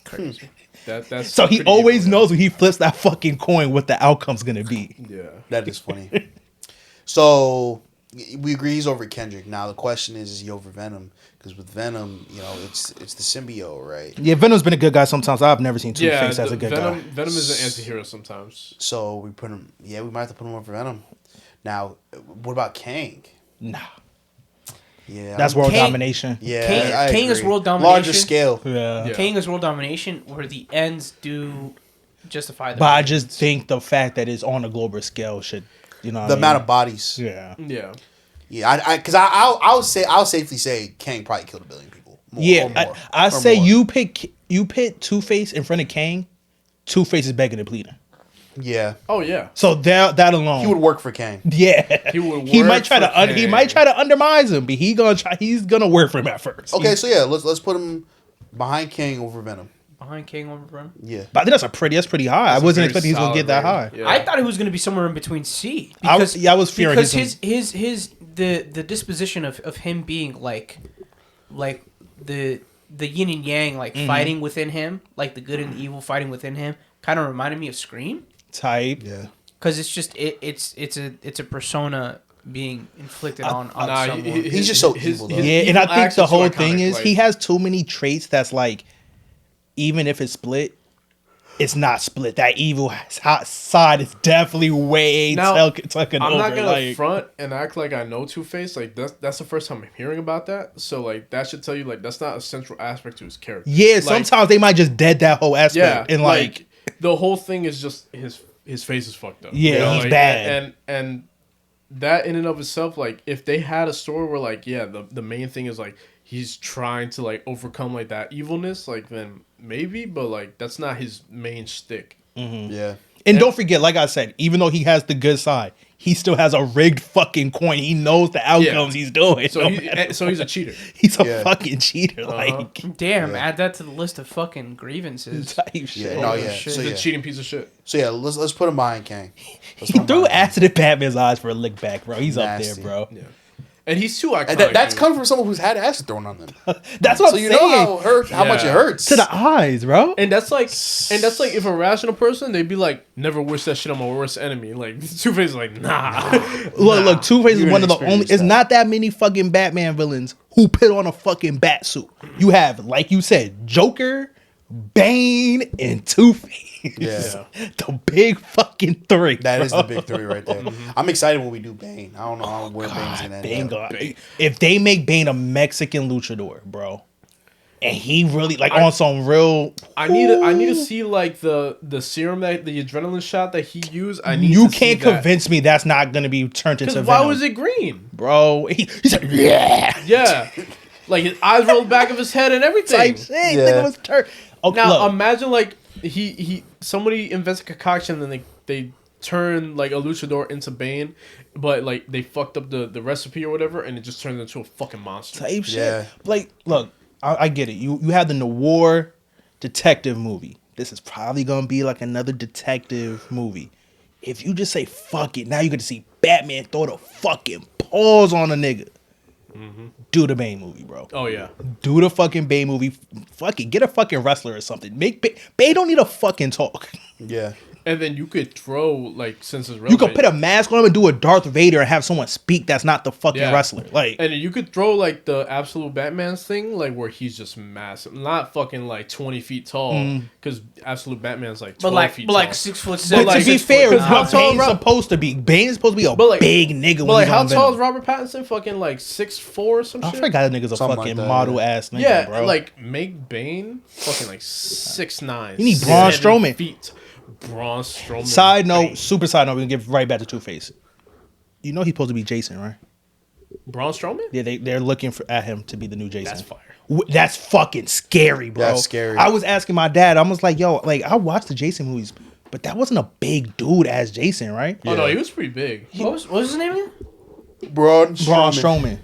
Crazy. That's So he pretty always evil, knows when he flips that fucking coin what the outcome's going to be. Yeah. That is funny. So we agree he's over Kendrick. Now the question is he over Venom? Because with Venom, you know, it's the symbiote, right? Yeah, Venom's been a good guy sometimes. I've never seen Yeah, Two-Face as a good Venom, guy. Venom is an anti-hero sometimes. So we put him. Yeah, we might have to put him over Venom. Now, what about Kang? Nah. Yeah, That's I'm- world Kang- domination. Yeah, Kang- I Kang is agree. world Larger domination. scale. Yeah. Yeah. King is world domination, where the ends do justify the. But I means. just think the fact that it's on a global scale should, you know, what The I amount mean? of bodies. Yeah. Yeah. Yeah, because I'll safely say Kang probably killed 1 billion people. More, Yeah, or more, I or say more. you pit Two-Face in front of Kang, Two-Face is begging and pleading. Yeah, Oh yeah. So that alone, he would work for Kang. yeah, He would He work might try for to he Kang. might try to undermine him, but he's gonna work for him at first. Okay, so yeah, let's put him behind Kang over Venom. behind King over Venom. Yeah, But I think that's pretty high. I That's a wasn't very expecting he was gonna solid get that high. rating. Yeah. I thought he was going to be somewhere in between C. I was fearing because his- his the disposition of him being like the yin and yang, like fighting within him, like the good and the evil fighting within him, kind of reminded me of Scream. Type. yeah. Because it's just it's a persona being inflicted on Nah, someone. He's just so evil, though. Yeah, and I think acts the are so whole iconic, thing is like- he has too many traits that's like, even if it's split, it's not split. That evil hot side is definitely way Now, tucking I'm over. not gonna like, front and act like I know Two-Face. Like that's the first time I'm hearing about that. So like that should tell you like that's not a central aspect to his character. yeah, Like, sometimes they might just dead that whole yeah, aspect and like the whole thing is just his face is fucked up. Yeah, he's like, bad. And that in and of itself, like if they had a story where like the main thing is like he's trying to like overcome like that evilness, like then maybe, but like that's not his main shtick. Yeah. And don't forget, like I said, even though he has the good side, he still has a rigged fucking coin. He knows the outcomes he's doing. So he's a cheater. he's a Yeah. fucking cheater. Like Damn, Yeah. add that to the list of fucking grievances. type Yeah, shit. no, Oh, yeah. shit. So He's yeah, a cheating piece of shit. so yeah, let's put him behind Kang. Let's He put him threw behind Kang. acid at Batman's eyes for a lick back, bro. He's up Nasty. there, bro. Yeah. And he's too iconic. And that's dude. coming from someone who's had acid thrown on them. That's what So I'm you saying. know how much it Yeah. hurts. To the eyes, bro. And that's like if a rational person, they'd be like, never wish that shit on my worst enemy. Like Two-Face is like, nah. Look, Two-Face is You're one of gonna the only. experience It's that. not that many fucking Batman villains who put on a fucking bat suit. You have, like you said, Joker, Bane, and Two-Face. Yeah. The big fucking three. That is bro. the big three right there. I'm excited when we do Bane. I don't know where Bane's gonna Bane end up. go- If they make Bane a Mexican luchador, bro, and he really like on some real, I need to see like the serum that the adrenaline shot that he used. I need you to can't see that. convince me that's not gonna be turned into Because Venom. why was it green? bro? He said, yeah, Yeah, like his eyes rolled back of his head and everything. type shit. Yeah. Nigga was turned. Okay, Now look, imagine like somebody invents a concoction and then they turn like a luchador into Bane, but like they fucked up the recipe or whatever, and it just turned into a fucking monster. type shit. Yeah. Like, look, I get it. You have the noir detective movie. This is probably gonna be like another detective movie. If you just say fuck it, now you get to see Batman throw the fucking paws on a nigga. Do the Bane movie, bro. Oh yeah, Do the fucking Bane movie. Fuck it. Get a fucking wrestler or something. Make Bane don't need a fucking talk. Yeah. and then you could throw like since it's You relevant, could put a mask on him and do a Darth Vader and have someone speak that's not the fucking Yeah. wrestler. Like, and then you could throw like the absolute Batman's thing, like where he's just massive, not fucking like 20 feet tall, because absolute Batman's like 12 feet but tall. like 6'7". but like, to be 6 fair, foot because how what tall Bane's Rob- supposed to be. Bane is supposed to be a But, like- big nigga But when like, he's how on tall is Venom. Robert Pattinson? Fucking like 6'4" or some I shit. forgot that nigga's a Something fucking like that, model yeah. ass nigga, Yeah, bro. like make Bane fucking like 6'9". You need Braun 7 Strowman. feet. Braun Strowman. Side note, Bane. super side note, we can get right back to Two-Face. You know he's supposed to be Jason, right? Braun Strowman. Yeah, they're looking at him to be the new Jason. That's fire. That's fucking scary, bro. That's scary. I was asking my dad. I was like, yo, like I watched the Jason movies, but that wasn't a big dude as Jason, right? Oh no, he was pretty big. What was his name again? Braun Braun Strowman.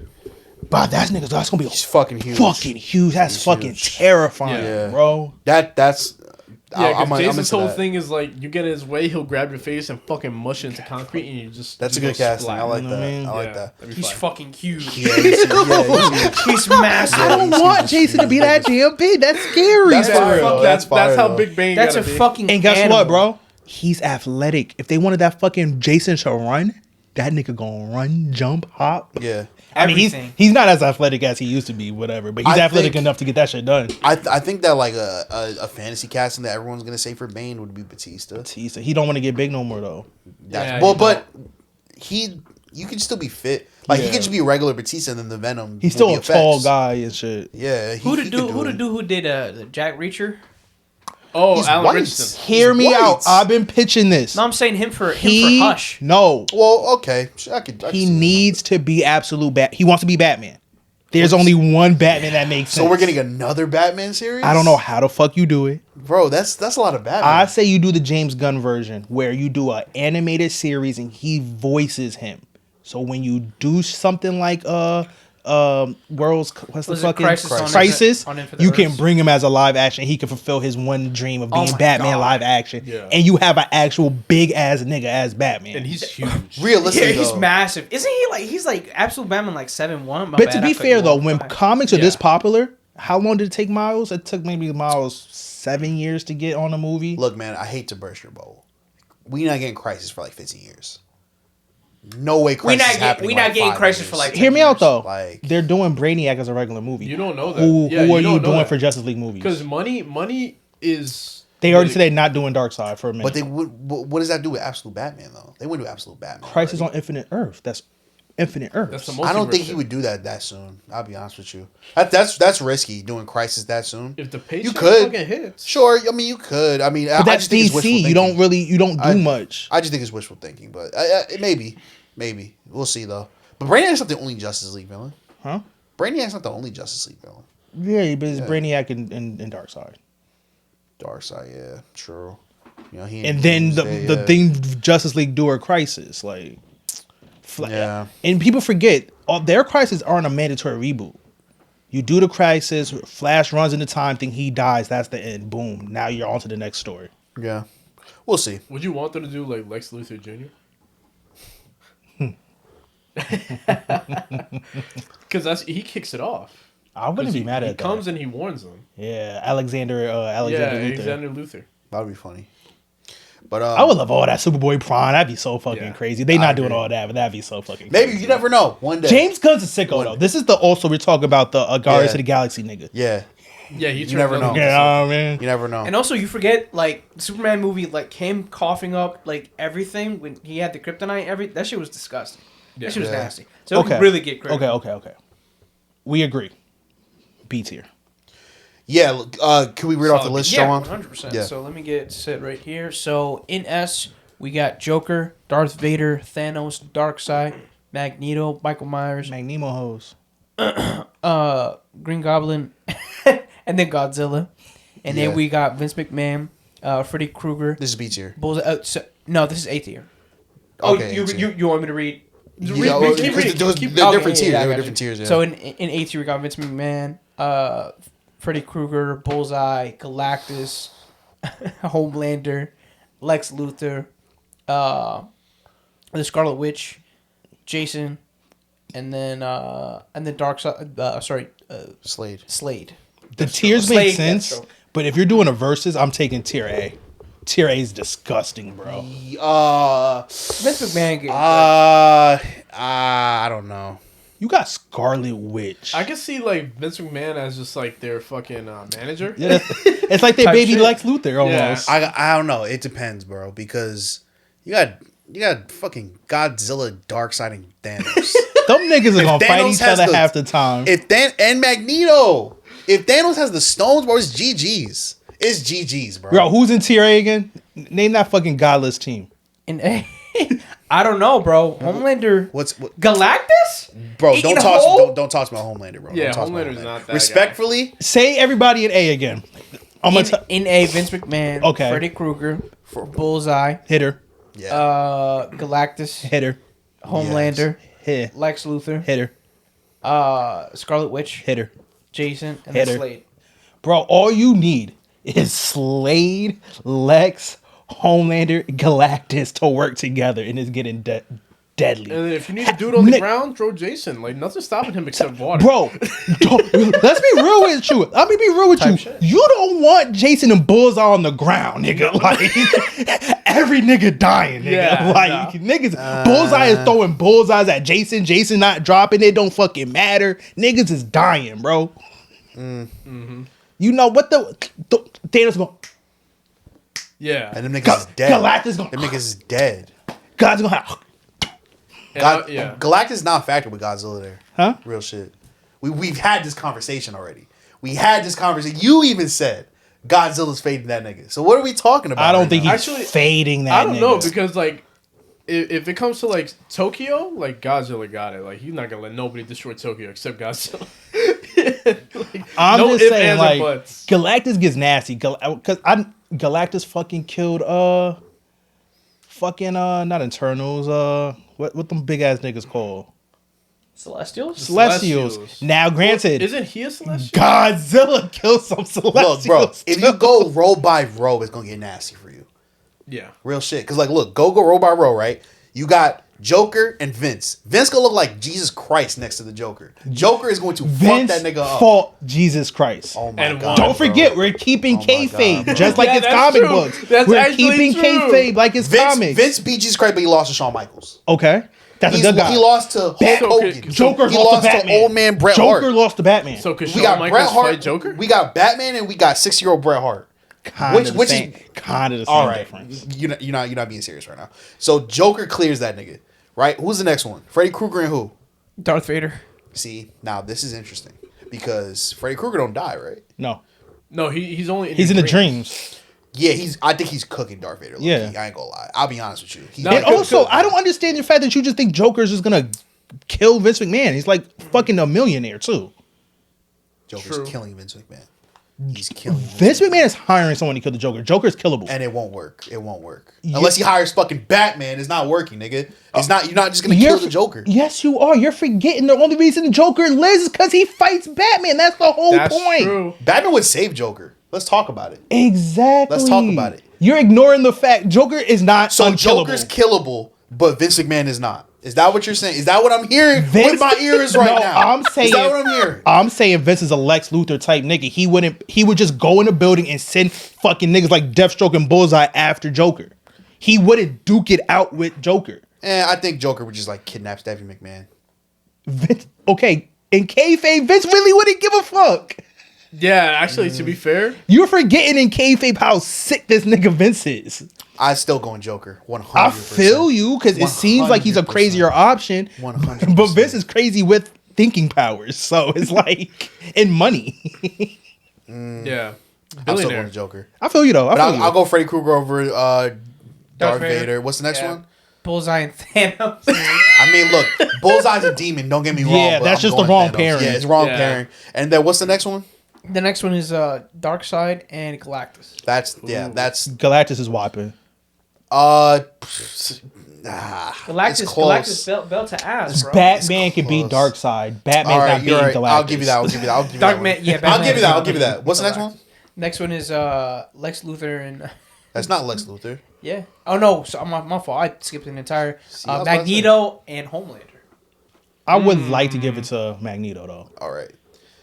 But that's gonna be He's fucking huge. fucking huge. That's He's fucking huge. terrifying, Yeah. bro. That's. Yeah, I'm because Jason's into whole that. thing is like you get in his way, he'll grab your face and fucking mush it into concrete, and you just That's a you good go casting. splat. I like You know that. what I mean? I like Yeah, that. that'd be He's fire. fucking huge. Yeah, he's He's massive. I don't he's want huge. Jason to be that damn big. That's scary. That's bro. for real. That's fire, how though. Big Bane. That's a gotta be. fucking. And guess animal. what, bro? He's athletic. If they wanted that fucking Jason to run, that nigga gonna run, jump, hop. Yeah. I mean, Everything. he's not as athletic as he used to be, whatever. But he's I athletic think- enough to get that shit done. I think that like a fantasy casting that everyone's gonna say for Bane would be Batista. He don't want to get big no more though. That's, Yeah, well, you but you can still be fit. Like he Yeah. could just be a regular Batista, and then the Venom. He's would still be a tall effects. guy and shit. Yeah. Who he to could do? it. Who did the Jack Reacher? Oh, He's Alan white. Richardson. Hear me white. out. I've been pitching this. No, I'm saying him for he Hush. no. Well, okay. I could He see that. needs to be absolute bat. He wants to be Batman. There's only one Batman that makes sense. So we're getting another Batman series. I don't know how the fuck you do it. bro. That's a lot of Batman. I say you do the James Gunn version where you do an animated series and he voices him. So when you do something like World's what's the Was it fucking Crisis on Infinite you can Earths? bring him as a live action. He can fulfill his one dream of Oh being my Batman God. live action. Yeah. And you have an actual big ass nigga as Batman. And he's huge. Realistically, Yeah, he's though, massive. Isn't he like he's like absolute Batman like 7'1"? but to be fair though, when comics are this Yeah. popular, how long did it take Miles? It took maybe Miles 7 years to get on a movie. look, man, I hate to burst your bubble. We not getting Crisis for like 15 years. No way, Crisis is happening. we in, not like, getting 5 Crisis years. for like 10 Hear me out years. though. Like- They're doing Brainiac as a regular movie. You don't know that. Who Yeah, are you don't know doing that. for Justice League movies? Because money is. They already said they're not doing Darkseid for a minute. But they would. What does that do with Absolute Batman though? They wouldn't do Absolute Batman. Crisis already. on Infinite Earth. That's Infinite Earth. That's the I don't multiverse think he shit. would do that soon. I'll be honest with you. That's risky doing Crisis that soon. If the paycheck You could. fucking hits. Sure, I mean you could. I mean, But I that's just think it's wishful DC. You don't thinking. do much. I just think it's wishful thinking, but maybe we'll see though. But Brainiac's not the only Justice League villain. Huh? Brainiac's not the only Justice League villain. Yeah, but it's Yeah. Brainiac and Darkseid. Darkseid, yeah, true. You know, he And then Doomsday, the yeah. thing Justice League do are Crisis. Like, Yeah. And people forget, their Crisis aren't a mandatory reboot. You do the Crisis, Flash runs into time, think he dies, that's the end. Boom. Now you're on to the next story. Yeah, we'll see. Would you want them to do like Lex Luthor Jr.? Because he kicks it off. I wouldn't be mad at that. He comes and he warns them. Yeah, Alexander Luther. Alexander Luther. That would be funny. But I would love all that Superboy Prime. That'd be so fucking crazy. They not doing agree. all that, but that'd be so fucking maybe crazy. you never know. One day. James Gunn's a sicko though. This is the also we're talking about the Guardians Yeah. of the Galaxy nigga. Yeah. Yeah, You never know. Yeah, man. You never know. And also, you forget like the Superman movie, like him coughing up like everything when he had the kryptonite. That shit was disgusting. That shit was Yeah. nasty. So we really get credit. Okay. We agree. B tier. Yeah. Can we read off the list, Yeah, Sean? 100%. Yeah. So let me get set right here. So in S, we got Joker, Darth Vader, Thanos, Darkseid, Magneto, Michael Myers, Magnemo hose. Green Goblin, and then Godzilla. And Yeah. then we got Vince McMahon, Freddy Krueger. This is B tier. No, this is A tier. Okay, Oh, A tier. you want me to read? Yeah, Read- well, read- because read- they're keep- different okay, tiers. yeah, I They were got different you. tiers. Yeah. So in A tier we got Vince McMahon, Freddy Krueger, Bullseye, Galactus, Homelander, Lex Luthor, the Scarlet Witch, Jason, and then Darkseid. Slade. Slade. The tiers make Slade, sense, Deathstroke. but if you're doing a versus, I'm taking tier A. Tier A is disgusting, bro. Vince McMahon. I don't know. You got Scarlet Witch. I can see like Vince McMahon as just like their fucking manager. Yeah, it's like their Type baby shit. Lex Luthor almost. I don't know. It depends, bro. Because you got fucking Godzilla, Darkseid, and Thanos. Them niggas are gonna fight Thanos each has other the- half the time. and Magneto. If Thanos has the stones, bro, it's GG's. It's GG's, bro. Bro, who's in tier A again? Name that fucking godless team. In A. I don't know, bro. Homelander. What, Galactus? bro? Eating Don't talk. whole? Don't talk to my Homelander, bro. Yeah, Don't talk to my Homelander's not that Respectfully, Say everybody in A again. I'm gonna In A, Vince McMahon. Okay. Freddy Krueger. Bullseye. hit her, Galactus. hit her, Homelander. hit, Lex Luthor. hit her, Scarlet Witch. hit her. Jason. And Hit then her. Slade. Bro, all you need is Slade, Lex, Homelander, Galactus to work together, and it's getting deadly. And then if you need a dude on the Nick- ground, throw Jason. Like nothing's stopping him except water. Bro, let's be real with you. Let me be real with you. shit. You don't want Jason and Bullseye on the ground, nigga. Like every nigga dying, nigga. Yeah, like niggas, Bullseye is throwing bullseyes at Jason. Jason not dropping. It don't fucking matter. Niggas is dying, bro. You know what the Thanos going? Yeah. and them niggas is dead. Galactus going. Them niggas is dead. God's gonna have. And yeah. Galactus is not a factor with Godzilla there. Huh? Real shit. We've had this conversation already. We had this conversation. You even said Godzilla's fading that nigga. So what are we talking about? I don't right think now? he's Actually, fading that. I don't know nigga. because like if it comes to like Tokyo, like Godzilla got it. Like he's not gonna let nobody destroy Tokyo except Godzilla. Like, I'm no just ifs, saying, ands, like, or buts. Galactus gets nasty. Because Galactus fucking killed, not Eternals, what them big ass niggas called? Celestials? Celestials. Now, granted, Isn't he a celestial? Godzilla killed some Celestials. Look, bro, if you too. go row by row, it's gonna get nasty for you. Yeah. Real shit. Cause like, look, go row by row, right? You got Joker and Vince. Vince gonna look like Jesus Christ next to the Joker. Joker is going to Vince fuck that nigga up. fought Jesus Christ. Oh my And god! won. Don't forget, bro. we're keeping Oh my God, kayfabe, bro. just like Yeah, it's that's comic true. books. That's we're actually keeping true. kayfabe like it's comics. Vince beat Jesus Christ, but he lost to Shawn Michaels. Okay, that's a good guy. He lost to Hulk Hogan. Joker he lost lost to to Batman. old man Bret Joker Hart. lost to Batman. So could We Shawn got Michaels Bret Hart. fight Joker? We got Batman, and we got 6-year-old Bret Hart. Kinda which the is same, kind of the same All right, difference. you're not being serious right now. So Joker clears that nigga, right? Who's the next one? Freddy Krueger and who? Darth Vader. See, now this is interesting because Freddy Krueger don't die, right? No, No, he's only he's in the dreams. Yeah, I think he's cooking Darth Vader. Yeah. I ain't gonna lie. I'll be honest with you. He's No, And Good, also, good. I don't understand the fact that you just think Joker's just gonna kill Vince McMahon. He's like fucking a millionaire too. Joker's True. killing Vince McMahon. He's killing Vince McMahon is hiring someone to kill the Joker. Joker's killable. and it won't work. It won't work unless he hires fucking Batman. It's not working, nigga. It's not. You're not just gonna You're kill the Joker. Yes, you are. You're forgetting the only reason the Joker lives is because he fights Batman. That's the whole That's point. true. Batman would save Joker. Let's talk about it. Exactly. Let's talk about it. You're ignoring the fact Joker is not So unkillable. Joker's killable, but Vince McMahon is not. Is that what you're saying? Is that what I'm hearing Vince- with my ears right No, now? I'm saying- Is that what I'm hearing? I'm saying Vince is a Lex Luthor type nigga. He would just go in the building and send fucking niggas like Deathstroke and Bullseye after Joker. He wouldn't duke it out with Joker. I think Joker would just like kidnap Stephanie McMahon. Vince, okay, in kayfabe, Vince really wouldn't give a fuck. Yeah, actually, to be fair, You're forgetting in kayfabe how sick this nigga Vince is. I still going Joker. 100%. I feel you because it seems like he's a 100%. crazier option. 100%. But Vince is crazy with thinking powers, so it's like and money. yeah, I'm still billionaire. going Joker. I feel you though. But I'll go Freddy Krueger over Darth Vader. Vader. What's the next Yeah. one? Bullseye and Thanos. I mean, look, Bullseye's a demon. Don't get me wrong. Yeah, but that's I'm just the going wrong Thanos. pairing. Yeah, it's wrong Yeah. pairing. And then what's the next one? The next one is Darkseid and Galactus. That's Galactus is whopping. it's Galactus, close. Galactus belt to ass, bro. Batman can beat close. Darkseid. Batman's All right, not beating you're right. Galactus. I'll give you that. I'll give you that. I'll give you Darkman, that. yeah, I'll Batman give you that. I'll is give you that. What's the next Galactus. one? Next one is Lex Luthor and That's not Lex Luthor. yeah. Oh no, so my fault. I skipped an entire See, I was about to Magneto and Homelander. I would like to give it to Magneto though. All right.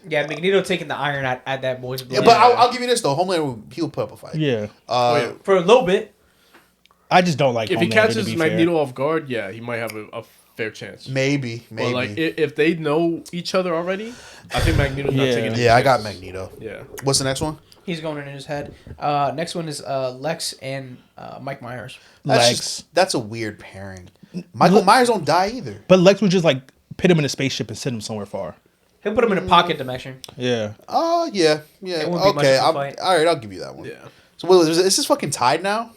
Yeah, Magneto taking the iron at that boy's Yeah, blood. but I'll give you this though. Homelander, he'll put up a fight. Yeah, Yeah. For a little bit. I just don't like. If he Homelander, catches to be Magneto fair. off guard, yeah, he might have a fair chance. Maybe. But like, if they know each other already, I think Magneto's not Yeah. taking any Yeah, I got chances. Magneto. Yeah. What's the next one? He's going in his head. Next one is Lex and Mike Myers. Lex. That's a weird pairing. Michael Myers don't die either. But Lex would just like put him in a spaceship and send him somewhere far. He'll put him in a pocket dimension. Yeah. Oh yeah. It won't be much Okay. of a fight. All right. I'll give you that one. Yeah. So wait, is this fucking tied now?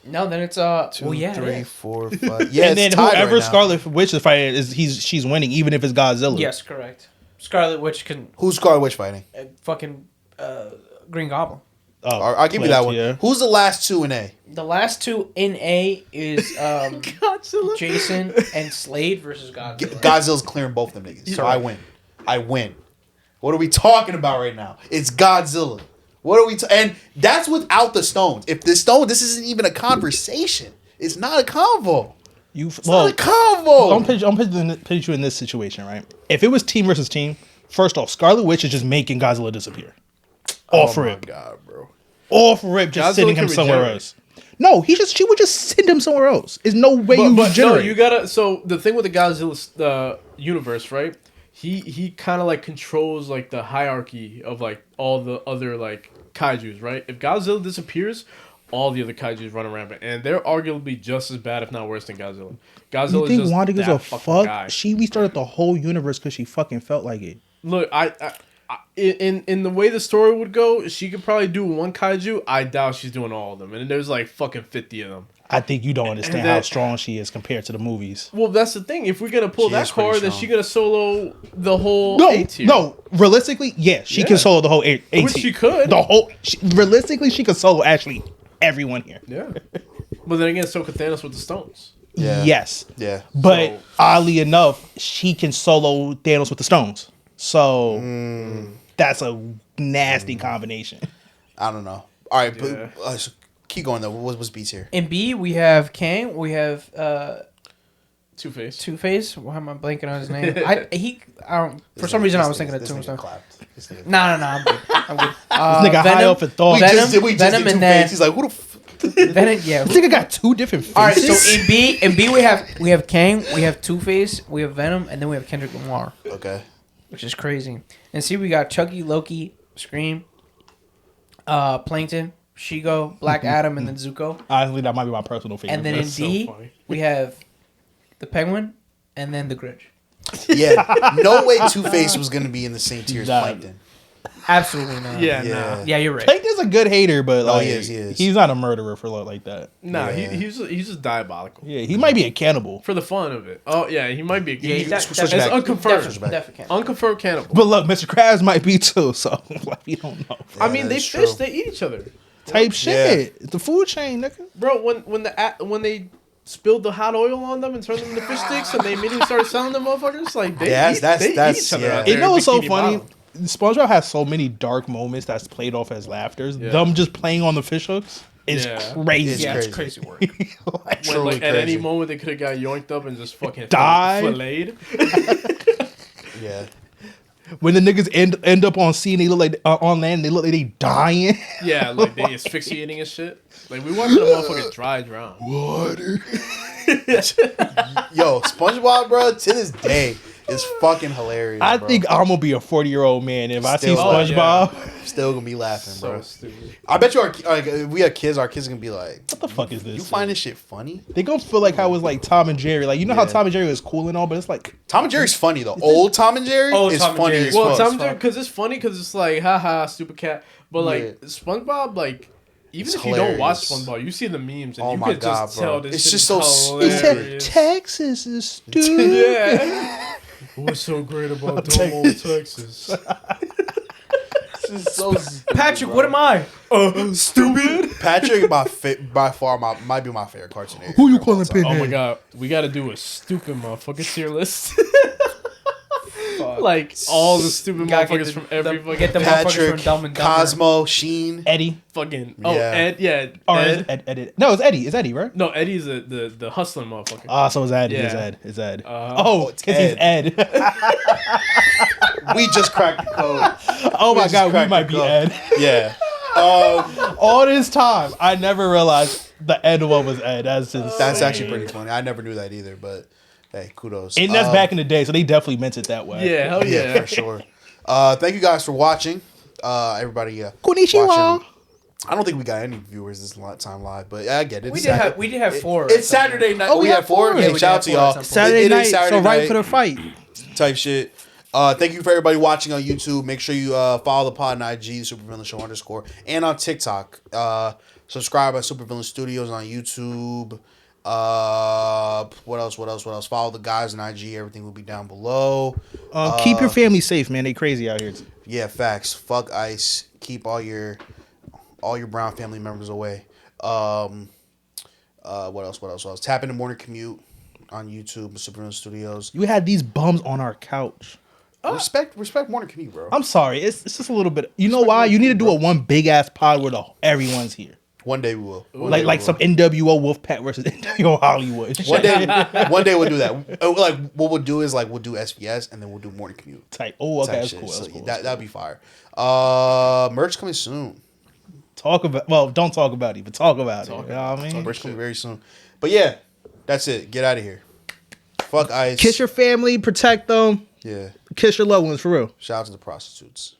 No, then it's Two, yeah, it 3, is. 4, 5. Yeah, And then it's tied whoever right now. Scarlet Witch is fighting is she's winning, even if it's Godzilla. Yes, correct. Scarlet Witch can Who's Scarlet Witch fighting? fucking Green Goblin. Oh, I'll give you that one. Yeah. Who's the last two in A? The last two in A is Jason and Slade versus Godzilla. Godzilla's clearing both of them niggas. So I win. What are we talking about right now? It's Godzilla. What are we? And that's without the stones. If the stone, this isn't even a conversation. It's not a convo. It's not a convo. I'm put you in this situation, right? If it was team versus team, first off, Scarlet Witch is just making Godzilla disappear. Off Oh my rip. god, bro. Off rip, just Godzilla sending him can somewhere regenerate. else. No, she would just send him somewhere else. There's no way you But no, regenerate. you gotta. So the thing with the Godzilla universe, right? He kind of like controls like the hierarchy of like all the other like kaiju's, right? If Godzilla disappears, all the other kaiju's run rampant, and they're arguably just as bad, if not worse, than Godzilla. Godzilla You is think just Wanda gives that a fucking fuck? guy. She restarted the whole universe because she fucking felt like it. Look, in the way the story would go, she could probably do one kaiju. I doubt she's doing all of them, and there's like fucking 50 of them. I think you don't understand And how then- strong she is compared to the movies. Well, that's the thing. If we're gonna pull She that is pretty card, then strong. she gonna solo the whole No, A tier. no. Realistically, yeah, she Yeah. can solo the whole A Which team. she could. The whole. Realistically, she could solo actually everyone here. Yeah. But then again, so could Thanos with the stones. Yeah. Yes. Yeah. But So- oddly enough, she can solo Thanos with the stones. So that's a nasty combination. I don't know. All right, Yeah. but so keep going though. What's beats here? In B, we have Kang. We have Two-Face. Two-Face. Why am I blanking on his name? For some reason, I was thinking of Tombstone. No, I'm good. I'm good. This nigga high off of thought. We Venom, just did Venom, Two-Face. and then He's like, who the Venom. Yeah. This nigga got two different faces. All right. So in B we have Kang, we have Two-Face, we have Venom, and then we have Kendrick Lamar, Okay. which is crazy. And C, we got Chucky, Loki, Scream, Plankton, Shigo, Black Adam, and then Zuko. Honestly, that might be my personal favorite. And then in That's so D, funny. we have the Penguin, and then the Grinch. Yeah. No way Two-Face was gonna be in the same tier as Nah. Plankton. Absolutely not. Yeah, Yeah. Yeah, you're right. Plankton's a good hater, but like, he is. he's not a murderer for like that. Nah, Yeah. he's just diabolical. Yeah, he might be a cannibal. For the fun of it. Oh, yeah, he might be. Yeah, It's switch back. unconfirmed. Switch back. Definitely. Unconfirmed cannibal. But look, Mr. Krabs might be too, so like, we don't know. I mean, that they is fish, true. they eat each other. Type shit. It's the food chain, nigga. Bro, when they spilled the hot oil on them and turned them into fish sticks and they immediately started selling them motherfuckers, like, they Yeah, eat, that's- they eat that's- each other yeah. out there You know in what's so Bikini funny? Bottom. SpongeBob has so many dark moments that's played off as laughters. Yeah. Them just playing on the fish hooks is Yeah. crazy. Yeah, it's crazy. crazy work. Like, When, Truly like, at any crazy. moment they could have got yoinked up and just fucking Died. filleted. Yeah. when the niggas end up on sea and they look like on land, they look like they dying. Yeah, like they asphyxiating and shit. Like we watching a motherfucker drown. Water. Yo, SpongeBob, bro, to this day is fucking hilarious. I bro. think I'm gonna be a 40-year-old man, and if I see Still- SpongeBob, Still gonna be laughing, So bro. stupid. I bet you if we have kids, our kids are gonna be like, what the fuck is this? you find this shit funny? They gonna feel like how it was like Tom and Jerry. Like, you know how Yeah. Tom and Jerry was cool and all, but it's like Tom and Jerry's funny though. Old Tom and Jerry Old is Tom and funny Jerry. as Well, fuck. Tom and Jerry, because it's funny, because it's like, haha, stupid cat. But like Yeah. SpongeBob, like even It's if you don't watch hilarious. SpongeBob, you see the memes and Oh you my could God, just bro. tell this It's shit just is so hilarious. Texas is stupid. Yeah. What's so great about Domo, Texas? so Patrick, what am I? stupid. Patrick, by far, might be my favorite cartoon. Who you calling Oh my pinhead? god, we gotta do a stupid motherfucker tier list. Like all the stupid Gotta get motherfuckers the- from every the- fucking get the motherfuckers Patrick, from Dumb and Dumber. Cosmo, Sheen. Eddie. fucking Yeah. Ed, yeah, Or Ed. Ed. No, it's Eddie. It's Eddie, right? No, Eddie's the hustling motherfucker. So it's Ed. It's Yeah. Ed. It's Ed. Oh, it's because he's Ed. We just cracked the code. Oh my just god, we cracked might the be code. Ed. Yeah. All this time, I never realized the Ed one was Ed. That's just That's actually pretty funny. I never knew that either, but hey, kudos. and that's back in the day, so they definitely meant it that way. Yeah, hell Yeah, yeah. for sure. Thank you guys for watching. Everybody, Konnichiwa. watching. I don't think we got any viewers this time live, but I get it. We It's did Saturday- have 4. It's Saturday night. Oh, we we had have 4. four. Hey, Yeah, we shout did out to have y'all. 4 at some point. Saturday It is night, Saturday so right night for the fight. type shit. Thank you for everybody watching on YouTube. Make sure you follow the pod on IG, Supervillain Show _, and on TikTok. Subscribe at Supervillain Studios on YouTube. What else? Follow the guys on IG. Everything will be down below. Keep your family safe, man. They crazy out here. Yeah, facts. Fuck ICE. Keep all your brown family members away. What else? Tap into Morning Commute on YouTube, Supervillain Studios. You had these bums on our couch. Respect Morning Commute, bro. I'm sorry. It's just a little bit. You know why? You need to do a one big ass pod where everyone's here. One day we will. Like some NWO Wolfpack versus NWO Hollywood. One day we'll do that. Like what we'll do is we'll do SVS and then we'll do Morning Commute. Type. Oh, okay, type that's shit. cool. So That's cool. that'd be fire. Merch coming soon. Talk about. Well, don't talk about it, but talk about it. You know what I mean? Merch coming very soon. But yeah, that's it. Get out of here. Fuck ICE. Kiss your family, protect them, Yeah. kiss your loved ones for real. Shout out to the prostitutes.